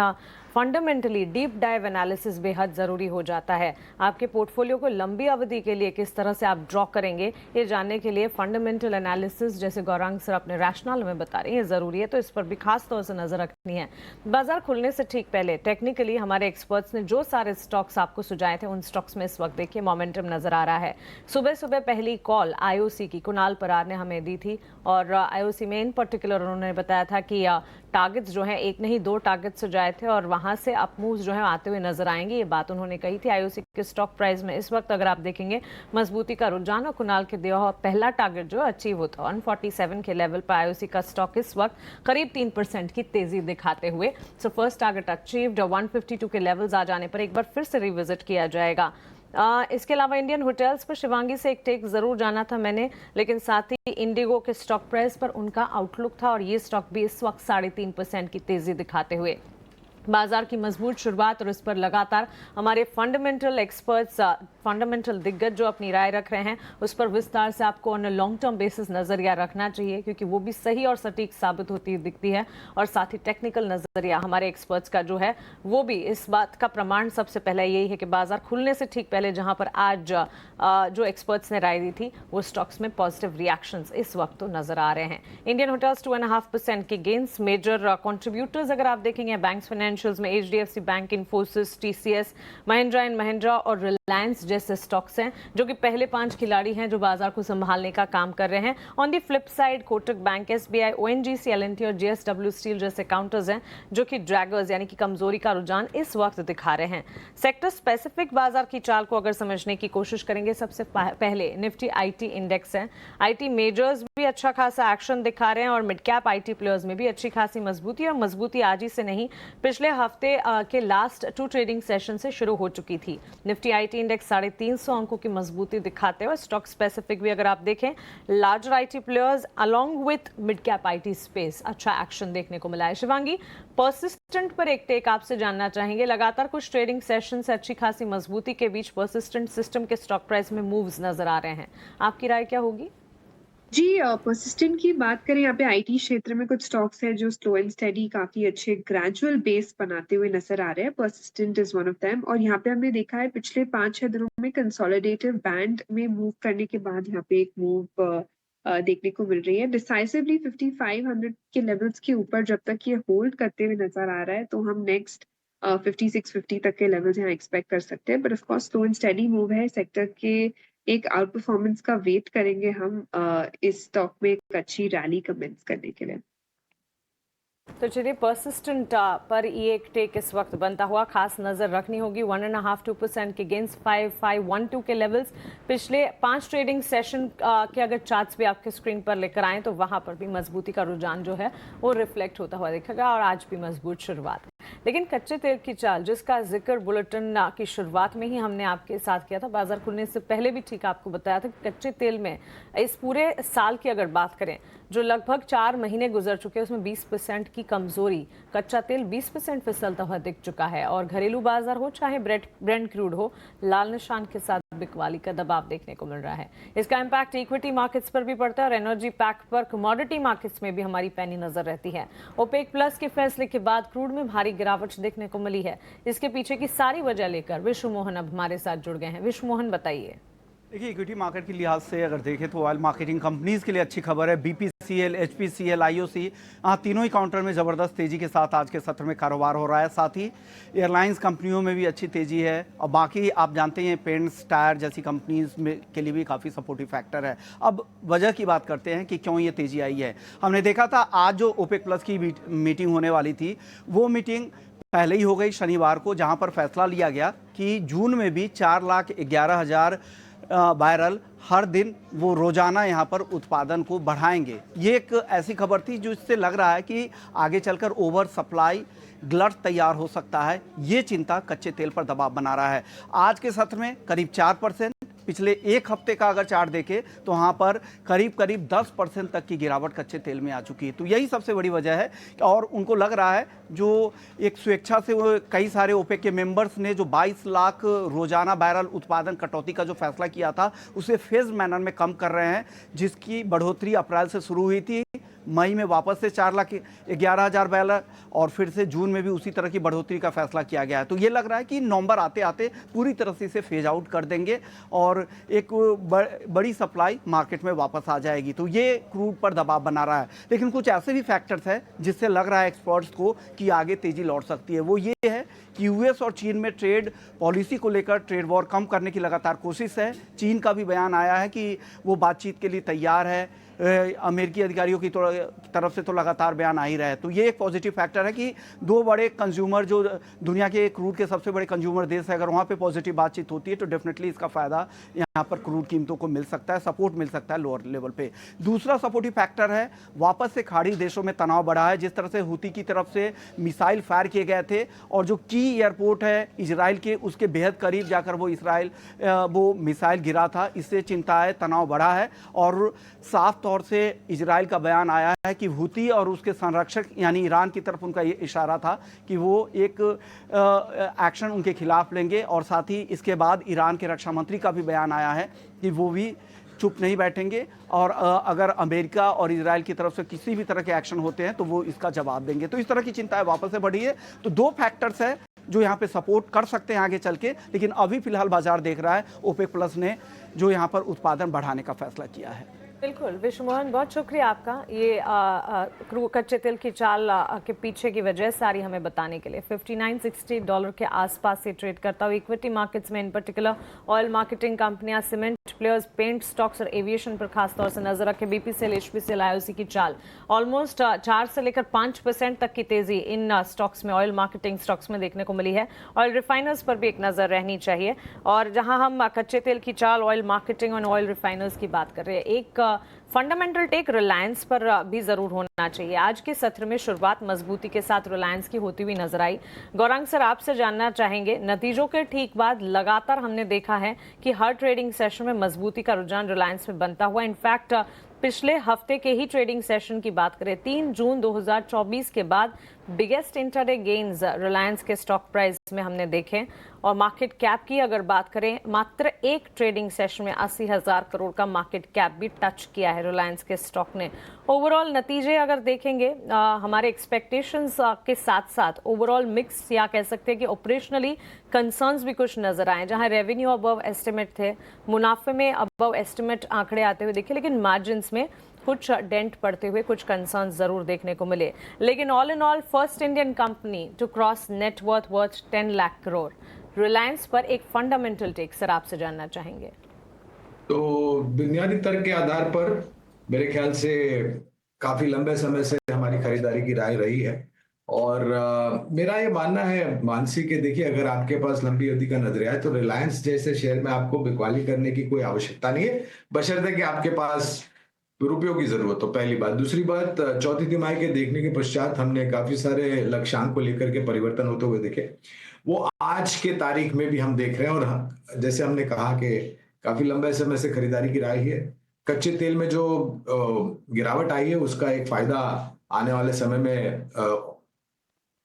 फंडामेंटली डीप डाइव एनालिसिस बेहद ज़रूरी हो जाता है। आपके पोर्टफोलियो को लंबी अवधि के लिए किस तरह से आप ड्रॉ करेंगे, ये जानने के लिए फंडामेंटल एनालिसिस, जैसे गौरांग सर अपने रैशनल में बता रहे हैं, ज़रूरी है। तो इस पर भी खास तौर से नज़र रखनी है। बाजार खुलने से ठीक पहले टेक्निकली हमारे एक्सपर्ट्स ने जो सारे स्टॉक्स आपको सुझाए थे, उन स्टॉक्स में इस वक्त देखिए मोमेंटम नज़र आ रहा है। सुबह सुबह पहली कॉल आईओसी की कुणाल परार ने हमें दी थी, और आईओसी में इन पर्टिकुलर उन्होंने बताया था कि टारगेट्स जो हैं, एक नहीं 2 टारगेट्स सुझाए थे और वहां से अप मूव्स जो है आते हुए नजर आएंगे, ये बात उन्होंने कही थी। आईओसी के स्टॉक प्राइस में इस वक्त अगर आप देखेंगे मजबूती का रुझान, और कुणाल के दिया हुआ पहला टारगेट जो अचीव होता है 147 के लेवल पर आईओसी का स्टॉक इस वक्त करीब 3% की तेजी दिखाते हुए। सो फर्स्ट टारगेट अचीव्ड, 152 के लेवल्स आ जाने पर एक बार फिर से रिविजिट किया जाएगा। इसके अलावा इंडियन होटल्स पर शिवांगी से एक टेक जरूर जाना था मैंने, लेकिन साथ ही इंडिगो के स्टॉक प्राइस पर उनका आउटलुक था, और ये स्टॉक भी इस वक्त 3.5% की तेजी दिखाते हुए। बाजार की मजबूत शुरुआत, और इस पर लगातार हमारे फंडामेंटल एक्सपर्ट्स, फंडामेंटल दिग्गज जो अपनी राय रख रहे हैं, उस पर विस्तार से आपको ऑन लॉन्ग टर्म बेसिस नजरिया रखना चाहिए, क्योंकि वो भी सही और सटीक साबित होती दिखती है। और साथ ही टेक्निकल नजरिया हमारे एक्सपर्ट्स का जो है वो भी इस बात का प्रमाण सबसे पहले यही है कि बाजार खुलने से ठीक पहले, जहां पर आज जो एक्सपर्ट्स ने राय दी थी, वो स्टॉक्स में पॉजिटिव रिएक्शंस इस वक्त तो नजर आ रहे हैं। इंडियन होटल्स 2.5% के गेन्स। मेजर कंट्रीब्यूटर्स अगर आप देखेंगे बैंक्स, फाइनेंशियल फाइनेंशियल्स में HDFC bank, Infosys, TCS, Mahindra and Mahindra और रिलायंस जैसे स्टॉक्स हैं जो कि पहले 5 खिलाड़ी हैं जो बाजार को संभालने का काम कर रहे हैं। On the flip side Kotak bank, SBI, ONGC, L&T और JSW स्टील जैसे काउंटर्स हैं जो कि ड्रैगर्स यानी कि कमजोरी का रुझान इस वक्त दिखा रहे हैं। सेक्टर स्पेसिफिक बाजार की चाल को अगर समझने की कोशिश करेंगे, सबसे पहले निफ्टी IT इंडेक्स है। IT मेजर्स भी अच्छा खासा एक्शन दिखा रहे हैं और मिड कैप IT प्लेयर्स में भी अच्छी खासी मजबूती, और मजबूती आज ही से नहीं पिछले हफ्ते के लास्ट 2 ट्रेडिंग सेशन से शुरू हो चुकी थी। निफ्टी IT इंडेक्स 350 अंकों की मजबूती दिखाते हुए स्टॉक स्पेसिफिक भी अगर आप देखें, larger IT players along with mid cap IT space अच्छा एक्शन देखने को मिला है। शिवांगी, परसिस्टेंट पर एक टेक आपसे जानना चाहेंगे। लगातार कुछ ट्रेडिंग सेशन से अच्छी खासी मजबूती के बीच परसिस्टेंट सिस्टम के स्टॉक प्राइस में मूव्स नजर आ रहे हैं, आपकी राय क्या होगी? जी, परसिस्टेंट की बात करें, यहाँ पे IT क्षेत्र में कुछ स्टॉक्स हैं जो स्लो एंड स्टेडी काफी अच्छे ग्रेजुअल बेस बनाते हुए नजर आ रहे हैं। Persistent is one of them, और यहाँ पे हमने देखा है पिछले 5-6 दिनों में कंसोलिडेटिव बैंड में मूव करने के बाद यहाँ पे एक मूव देखने को मिल रही है। डिसाइसिवली 5500 के लेवल्स के ऊपर जब तक ये होल्ड करते हुए नजर आ रहा है तो हम नेक्स्ट 5650 तक के लेवल्स यहाँ एक्सपेक्ट कर सकते हैं। But of course slow and steady move है सेक्टर के, एक आउट परफॉर्मेंस का वेट करेंगे हम इस स्टॉक में एक अच्छी रैली कमेंस करने के लिए। तो चलिए, परसिस्टेंट पर ये एक टेक इस वक्त बनता हुआ खास नजर रखनी होगी। 1.5-2% के गेंस 5512 के लेवल्स पिछले 5 ट्रेडिंग सेशन के अगर चार्ट्स भी आपके स्क्रीन पर लेकर आए तो वहां पर भी मजबूती का रुझान जो है वो रिफ्लेक्ट होता हुआ दिखेगा, और आज भी मजबूत शुरुआत है। लेकिन कच्चे तेल की चाल, जिसका जिक्र बुलेटिन की शुरुआत में ही हमने आपके साथ किया था, बाजार खुलने से पहले भी ठीक आपको बताया था कि कच्चे तेल में इस पूरे साल की अगर बात करें, जो लगभग 4 महीने गुजर चुके हैं उसमें 20% की कमजोरी, कच्चा तेल 20% फिसलता हुआ दिख चुका है। और घरेलू बाजार हो चाहे ब्रेंट क्रूड हो, लाल निशान के साथ बिकवाली का दबाव देखने को मिल रहा है। इसका इम्पैक्ट इक्विटी मार्केट्स पर भी पड़ता है और एनर्जी पैक पर कमोडिटी मार्केट्स में भी हमारी पैनी नजर रहती है। ओपेक प्लस के फैसले के बाद क्रूड में भारी गिरावट देखने को मिली है। इसके पीछे की सारी वजह लेकर विश्व मोहन अब हमारे साथ जुड़ गए हैं। विश्व मोहन, बताइए। देखिए, इक्विटी मार्केट के लिहाज से अगर देखें तो ऑयल मार्केटिंग कंपनीज के लिए अच्छी खबर है। BPCL, HPCL, IOC, तीनों ही काउंटर में ज़बरदस्त तेज़ी के साथ आज के सत्र में कारोबार हो रहा है। साथ ही एयरलाइंस कंपनियों में भी अच्छी तेज़ी है, और बाकी आप जानते हैं पेंट्स, टायर जैसी कंपनीज में के लिए भी काफ़ी सपोर्टिव फैक्टर है। अब वजह की बात करते हैं कि क्यों ये तेज़ी आई है। हमने देखा था आज जो ओपेक प्लस की मीटिंग होने वाली थी, वो मीटिंग पहले ही हो गई शनिवार को, जहाँ पर फैसला लिया गया कि जून में भी 4,11,000 बैरल हर दिन वो रोजाना यहाँ पर उत्पादन को बढ़ाएंगे। ये एक ऐसी खबर थी जो इससे लग रहा है कि आगे चलकर ओवर सप्लाई ग्लट तैयार हो सकता है। ये चिंता कच्चे तेल पर दबाव बना रहा है। आज के सत्र में करीब 4%, पिछले एक हफ्ते का अगर चार्ट देखें तो वहाँ पर करीब 10% तक की गिरावट कच्चे तेल में आ चुकी है। तो यही सबसे बड़ी वजह है, और उनको लग रहा है जो एक स्वेच्छा से वो कई सारे ओपेक के मेंबर्स ने जो 22 लाख रोजाना बैरल उत्पादन कटौती का जो फैसला किया था उसे फेज मैनर में कम कर रहे हैं, जिसकी बढ़ोतरी अप्रैल से शुरू हुई थी। मई में वापस से 4,11,000 बैरल और फिर से जून में भी उसी तरह की बढ़ोतरी का फैसला किया गया है। तो ये लग रहा है कि नवंबर आते आते पूरी तरह से इसे फेज आउट कर देंगे और एक बड़ी सप्लाई मार्केट में वापस आ जाएगी। तो ये क्रूड पर दबाव बना रहा है। लेकिन कुछ ऐसे भी फैक्टर्स हैं जिससे लग रहा है एक्सपर्ट्स को कि आगे तेजी लौट सकती है। वो ये है कि यूएस और चीन में ट्रेड पॉलिसी को लेकर ट्रेड वॉर कम करने की लगातार कोशिश है। चीन का भी बयान आया है कि वो बातचीत के लिए तैयार है। अमेरिकी अधिकारियों की तरफ से तो लगातार बयान आ ही रहा है। तो ये एक पॉजिटिव फैक्टर है कि दो बड़े कंज्यूमर जो दुनिया के क्रूड के सबसे बड़े कंज्यूमर देश है, अगर वहाँ पे पॉजिटिव बातचीत होती है तो डेफिनेटली इसका फ़ायदा यहाँ पर क्रूड कीमतों को मिल सकता है, सपोर्ट मिल सकता है लोअर लेवल पे। दूसरा सपोर्टिव फैक्टर है, वापस से खाड़ी देशों में तनाव बढ़ा है। जिस तरह से हुती की तरफ से मिसाइल फायर किए गए थे और जो की एयरपोर्ट है इजराइल के, उसके बेहद करीब जाकर वो मिसाइल गिरा था, इससे चिंता है, तनाव बढ़ा है। और साफ तौर से इजराइल का बयान आया है कि हुती और उसके संरक्षक यानी ईरान की तरफ उनका ये इशारा था कि वो एक एक्शन उनके खिलाफ लेंगे। और साथ ही इसके बाद ईरान के रक्षा मंत्री का भी बयान आया है कि वो भी चुप नहीं बैठेंगे और अगर अमेरिका और इजराइल की तरफ से किसी भी तरह के एक्शन होते हैं तो वो इसका जवाब देंगे। तो इस तरह की चिंताएं वापस से बढ़ी है। तो दो फैक्टर्स है जो यहाँ पे सपोर्ट कर सकते हैं आगे चल के। लेकिन अभी फिलहाल बाजार देख रहा है ओपेक प्लस ने जो यहाँ पर उत्पादन बढ़ाने का फैसला किया है। बिल्कुल विश्व मोहन, बहुत शुक्रिया आपका ये कच्चे तेल की चाल के पीछे की वजह सारी हमें बताने के लिए। $59-60 के आसपास से ट्रेड करता हुआ इक्विटी मार्केट्स में इन पर्टिकुलर ऑयल मार्केटिंग कंपनियां, सीमेंट प्लेयर्स, पेंट स्टॉक्स और एविएशन पर खासतौर से नजर रखे। बीपीसीएल, एचपीसीएल, आईओसी की चाल ऑलमोस्ट 4 से लेकर 5% तक की तेजी इन स्टॉक्स में, ऑयल मार्केटिंग स्टॉक्स में देखने को मिली है। ऑयल रिफाइनर्स पर भी एक नजर रहनी चाहिए। और जहां हम कच्चे तेल की चाल, ऑयल मार्केटिंग और ऑयल रिफाइनर्स की बात कर रहे हैं, एक फंडामेंटल टेक रिलायंस पर भी जरूर होना चाहिए। आज के सत्र में शुरुआत मजबूती के साथ रिलायंस की होती हुई नजर आई। गौरांग सर, आपसे जानना चाहेंगे, नतीजों के ठीक बाद लगातार हमने देखा है कि हर ट्रेडिंग सेशन में मजबूती का रुझान रिलायंस में बनता हुआ। इनफैक्ट पिछले हफ्ते के ही ट्रेडिंग सेशन की बात करें, 3 जून 2024 के बाद बिगेस्ट इंटरडे गेन्स रिलायंस के स्टॉक प्राइस में हमने देखे। और मार्केट कैप की अगर बात करें, मात्र एक ट्रेडिंग सेशन में 80,000 करोड़ का मार्केट कैप भी टच किया है रिलायंस के स्टॉक ने। ओवरऑल नतीजे अगर देखेंगे हमारे एक्सपेक्टेशंस के साथ साथ ओवरऑल मिक्स, या कह सकते हैं कि ऑपरेशनली कंसर्न्स भी कुछ नजर आए। जहां रेवेन्यू अबव एस्टिमेट थे, मुनाफे में अबव एस्टिमेट आंकड़े आते हुए देखे, लेकिन मार्जिन्स में कुछ डेंट पड़ते हुए कुछ कंसर्न्स जरूर देखने को मिले। लेकिन all in all first Indian company to cross net worth 10 lakh crore. Reliance पर एक फंडामेंटल टेक सर आपसे जानना चाहेंगे। तो बुनियादी तर्क के आधार पर मेरे ख्याल से काफी लंबे समय से हमारी खरीदारी की राय रही है। और मेरा ये मानना है मानसी के, देखिए अगर आपके पास लंबी अवधि का नजरिया है तो रिलायंस जैसे शेयर में आपको बिकवाली करने की कोई आवश्यकता नहीं है, बशर्ते कि आपके पास रुपयों की जरूरत हो। पहली बात। दूसरी बात, चौथी तिमाही के देखने के पश्चात हमने काफी सारे लक्ष्यांक को लेकर के परिवर्तन होते हुए देखे। वो आज के तारीख में भी हम देख रहे हैं। और जैसे हमने कहा कि काफी लंबे समय से खरीदारी की राय है। कच्चे तेल में जो गिरावट आई है उसका एक फायदा आने वाले समय में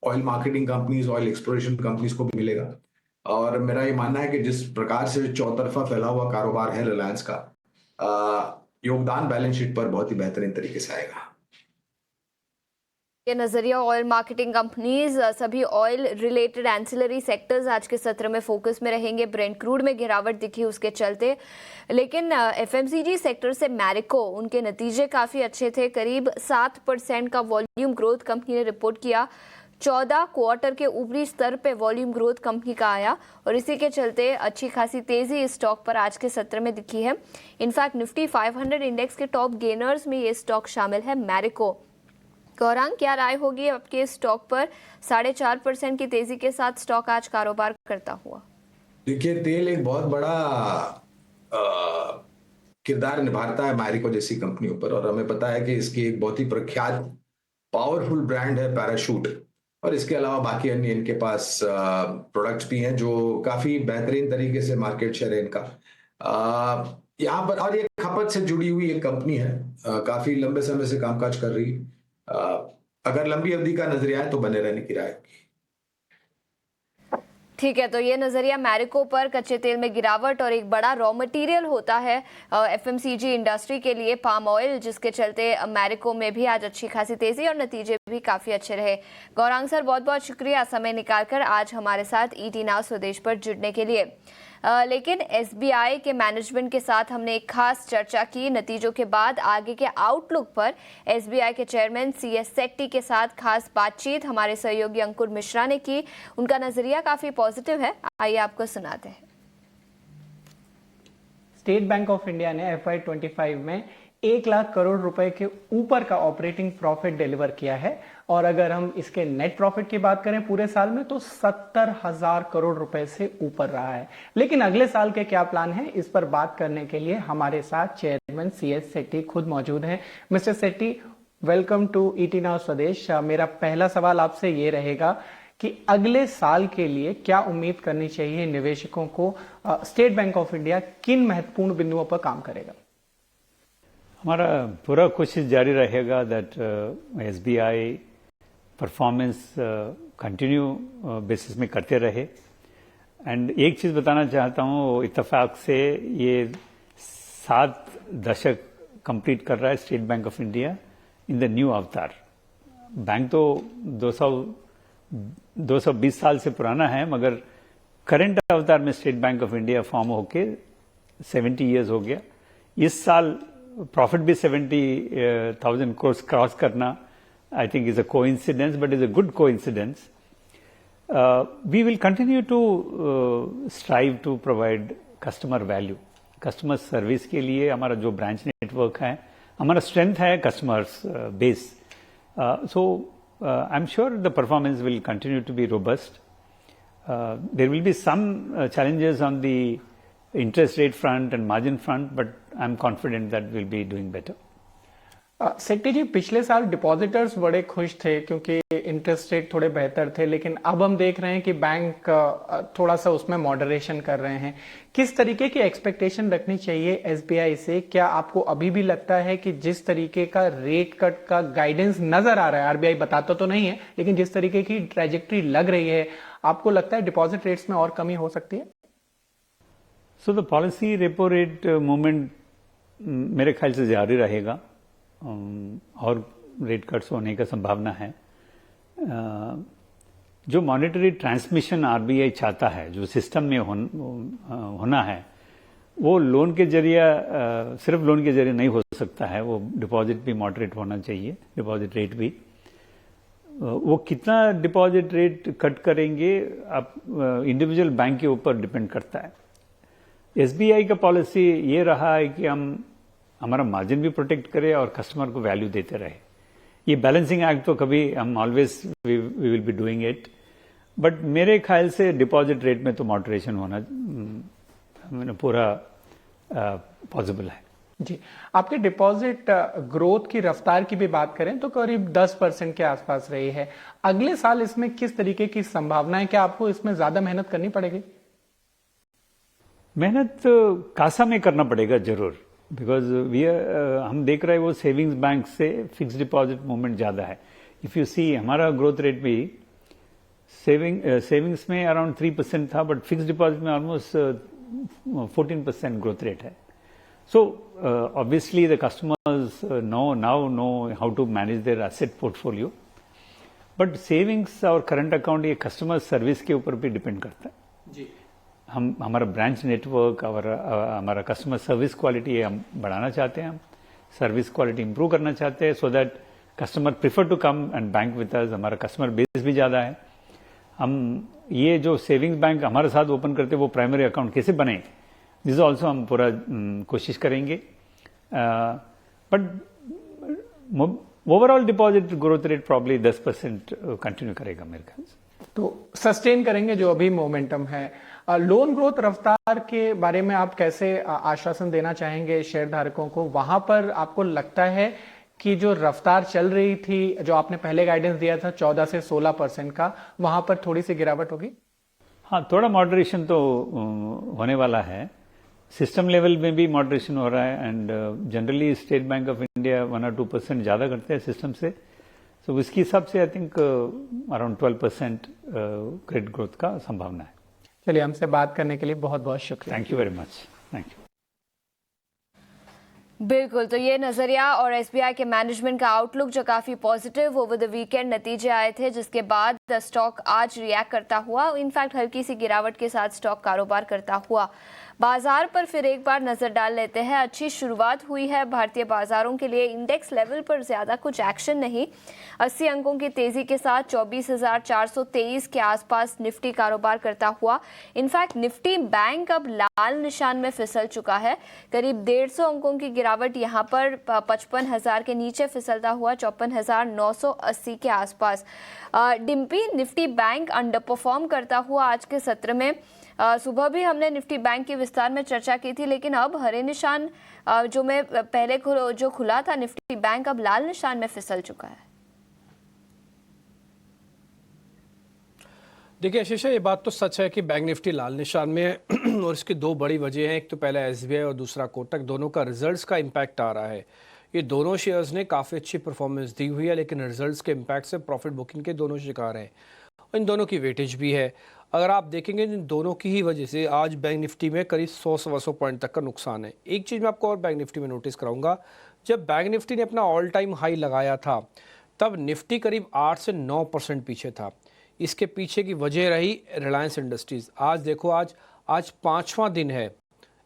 oil marketing companies, oil exploration companies को भी मिलेगा। और मेरा ये मानना है कि जिस प्रकार से चौतरफा फैला हुआ कारोबार है रिलायंस का, योगदान बैलेंस शीट पर बहुत ही बेहतरीन तरीके से आएगा। ये नजरिया ऑयल मार्केटिंग कंपनीज, सभी ऑयल रिलेटेड एंसिलरी सेक्टर्स आज के सत्र में फोकस में रहेंगे। ब्रेंट क्रूड में गिरावट दिखी उसके चलते, लेकिन एफएमसीजी सेक्टर से मैरिको, उनके नतीजे काफी अच्छे थे। करीब 7% का वॉल्यूम ग्रोथ कंपनी ने रिपोर्ट किया। 14 क्वार्टर के ऊपरी स्तर पे वॉल्यूम ग्रोथ कंपनी का आया और इसी के चलते अच्छी खासी तेजी इस स्टॉक पर आज के सत्र में दिखी है। इनफैक्ट निफ्टी 500 इंडेक्स के टॉप गेनर्स में ये स्टॉक शामिल है, मैरिको। गौरांग, क्या राय होगी आपके स्टॉक पर? 4.5% की तेजी के साथ स्टॉक आज कारोबार करता हुआ। देखिए, तेल एक बहुत बड़ा किरदार निभाता है मैरिको जैसी कंपनियों पर। और हमें पता है कि इसकी एक बहुत ही प्रख्यात पावरफुल ब्रांड है पैराशूट। और इसके अलावा बाकी अन्य इनके पास प्रोडक्ट्स भी हैं जो काफी बेहतरीन तरीके से मार्केट शेयर है इनका यहाँ पर। और ये खपत से जुड़ी हुई एक कंपनी है, काफी लंबे समय से कामकाज कर रही है। अगर लंबी अवधि का नजरिया है तो बने रहने की राय। ठीक है, तो ये नजरिया मैरिको पर। कच्चे तेल में गिरावट और एक बड़ा रॉ मटेरियल होता है एफएमसीजी इंडस्ट्री के लिए पाम ऑयल, जिसके चलते मैरिको में भी आज अच्छी खासी तेजी और नतीजे भी काफी अच्छे रहे। गौरांग सर, बहुत बहुत शुक्रिया समय निकालकर आज हमारे साथ ईटी नाउ स्वदेश पर जुड़ने के लिए। लेकिन एसबीआई के मैनेजमेंट के साथ हमने एक खास चर्चा की नतीजों के बाद आगे के आउटलुक पर। एसबीआई के चेयरमैन सीएस सेट्टी के साथ खास बातचीत हमारे सहयोगी अंकुर मिश्रा ने की। उनका नजरिया काफी पॉजिटिव है, आइए आपको सुनाते हैं। स्टेट बैंक ऑफ इंडिया ने FY25 में 1 लाख करोड़ रुपए के ऊपर का ऑपरेटिंग प्रॉफिट डिलीवर किया है। और अगर हम इसके नेट प्रॉफिट की बात करें पूरे साल में तो 70,000 करोड़ रुपए से ऊपर रहा है। लेकिन अगले साल के क्या प्लान है, इस पर बात करने के लिए हमारे साथ चेयरमैन सीएस सेट्टी खुद मौजूद हैं। Mister Setty, welcome to ET Now Swadesh. मेरा पहला सवाल आपसे ये रहेगा कि अगले साल के लिए क्या उम्मीद करनी चाहिए निवेशकों को? स्टेट बैंक ऑफ इंडिया किन महत्वपूर्ण बिंदुओं पर काम करेगा? हमारा पूरा कोशिश जारी रहेगा that SBI performance continue basis में करते रहे। एंड एक चीज बताना चाहता हूँ, इत्तेफाक से ये 7 दशक कंप्लीट कर रहा है state bank of India in the new अवतार। बैंक तो 220 साल से पुराना है, मगर करंट अवतार में state bank of India form होके 70 ईयर्स हो गया। इस साल प्रॉफिट भी 70,000 crores क्रॉस करना I think is a coincidence, but is a good coincidence. We will continue to strive to provide customer value. Customer service के लिए हमारा जो branch network है, हमारा strength है customers base. So I'm sure the performance will continue to be robust. There will be some challenges on the interest rate front and margin front, but I'm confident that we'll be doing better. Setty ji, पिछले साल डिपॉजिटर्स बड़े खुश थे क्योंकि इंटरेस्ट रेट थोड़े बेहतर थे, लेकिन अब हम देख रहे हैं कि बैंक थोड़ा सा उसमें मॉडरेशन कर रहे हैं. किस तरीके की एक्सपेक्टेशन रखनी चाहिए एसबीआई से? क्या आपको अभी भी लगता है कि जिस तरीके का रेट कट का गाइडेंस नजर आ रहा है, आरबीआई बताता तो नहीं है, लेकिन जिस तरीके की ट्रैजेक्टरी लग रही है, आपको लगता है डिपॉजिट रेट्स में और कमी हो सकती है? So the policy repo rate movement मेरे ख्याल से जारी रहेगा और रेट कट्स होने का संभावना है. जो मॉनेटरी ट्रांसमिशन आरबीआई चाहता है, जो सिस्टम में होना है, वो लोन के जरिए सिर्फ लोन के जरिए नहीं हो सकता है. वो डिपॉजिट भी मॉडरेट होना चाहिए, डिपॉजिट रेट भी. वो कितना डिपॉजिट रेट कट करेंगे आप इंडिविजुअल बैंक के ऊपर डिपेंड करता है. एसबीआई का पॉलिसी ये रहा है कि हमारा मार्जिन भी प्रोटेक्ट करे और कस्टमर को वैल्यू देते रहे. ये बैलेंसिंग एक्ट तो कभी हम always we will be doing it, but मेरे ख्याल से डिपॉजिट रेट में तो मॉडरेशन होना पूरा पॉसिबल है. जी, आपके डिपॉजिट ग्रोथ की रफ्तार की भी बात करें तो करीब 10% के आसपास रही है. अगले साल इसमें किस तरीके की संभावना है? क्या आपको इसमें ज्यादा मेहनत करनी पड़ेगी? मेहनत कासा में करना पड़ेगा जरूर, बिकॉज हम देख रहे हैं वो सेविंग्स बैंक से फिक्स डिपॉजिट मूवमेंट ज्यादा है. इफ यू सी हमारा ग्रोथ रेट भी सेविंग्स में अराउंड 3% था, बट फिक्स डिपॉजिट में ऑलमोस्ट 14% ग्रोथ रेट है. So obviously the customers know how to manage their asset portfolio, but savings और करंट अकाउंट ये कस्टमर सर्विस के ऊपर भी डिपेंड करता है. जी, हमारा ब्रांच नेटवर्क और हमारा कस्टमर सर्विस क्वालिटी हम बढ़ाना चाहते हैं. हम सर्विस क्वालिटी इंप्रूव करना चाहते हैं so that customer prefer to come and bank with us. हमारा कस्टमर बेस भी ज़्यादा है. हम ये जो सेविंग्स बैंक हमारे साथ ओपन करते हैं वो प्राइमरी अकाउंट कैसे बने, दिस ऑल्सो हम पूरा कोशिश करेंगे. But overall deposit growth rate probably 10% continue करेगा मेरे ख्याल से. तो सस्टेन करेंगे जो अभी मोमेंटम है. लोन ग्रोथ रफ्तार के बारे में आप कैसे आश्वासन देना चाहेंगे शेयर धारकों को? वहां पर आपको लगता है कि जो रफ्तार चल रही थी, जो आपने पहले गाइडेंस दिया था 14 से 16% का, वहां पर थोड़ी सी गिरावट होगी? हाँ, थोड़ा मॉडरेशन तो होने वाला है. सिस्टम लेवल में भी मॉडरेशन हो रहा है and generally state bank of India 1 और 2% ज्यादा करते हैं सिस्टम से. तो इसके हिसाब से I think around 12% credit growth का संभावना है. चलिए, हमसे बात करने के लिए बहुत बहुत शुक्रिया. Thank you very much. Thank you. बिल्कुल, तो ये नजरिया और एसबीआई के मैनेजमेंट का आउटलुक जो काफी पॉजिटिव ओवर द वीकेंड नतीजे आए थे, जिसके बाद स्टॉक आज रिएक्ट करता हुआ, इनफैक्ट हल्की सी गिरावट के साथ स्टॉक कारोबार करता हुआ. बाजार पर फिर एक बार नजर डाल लेते हैं. अच्छी शुरुआत हुई है भारतीय बाजारों के लिए. इंडेक्स लेवल पर ज्यादा कुछ एक्शन नहीं. 80 अंकों की तेजी के साथ 24,423 के आसपास निफ्टी कारोबार करता हुआ. इनफैक्ट निफ्टी बैंक अब लाल निशान में फिसल चुका है. करीब 150 अंकों की गिरावट यहां पर 55,000 के नीचे फिसलता हुआ 54,980 के आसपास. Dimpy, Nifty bank under perform करता हुआ आज के सत्र में. सुबह भी हमने निफ्टी बैंक की विस्तार में चर्चा की थी, लेकिन अब हरे निशान जो मैं पहले जो खुला था निफ्टी बैंक, अब लाल निशान में फिसल चुका है. देखिए आशीष, ये बात तो सच है कि बैंक निफ्टी लाल निशान में है और इसकी दो बड़ी वजह हैं. एक तो पहला एसबीआई और दूसरा कोटक, दोनों का रिजल्ट्स का इम्पैक्ट आ रहा है. ये दोनों शेयर्स ने काफ़ी अच्छी परफॉर्मेंस दी हुई है, लेकिन रिजल्ट्स के इम्पैक्ट से प्रॉफिट बुकिंग के दोनों शिकार हैं. इन दोनों की वेटेज भी है. अगर आप देखेंगे इन दोनों की ही वजह से आज बैंक निफ्टी में करीब 100-125 पॉइंट तक का नुकसान है. एक चीज़ मैं आपको और बैंक निफ्टी में नोटिस कराऊंगा, जब बैंक निफ्टी ने अपना ऑल टाइम हाई लगाया था तब निफ्टी करीब 8 से 9% पीछे था. इसके पीछे की वजह रही रिलायंस इंडस्ट्रीज़. आज देखो, आज 5वां दिन है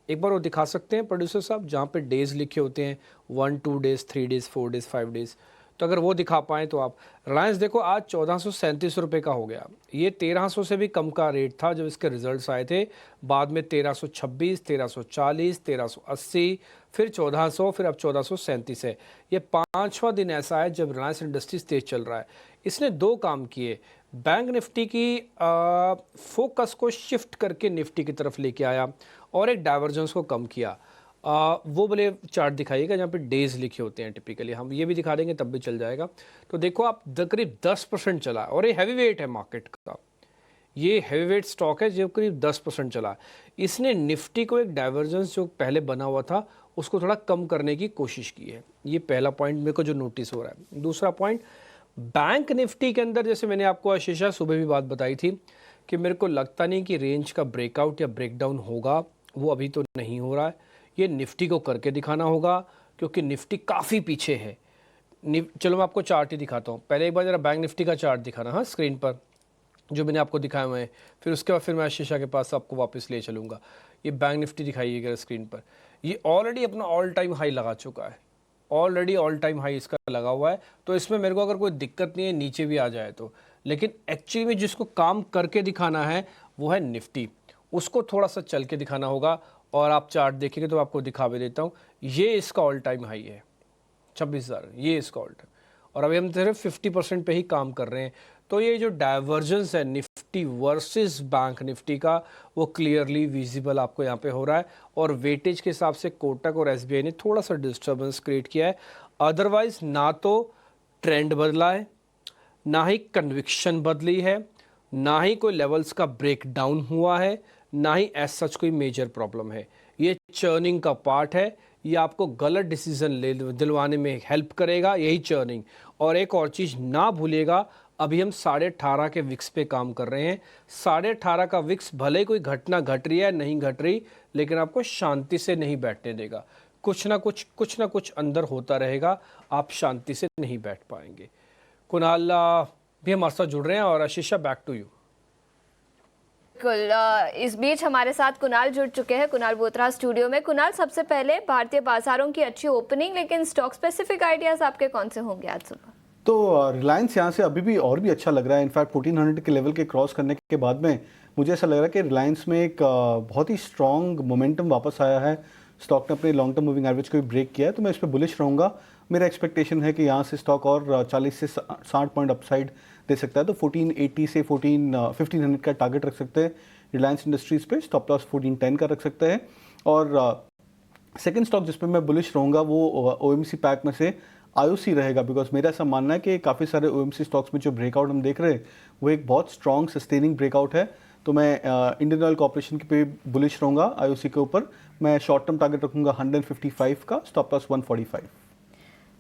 एक बार वो दिखा सकते हैं प्रोड्यूसर साहब, जहाँ पे डेज लिखे होते हैं 1 2 डेज 3 डेज 4 डेज 5 डेज, तो अगर वो दिखा पाएँ तो आप। रिलायंस देखो आज 1437 रुपये का हो गया, ये 1300 से भी कम का रेट था जब इसके रिजल्ट्स आए थे, बाद में 1326, 1340, 1380, फिर 1400, फिर अब 1437 है। ये 5वां दिन ऐसा है जब रिलायंस इंडस्ट्रीज तेज चल रहा है। इसने 2 काम किए, बैंक निफ्टी की फोकस को शिफ्ट करके निफ्टी की तरफ लेके आया और एक डाइवर्जेंस को कम किया। वो बोले चार्ट दिखाइएगा जहाँ पे डेज लिखे होते हैं, टिपिकली हम ये भी दिखा देंगे तब भी चल जाएगा। तो देखो आप करीब 10% चला और ये हैवी वेट है मार्केट का, ये हैवी वेट स्टॉक है जो करीब 10% चला। इसने निफ्टी को एक डाइवर्जेंस जो पहले बना हुआ था उसको थोड़ा कम करने की कोशिश की है। ये पहला पॉइंट मेरे को जो नोटिस हो रहा है। दूसरा पॉइंट, बैंक निफ्टी के अंदर जैसे मैंने आपको आशीषा सुबह भी बात बताई थी कि मेरे को लगता नहीं कि रेंज का ब्रेकआउट या ब्रेकडाउन होगा, वो अभी तो नहीं हो रहा है। ये निफ्टी को करके दिखाना होगा क्योंकि निफ्टी काफ़ी पीछे है। चलो मैं आपको चार्ट ही दिखाता हूँ। पहले एक बार ज़रा बैंक निफ्टी का चार्ट दिखाना, हाँ, स्क्रीन पर जो मैंने आपको दिखाए हुए हैं, फिर उसके बाद फिर मैं आशीषा के पास आपको वापस ले चलूँगा। ये बैंक निफ्टी दिखाइएगा स्क्रीन पर। ये ऑलरेडी अपना ऑल टाइम हाई लगा चुका है, ऑलरेडी ऑल टाइम हाई इसका लगा हुआ है, तो इसमें मेरे को अगर कोई दिक्कत नहीं है नीचे भी आ जाए तो। लेकिन एक्चुअली में जिसको काम करके दिखाना है वो है निफ्टी, उसको थोड़ा सा चल के दिखाना होगा। और आप चार्ट देखेंगे तो आपको दिखा भी देता हूँ, ये इसका ऑल टाइम हाई है 26,000, ये इसका ऑल टाइम, और अभी हम सिर्फ 50% पे ही काम कर रहे हैं। तो ये जो डाइवर्जेंस है निफ्टी वर्सेस बैंक निफ्टी का, वो क्लियरली विजिबल आपको यहाँ पे हो रहा है। और वेटेज के हिसाब से कोटक और एसबीआई ने थोड़ा सा डिस्टर्बेंस क्रिएट किया है। अदरवाइज ना तो ट्रेंड बदला है, ना ही कन्विक्शन बदली है, ना ही कोई लेवल्स का ब्रेकडाउन हुआ है, ना ही एज सच कोई मेजर प्रॉब्लम है। ये चर्निंग का पार्ट है, ये आपको गलत डिसीजन दिलवाने में हेल्प करेगा, यही चर्निंग। और एक और चीज़ ना भूलिएगा, अभी हम 18.5 के विक्स पे काम कर रहे हैं। 18.5 का विक्स भले कोई घटना घट रही है नहीं घट रही, लेकिन आपको शांति से नहीं बैठने देगा। कुछ ना कुछ अंदर होता रहेगा, आप शांति से नहीं बैठ पाएंगे। कुणाल भी हमारे साथ जुड़ रहे हैं, और आशीषा बैक टू यू। बिल्कुल, इस बीच हमारे साथ कुणाल जुड़ चुके हैं, कुणाल बोथरा स्टूडियो में। कुणाल, सबसे पहले भारतीय बाजारों की अच्छी ओपनिंग, लेकिन स्टॉक स्पेसिफिक आइडियाज आपके कौन से होंगे आज सुबह? तो रिलायंस यहाँ से अभी भी और भी अच्छा लग रहा है। इनफैक्ट 1400 के लेवल के क्रॉस करने के बाद में मुझे ऐसा लग रहा है कि रिलायंस में एक बहुत ही स्ट्रॉन्ग मोमेंटम वापस आया है। स्टॉक ने अपने लॉन्ग टर्म मूविंग एवरेज को भी ब्रेक किया है, तो मैं इस पर बुलिश रहूँगा। मेरा एक्सपेक्टेशन है कि यहाँ से स्टॉक और 40 से 60 पॉइंट अपसाइड दे सकता है। तो 1480 से 1500 का टारगेट रख सकते हैं रिलायंस इंडस्ट्रीज़ पे। स्टॉप लॉस 1410 का रख सकते हैं। और सेकंड स्टॉक जिस पे मैं बुलिश रहूँगा वो ओएमसी पैक में से आईओसी रहेगा, बिकॉज मेरा ऐसा मानना है कि काफ़ी सारे ओएमसी स्टॉक्स में जो ब्रेकआउट हम देख रहे हैं वो एक बहुत स्ट्रॉन्ग सस्टेनिंग ब्रेकआउट है। तो मैं इंडियन ऑयल कॉर्पोरेशन पे बुलिश रहूँगा। आईओसी के ऊपर मैं शॉर्ट टर्म टारगेट रखूँगा 155 का, स्टॉप लॉस 145।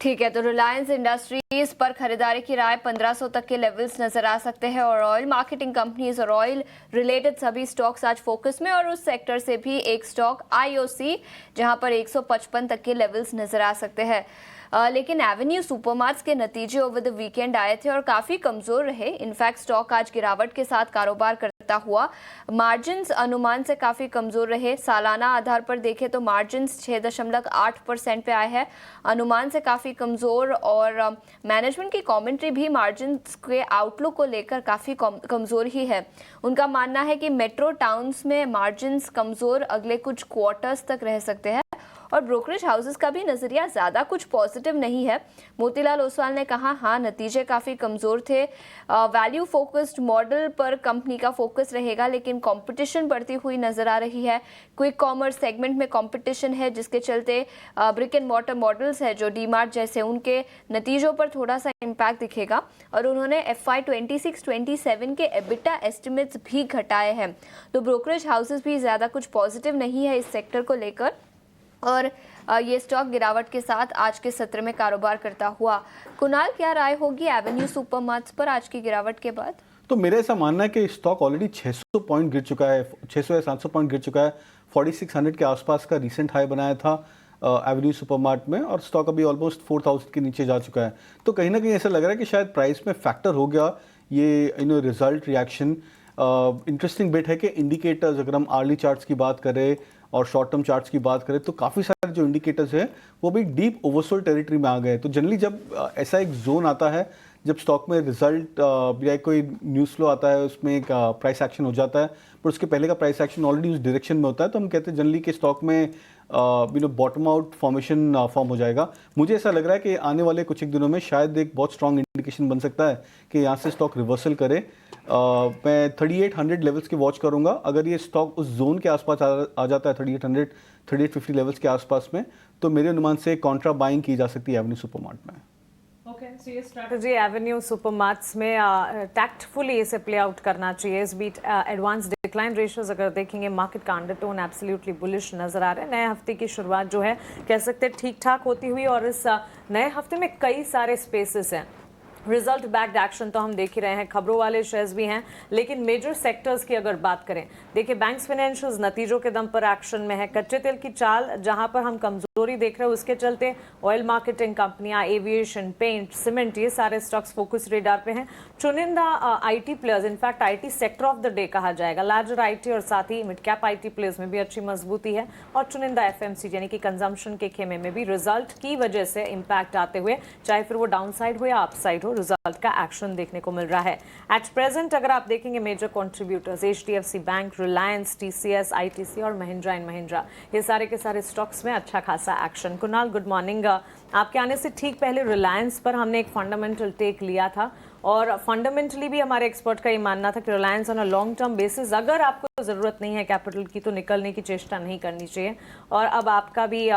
ठीक है, तो रिलायंस इंडस्ट्रीज पर खरीदारी की राय 1500 तक के लेवल्स नजर आ सकते हैं, और ऑयल मार्केटिंग कंपनीज और ऑयल रिलेटेड सभी स्टॉक्स आज फोकस में। और उस सेक्टर से भी एक स्टॉक आईओसी, जहां पर 155 तक के लेवल्स नजर आ सकते हैं। लेकिन एवेन्यू सुपरमार्ट्स के नतीजे ओवर द वीकेंड आए थे और काफ़ी कमज़ोर रहे। इनफैक्ट स्टॉक आज गिरावट के साथ कारोबार करता हुआ, मार्जिन्स अनुमान से काफ़ी कमज़ोर रहे। सालाना आधार पर देखें तो मार्जिन्स 6.8% पे आए हैं, अनुमान से काफ़ी कमज़ोर। और मैनेजमेंट की कमेंट्री भी मार्जिन्स के आउटलुक को लेकर काफ़ी कमज़ोर ही है। उनका मानना है कि मेट्रो टाउन्स में मार्जिन्स कमज़ोर अगले कुछ क्वार्टर्स तक रह सकते हैं, और ब्रोकरेज हाउसेस का भी नजरिया ज़्यादा कुछ पॉजिटिव नहीं है। मोतीलाल ओसवाल ने कहा, हाँ नतीजे काफ़ी कमज़ोर थे, वैल्यू फोकस्ड मॉडल पर कंपनी का फोकस रहेगा, लेकिन कंपटीशन बढ़ती हुई नज़र आ रही है। क्विक कॉमर्स सेगमेंट में कंपटीशन है, जिसके चलते ब्रिक एंड मॉर्टर मॉडल्स है जो डीमार्ट जैसे, उनके नतीजों पर थोड़ा सा इम्पैक्ट दिखेगा। और उन्होंने FY 26-27 के एबिटा एस्टिमेट्स भी घटाए हैं। तो ब्रोकरेज हाउसेस भी ज़्यादा कुछ पॉजिटिव नहीं है इस सेक्टर को लेकर, और ये स्टॉक गिरावट के साथ आज के सत्र में कारोबार करता हुआ। कुणाल, क्या राय होगी एवेन्यू सुपरमार्ट्स पर आज की गिरावट के बाद? तो मेरा ऐसा मानना है कि स्टॉक ऑलरेडी 600 पॉइंट गिर चुका है, 600 या 700 पॉइंट गिर चुका है। 4600 के आसपास का रिसेंट हाई बनाया था एवेन्यू सुपरमार्ट में, और स्टॉक अभी ऑलमोस्ट 4000 के नीचे जा चुका है। तो कहीं ना कहीं ऐसा लग रहा है कि शायद प्राइस में फैक्टर हो गया ये रिजल्ट रिएक्शन। इंटरेस्टिंग बिट है कि इंडिकेटर्स, अगर हम आर्ली चार्ट्स की बात करें, और शॉर्ट टर्म चार्ट्स की बात करें तो काफ़ी सारे जो इंडिकेटर्स हैं वो भी डीप ओवरसोल्ड टेरिटरी में आ गए। तो जनरली जब ऐसा एक जोन आता है, जब स्टॉक में रिजल्ट या कोई न्यूज़ फ्लो आता है, उसमें एक प्राइस एक्शन हो जाता है, पर उसके पहले का प्राइस एक्शन ऑलरेडी उस डायरेक्शन में होता है, तो हम कहते हैं जनरली कि स्टॉक में बॉटम आउट फॉर्मेशन फॉर्म हो जाएगा। मुझे ऐसा लग रहा है कि आने वाले कुछ एक दिनों में शायद एक बहुत स्ट्रॉन्ग इंडिकेशन बन सकता है कि यहाँ से स्टॉक रिवर्सल करे। मैं 3800 लेवल्स की वॉच करूंगा। अगर ये स्टॉक उस जोन के आसपास आ जाता है 3800 3850 लेवल्स के आसपास में, तो मेरे अनुमान से कॉन्ट्रा बाइंग की जा सकती है एवेन्यू सुपरमार्ट में। ओके, सो ये स्ट्रैटेजी एवेन्यू सुपरमार्ट्स में टैक्टफुली इसे प्ले आउट करना चाहिए। इस बीट एडवांस डिक्लाइन रेशियोज अगर देखेंगे, मार्केट का अंडरटोन एब्सोल्युटली बुलिश नजर आ रहा है। नए हफ्ते की शुरुआत जो है कह सकते हैं ठीक ठाक होती हुई, और इस नए हफ्ते में कई सारे स्पेसेस हैं। रिजल्ट बैक्ड एक्शन तो हम देख ही रहे हैं, खबरों वाले शेयर्स भी हैं, लेकिन मेजर सेक्टर्स की अगर बात करें, देखिए बैंक्स फाइनेंशियल्स नतीजों के दम पर एक्शन में है। कच्चे तेल की चाल जहां पर हम कमजोरी देख रहे हैं, उसके चलते ऑयल मार्केटिंग कंपनियां, एविएशन, पेंट, सीमेंट, ये सारे स्टॉक्स फोकस रेडार पे हैं। चुनिंदा IT players, in fact IT sector of the day कहा जाएगा, लार्जर आईटी और साथ ही मिड कैप आईटी प्लेयर्स में भी अच्छी मजबूती है, और चुनिंदा एफएमसीजी यानी कि कंजम्पशन के खेमे में भी रिजल्ट की वजह से इंपैक्ट आते हुए, चाहे फिर वो डाउन साइड हो या अप साइड हो, रिजल्ट का एक्शन देखने को मिल रहा है। एट प्रेजेंट अगर आप देखेंगे major contributors HDFC bank, Reliance, TCS, ITC और महिंद्रा एंड महिंद्रा, ये सारे के सारे स्टॉक्स में अच्छा खासा एक्शन। Kunal, good morning. आपके आने से ठीक पहले रिलायंस पर हमने एक फंडामेंटल टेक लिया था, और फंडामेंटली भी हमारे एक्सपर्ट का ये मानना था कि reliance on a long term basis, अगर आपको ज़रूरत नहीं है कैपिटल की तो निकलने की चेष्टा नहीं करनी चाहिए। और अब आपका भी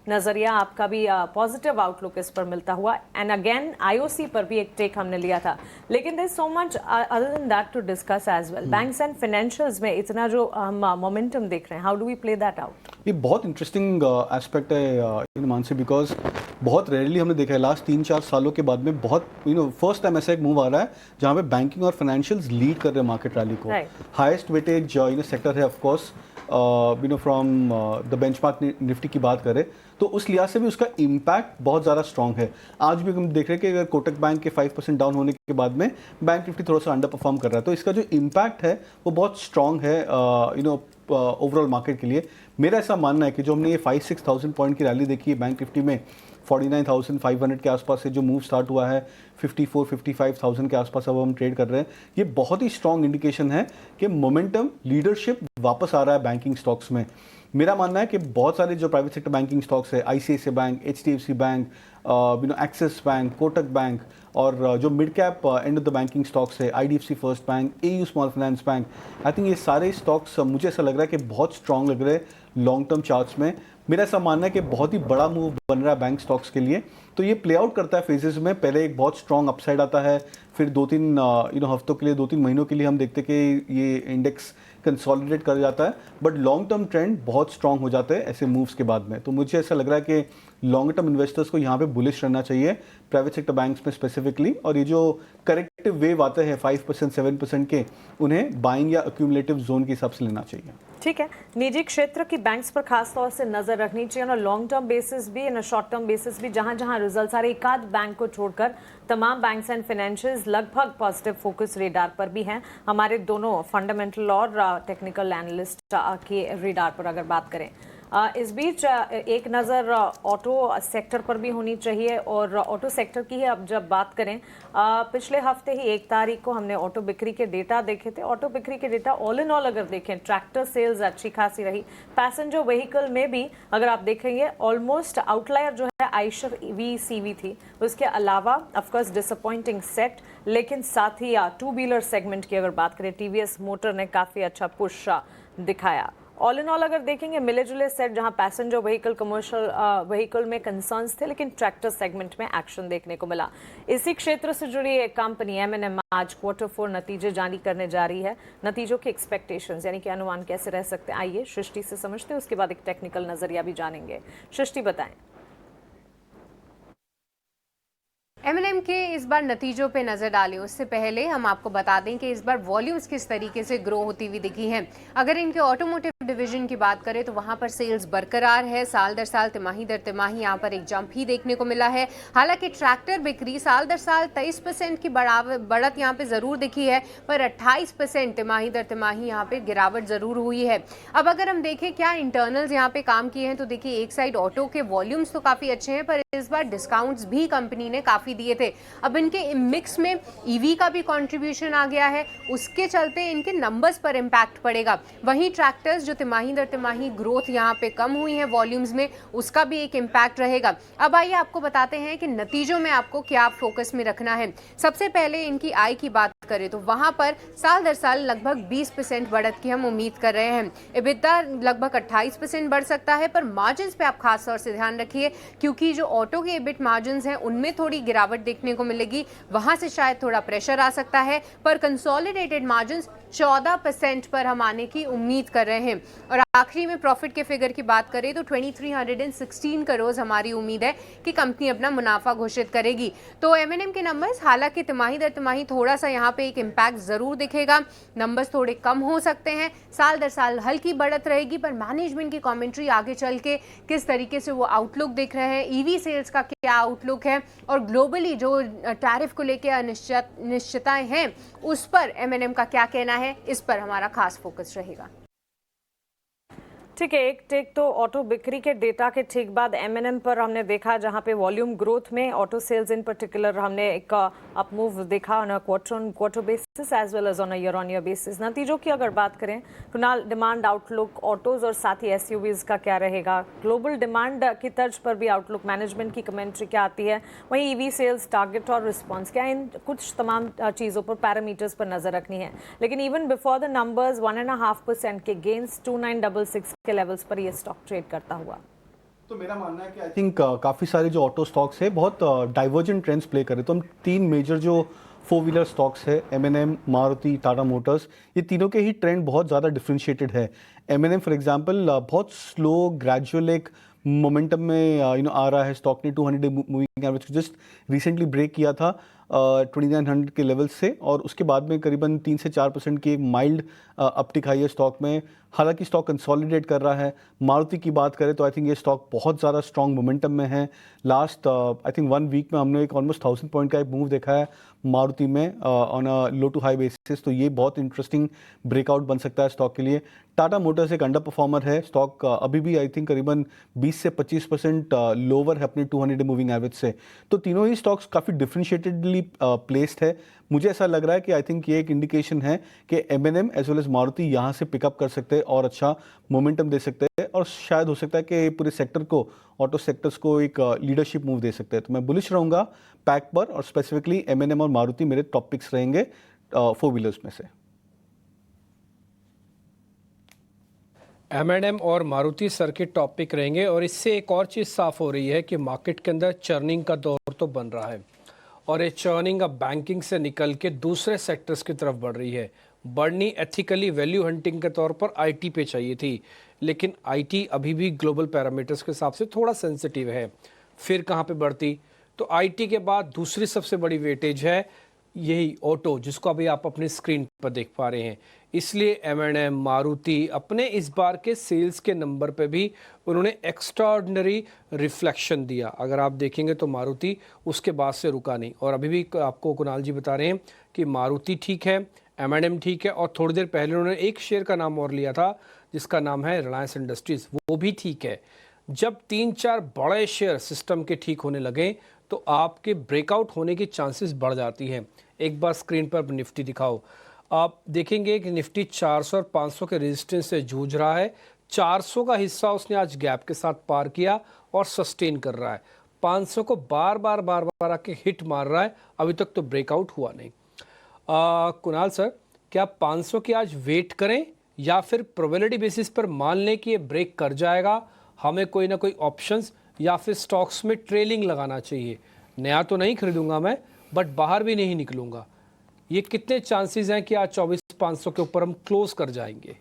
नज़रिया, आपका भी पॉजिटिव आउटलुक इस पर मिलता हुआ। एंड अगेन आईओसी पर भी एक टेक हमने लिया था, लेकिन there is so much other than that to discuss as well. Banks and financials में इतना जो हम मोमेंटम देख रहे हैं, how do we play that out? ये बहुत इंटरेस्टिंग एस्पेक्ट है मानसी, बिकॉज बहुत रेयरली हमने देखा है लास्ट 3-4 सालों के बाद में बहुत फर्स्ट टाइम ऐसा एक मूव आ रहा है जहाँ पे बैंकिंग और फाइनेंशियल्स लीड कर रहे हैं मार्केट रैली को। हाईएस्ट वेटेज सेक्टर है of course, from the benchmark Nifty की बात करें तो उस लिहाज से भी उसका इम्पैक्ट बहुत ज़्यादा स्ट्रॉन्ग है। आज भी हम देख रहे हैं कि अगर कोटक बैंक के 5% डाउन होने के बाद में बैंक निफ्टी थोड़ा सा अंडर परफॉर्म कर रहा है, तो इसका जो इम्पैक्ट है वो बहुत स्ट्रॉन्ग है ओवरऑल मार्केट के लिए। मेरा ऐसा मानना है कि जो हमने ये 5-6,000 पॉइंट की रैली देखी है बैंक निफ्टी में, 49,500 के आसपास से जो मूव स्टार्ट हुआ है 54-55,000 के आसपास अब हम ट्रेड कर रहे हैं, ये बहुत ही स्ट्रॉन्ग इंडिकेशन है कि मोमेंटम लीडरशिप वापस आ रहा है बैंकिंग स्टॉक्स में। मेरा मानना है कि बहुत सारे जो प्राइवेट सेक्टर बैंकिंग स्टॉक्स है, ICICI bank, HDFC bank, Axis bank, Kotak bank, और जो mid cap end of the banking stocks है, IDFC first bank, AU small finance bank, I think ये सारे स्टॉक्स मुझे ऐसा लग रहा है कि बहुत स्ट्रॉन्ग लग रहे हैं लॉन्ग टर्म चार्ट्स में। मेरा ऐसा मानना है कि बहुत ही बड़ा मूव बन रहा है बैंक स्टॉक्स के लिए, तो ये प्ले आउट करता है फेजेस में। पहले एक बहुत स्ट्रॉन्ग अपसाइड आता है, फिर 2-3 हफ्तों के लिए, 2-3 महीनों के लिए हम देखते हैं कि ये इंडेक्स कंसोलिडेट कर जाता है, बट लॉन्ग टर्म ट्रेंड बहुत स्ट्रॉन्ग हो जाते हैं ऐसे मूव्स के बाद में। तो मुझे ऐसा लग रहा है कि लॉन्ग टर्म इन्वेस्टर्स को यहाँ पे बुलिश रहना चाहिए प्राइवेट सेक्टर बैंक्स में स्पेसिफिकली, और ये जो करेक्टिव वेव आते हैं 5% 7% के, उन्हें बाइंग या अक्यूमुलेटिव जोन के हिसाब से लेना चाहिए। ठीक है, निजी क्षेत्र की बैंक्स पर खास तौर से नजर रखनी चाहिए, और लॉन्ग टर्म बेसिस भी, ना शॉर्ट टर्म बेसिस भी, जहां जहां रिजल्ट्स आ रहे, एक आध बैंक को छोड़कर तमाम बैंक्स एंड फाइनेंशियल्स लगभग पॉजिटिव फोकस रेडार पर भी हैं। हमारे दोनों फंडामेंटल और टेक्निकल एनालिस्ट के रेडार पर अगर बात करें, इस बीच एक नज़र ऑटो सेक्टर पर भी होनी चाहिए, और ऑटो सेक्टर की ही अब जब बात करें, पिछले हफ्ते ही 1 तारीख को हमने ऑटो बिक्री के डेटा देखे थे। ऑटो बिक्री के डेटा ऑल इन ऑल अगर देखें, ट्रैक्टर सेल्स अच्छी खासी रही, पैसेंजर व्हीकल में भी अगर आप देखेंगे ऑलमोस्ट आउटलायर जो है आइशर वीसीवी थी, उसके अलावा ऑफकोर्स डिसअपॉइंटिंग सेट, लेकिन साथ ही 2 व्हीलर सेगमेंट की अगर बात करें, टीवीएस मोटर ने काफ़ी अच्छा पुश दिखाया। ऑल इन ऑल अगर देखेंगे मिले जुले सेट, जहां पैसेंजर व्हीकल, कमर्शियल व्हीकल में कंसर्न्स थे, लेकिन ट्रैक्टर सेगमेंट में एक्शन देखने को मिला। इसी क्षेत्र से जुड़ी एक कंपनी M&M आज Q4 नतीजे जारी करने जा रही है। नतीजों के एक्सपेक्टेशंस यानी कि अनुमान कैसे रह सकते हैं, आइए सृष्टि से समझते हैं, उसके बाद एक टेक्निकल नजरिया भी जानेंगे। सृष्टि बताएं। M&M के इस बार नतीजों पे नजर डालें उससे पहले हम आपको बता दें कि इस बार वॉल्यूम्स किस तरीके से ग्रो होती हुई दिखी हैं। अगर इनके ऑटोमोटिव डिवीजन की बात करें तो वहां पर सेल्स बरकरार है, साल दर साल तिमाही दर तिमाही यहां पर एक जंप ही देखने को मिला है। हालांकि ट्रैक्टर बिक्री साल दर साल 23% की बढ़त यहां पे जरूर दिखी है, पर 28% तिमाही दर तिमाही यहां पे गिरावट जरूर हुई है। अब अगर हम देखें क्या इंटरनल्स यहां पे काम किए हैं तो देखिए एक साइड ऑटो के वॉल्यूम्स तो काफी अच्छे हैं, पर इस बार डिस्काउंट्स भी कंपनी ने काफी दिए थे। अब इनके मिक्स में ईवी का भी कंट्रीब्यूशन आ गया है, उसके चलते इनके नंबर्स पर इंपैक्ट पड़ेगा। वहीं ट्रैक्टर्स जो तिमाही दर तिमाही ग्रोथ यहाँ पे कम हुई है वॉल्यूम्स में, उसका भी एक इम्पैक्ट रहेगा। अब आइए आपको बताते हैं कि नतीजों में आपको क्या फोकस में रखना है। सबसे पहले इनकी आय की बात करें तो वहां पर साल दर साल लगभग 20% बढ़त की हम उम्मीद कर रहे हैं। EBITDA लगभग 28% बढ़ सकता है, पर मार्जिन्स पे आप खास तौर से ध्यान रखिए, क्योंकि जो ऑटो के EBIT मार्जिन्स हैं उनमें थोड़ी गिरावट देखने को मिलेगी, वहां से शायद थोड़ा प्रेशर आ सकता है। पर कंसोलिडेटेड मार्जिन्स 14% पर हम आने की उम्मीद कर रहे हैं। और आखिरी में प्रॉफिट के फिगर की बात करें तो 2316 करोड़ हमारी उम्मीद है कि कंपनी अपना मुनाफा घोषित करेगी। तो M&M के नंबर्स हालांकि तिमाही दर तिमाही थोड़ा सा यहाँ पे एक इम्पैक्ट जरूर दिखेगा, नंबर्स थोड़े कम हो सकते हैं, साल दर साल हल्की बढ़त रहेगी, पर मैनेजमेंट की कमेंट्री आगे चल के किस तरीके से वो आउटलुक देख रहे हैं, ईवी सेल्स का क्या आउटलुक है और ग्लोबली जो टैरिफ को लेकर अनिश्चितताएं हैं उस पर M&M का क्या कहना है, इस पर हमारा खास फोकस रहेगा। ठीक है, एक टेक तो ऑटो बिक्री के डेटा के ठीक बाद M&M पर हमने देखा, जहां पे वॉल्यूम ग्रोथ में ऑटो सेल्स इन पर्टिकुलर हमने एक अप मूव देखा on a quarter on quarter basis as well as on a year on year basis. नतीजों की अगर बात करें कुणाल, डिमांड आउटलुक ऑटोज और साथ ही SUVs का क्या रहेगा, ग्लोबल डिमांड की तर्ज पर भी आउटलुक मैनेजमेंट की कमेंट्री क्या आती है, वहीं EV सेल्स टारगेट और रिस्पॉन्स क्या, इन कुछ तमाम चीज़ों पर पैरामीटर्स पर नजर रखनी है। लेकिन इवन बिफोर द नंबर्स 1.5% के गेंस 2966 के लेवल्स पर ये स्टॉक ट्रेड करता हुआ। तो मेरा मानना है कि आई थिंक काफ़ी सारे जो ऑटो स्टॉक्स है बहुत डाइवर्जेंट ट्रेंड्स प्ले कर रहे हैं। तो हम तीन मेजर जो 4 व्हीलर स्टॉक्स है, M&M, मारुति, टाटा मोटर्स, ये तीनों के ही ट्रेंड बहुत ज़्यादा डिफरेंशिएटेड है। M&M फॉर एग्जांपल बहुत स्लो ग्रेजुअल एक मोमेंटम में आ रहा है। स्टॉक ने 200 मूविंग एवरेज को जस्ट रिसेंटली ब्रेक किया था 2900 के लेवल से, और उसके बाद में करीबन 3 से 4% की एक माइल्ड अपटिक आई है स्टॉक में। हालांकि स्टॉक कंसोलिडेट कर रहा है। मारुति की बात करें तो आई थिंक ये स्टॉक बहुत ज़्यादा स्ट्रॉन्ग मोमेंटम में है। लास्ट आई थिंक 1 वीक में हमने एक ऑलमोस्ट 1000 पॉइंट का एक मूव देखा है मारुति में on a low to high basis, तो ये बहुत इंटरेस्टिंग ब्रेकआउट बन सकता है स्टॉक के लिए। टाटा मोटर्स एक अंडर परफॉर्मर है, स्टॉक अभी भी आई थिंक करीबन 20 से 25% लोअर है अपने 200 मूविंग एवरेज से। तो तीनों ही स्टॉक्स काफ़ी डिफरेंशिएटेडली प्लेस्ड है। मुझे ऐसा लग रहा है कि आई थिंक ये एक इंडिकेशन है कि M&M as well as Maruti यहाँ से पिकअप कर सकते हैं और अच्छा मोमेंटम दे सकते हैं, और शायद हो सकता है कि पूरे सेक्टर को, ऑटो सेक्टर्स को एक लीडरशिप मूव दे सकते हैं। तो मैं बुलिश रहूँगा पैक पर, और स्पेसिफिकली M&M और मारुति मेरे टॉप पिक्स रहेंगे 4 व्हीलर्स में से। M&M और मारुति सर के टॉपिक रहेंगे, और इससे एक और चीज़ साफ हो रही है कि मार्केट के अंदर चर्निंग का दौर तो बन रहा है, और ये चर्निंग अब बैंकिंग से निकल के दूसरे सेक्टर्स की तरफ बढ़ रही है। बढ़नी एथिकली वैल्यू हंटिंग के तौर पर IT पे चाहिए थी, लेकिन IT अभी भी ग्लोबल पैरामीटर्स के हिसाब से थोड़ा सेंसिटिव है। फिर कहाँ पे बढ़ती? तो IT के बाद दूसरी सबसे बड़ी वेटेज है यही ऑटो, जिसको अभी आप अपनी स्क्रीन पर देख पा रहे हैं। इसलिए M&M, मारुति अपने इस बार के सेल्स के नंबर पे भी उन्होंने एक्स्ट्राऑर्डिनरी रिफ्लेक्शन दिया। अगर आप देखेंगे तो मारुति उसके बाद से रुका नहीं, और अभी भी आपको कुणाल जी बता रहे हैं कि मारुति ठीक है, M&M ठीक है, और थोड़ी देर पहले उन्होंने एक शेयर का नाम और लिया था जिसका नाम है रिलायंस इंडस्ट्रीज, वो भी ठीक है। जब 3-4 बड़े शेयर सिस्टम के ठीक होने लगे तो आपके ब्रेकआउट होने की चांसेस बढ़ जाती हैं। एक बार स्क्रीन पर निफ्टी दिखाओ, आप देखेंगे कि निफ्टी 400 और 500 के रेजिस्टेंस से जूझ रहा है। 400 का हिस्सा उसने आज गैप के साथ पार किया और सस्टेन कर रहा है। 500 को बार बार आके हिट मार रहा है, अभी तक तो ब्रेकआउट हुआ नहीं। कुणाल सर, क्या 500 की आज वेट करें या फिर प्रोबेबिलिटी बेसिस पर मान लें कि ये ब्रेक कर जाएगा, हमें कोई ना कोई ऑप्शंस या फिर स्टॉक्स में ट्रेलिंग लगाना चाहिए? नया तो नहीं खरीदूंगा मैं, बट बाहर भी नहीं निकलूंगा। ये कितने चांसेस हैं कि आज 24,500 के ऊपर हम क्लोज कर जाएंगे?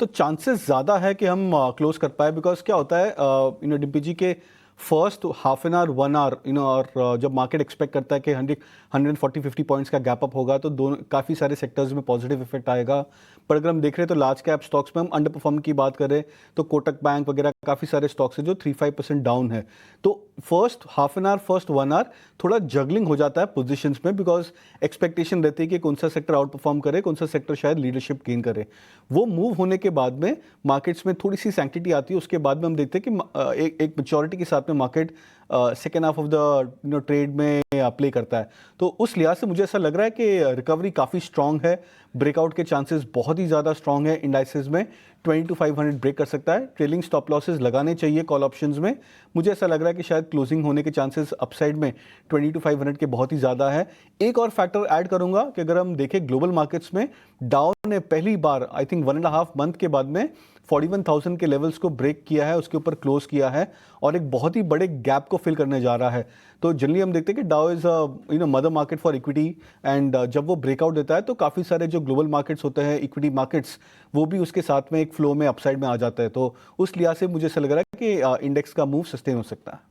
तो चांसेस ज़्यादा है कि हम क्लोज कर पाए, बिकॉज क्या होता है डिम्पी जी के first half an hour 1 hour और जब मार्केट एक्सपेक्ट करता है कि 140-50 पॉइंट्स का गैप अप होगा तो दोनों काफ़ी सारे सेक्टर्स में पॉजिटिव इफेक्ट आएगा। पर अगर हम देख रहे हैं तो लार्ज कैप स्टॉक्स में हम अंडर परफॉर्म की बात करें तो कोटक बैंक वगैरह काफ़ी सारे स्टॉक्स हैं जो 3-5% डाउन है। तो first half an hour, first 1 hour थोड़ा जगलिंग हो जाता है पोजीशंस में, बिकॉज एक्सपेक्टेशन रहती है कि कौन सा सेक्टर आउट परफॉर्म करे, कौन सा सेक्टर शायद लीडरशिप गेन करे। वो मूव होने के बाद में मार्केट्स में थोड़ी सी सैंक्टिटी आती है। उसके बाद में हम देखते हैं कि एक मैच्योरिटी के साथ में market second half of the trade में प्ले करता है। तो उस लिहाज से मुझे ऐसा लग रहा है कि रिकवरी काफ़ी स्ट्रांग है, ब्रेकआउट के चांसेस बहुत ही ज़्यादा स्ट्रांग है। इंडाइसेस में 22,500 ब्रेक कर सकता है। ट्रेलिंग स्टॉप लॉसेस लगाने चाहिए कॉल ऑप्शंस में। मुझे ऐसा लग रहा है कि शायद क्लोजिंग होने के चांसेस अपसाइड में 22,500 के बहुत ही ज़्यादा है। एक और फैक्टर ऐड करूंगा कि अगर हम देखें ग्लोबल मार्केट्स में डाउ ने पहली बार आई थिंक 1.5 मंथ के बाद में 41,000 के लेवल्स को ब्रेक किया है, उसके ऊपर क्लोज किया है और एक बहुत ही बड़े गैप को फिल करने जा रहा है। तो जनरली हम देखते हैं कि डाउ is mother market for equity and जब वो ब्रेकआउट देता है तो काफ़ी सारे जो ग्लोबल मार्केट्स होते हैं, इक्विटी मार्केट्स, वो भी उसके साथ में एक फ्लो में अपसाइड में आ जाता है। तो उस लिहाज से मुझे ऐसा लग रहा है कि इंडेक्स का मूव सस्टेन हो सकता है।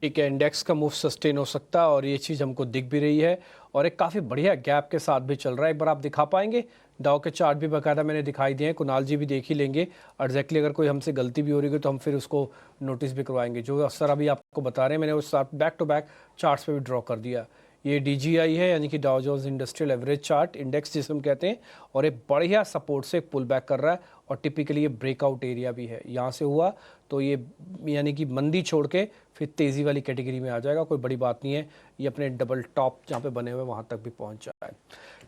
ठीक है, इंडेक्स का मूव सस्टेन हो सकता है और ये चीज़ हमको दिख भी रही है और एक काफ़ी बढ़िया गैप के साथ भी चल रहा है। एक बार आप दिखा पाएंगे? डाउ के चार्ट भी बाकायदा मैंने दिखाई दिए हैं, कुणाल जी भी देख ही लेंगे। एग्जैक्टली अगर कोई हमसे गलती भी हो रही है तो हम फिर उसको नोटिस भी करवाएंगे। जो अक्सर अभी आपको बता रहे हैं मैंने उस बैक टू बैक चार्ट्स पे भी ड्रॉ कर दिया। ये DJI है यानी कि Dow Jones Industrial Average chart index जिसे हम कहते हैं, और एक बढ़िया सपोर्ट से पुल बैक कर रहा है और टिपिकली ये ब्रेकआउट एरिया भी है। यहाँ से हुआ तो ये यानी कि मंदी छोड़ के फिर तेज़ी वाली कैटेगरी में आ जाएगा। कोई बड़ी बात नहीं है, ये अपने डबल टॉप जहाँ पे बने हुए वहाँ तक भी पहुँच जाए।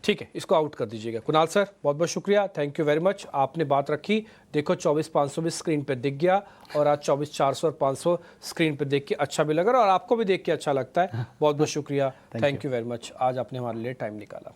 ठीक है, इसको आउट कर दीजिएगा। कुणाल सर बहुत बहुत शुक्रिया, थैंक यू वेरी मच। आपने बात रखी, देखो 24,500 भी स्क्रीन पे दिख गया और आज 24,400 और 500 स्क्रीन पे देख के अच्छा भी लगा और आपको भी देख के अच्छा लगता है। बहुत बहुत शुक्रिया, थैंक यू वेरी मच। आज आपने हमारे लिए टाइम निकाला।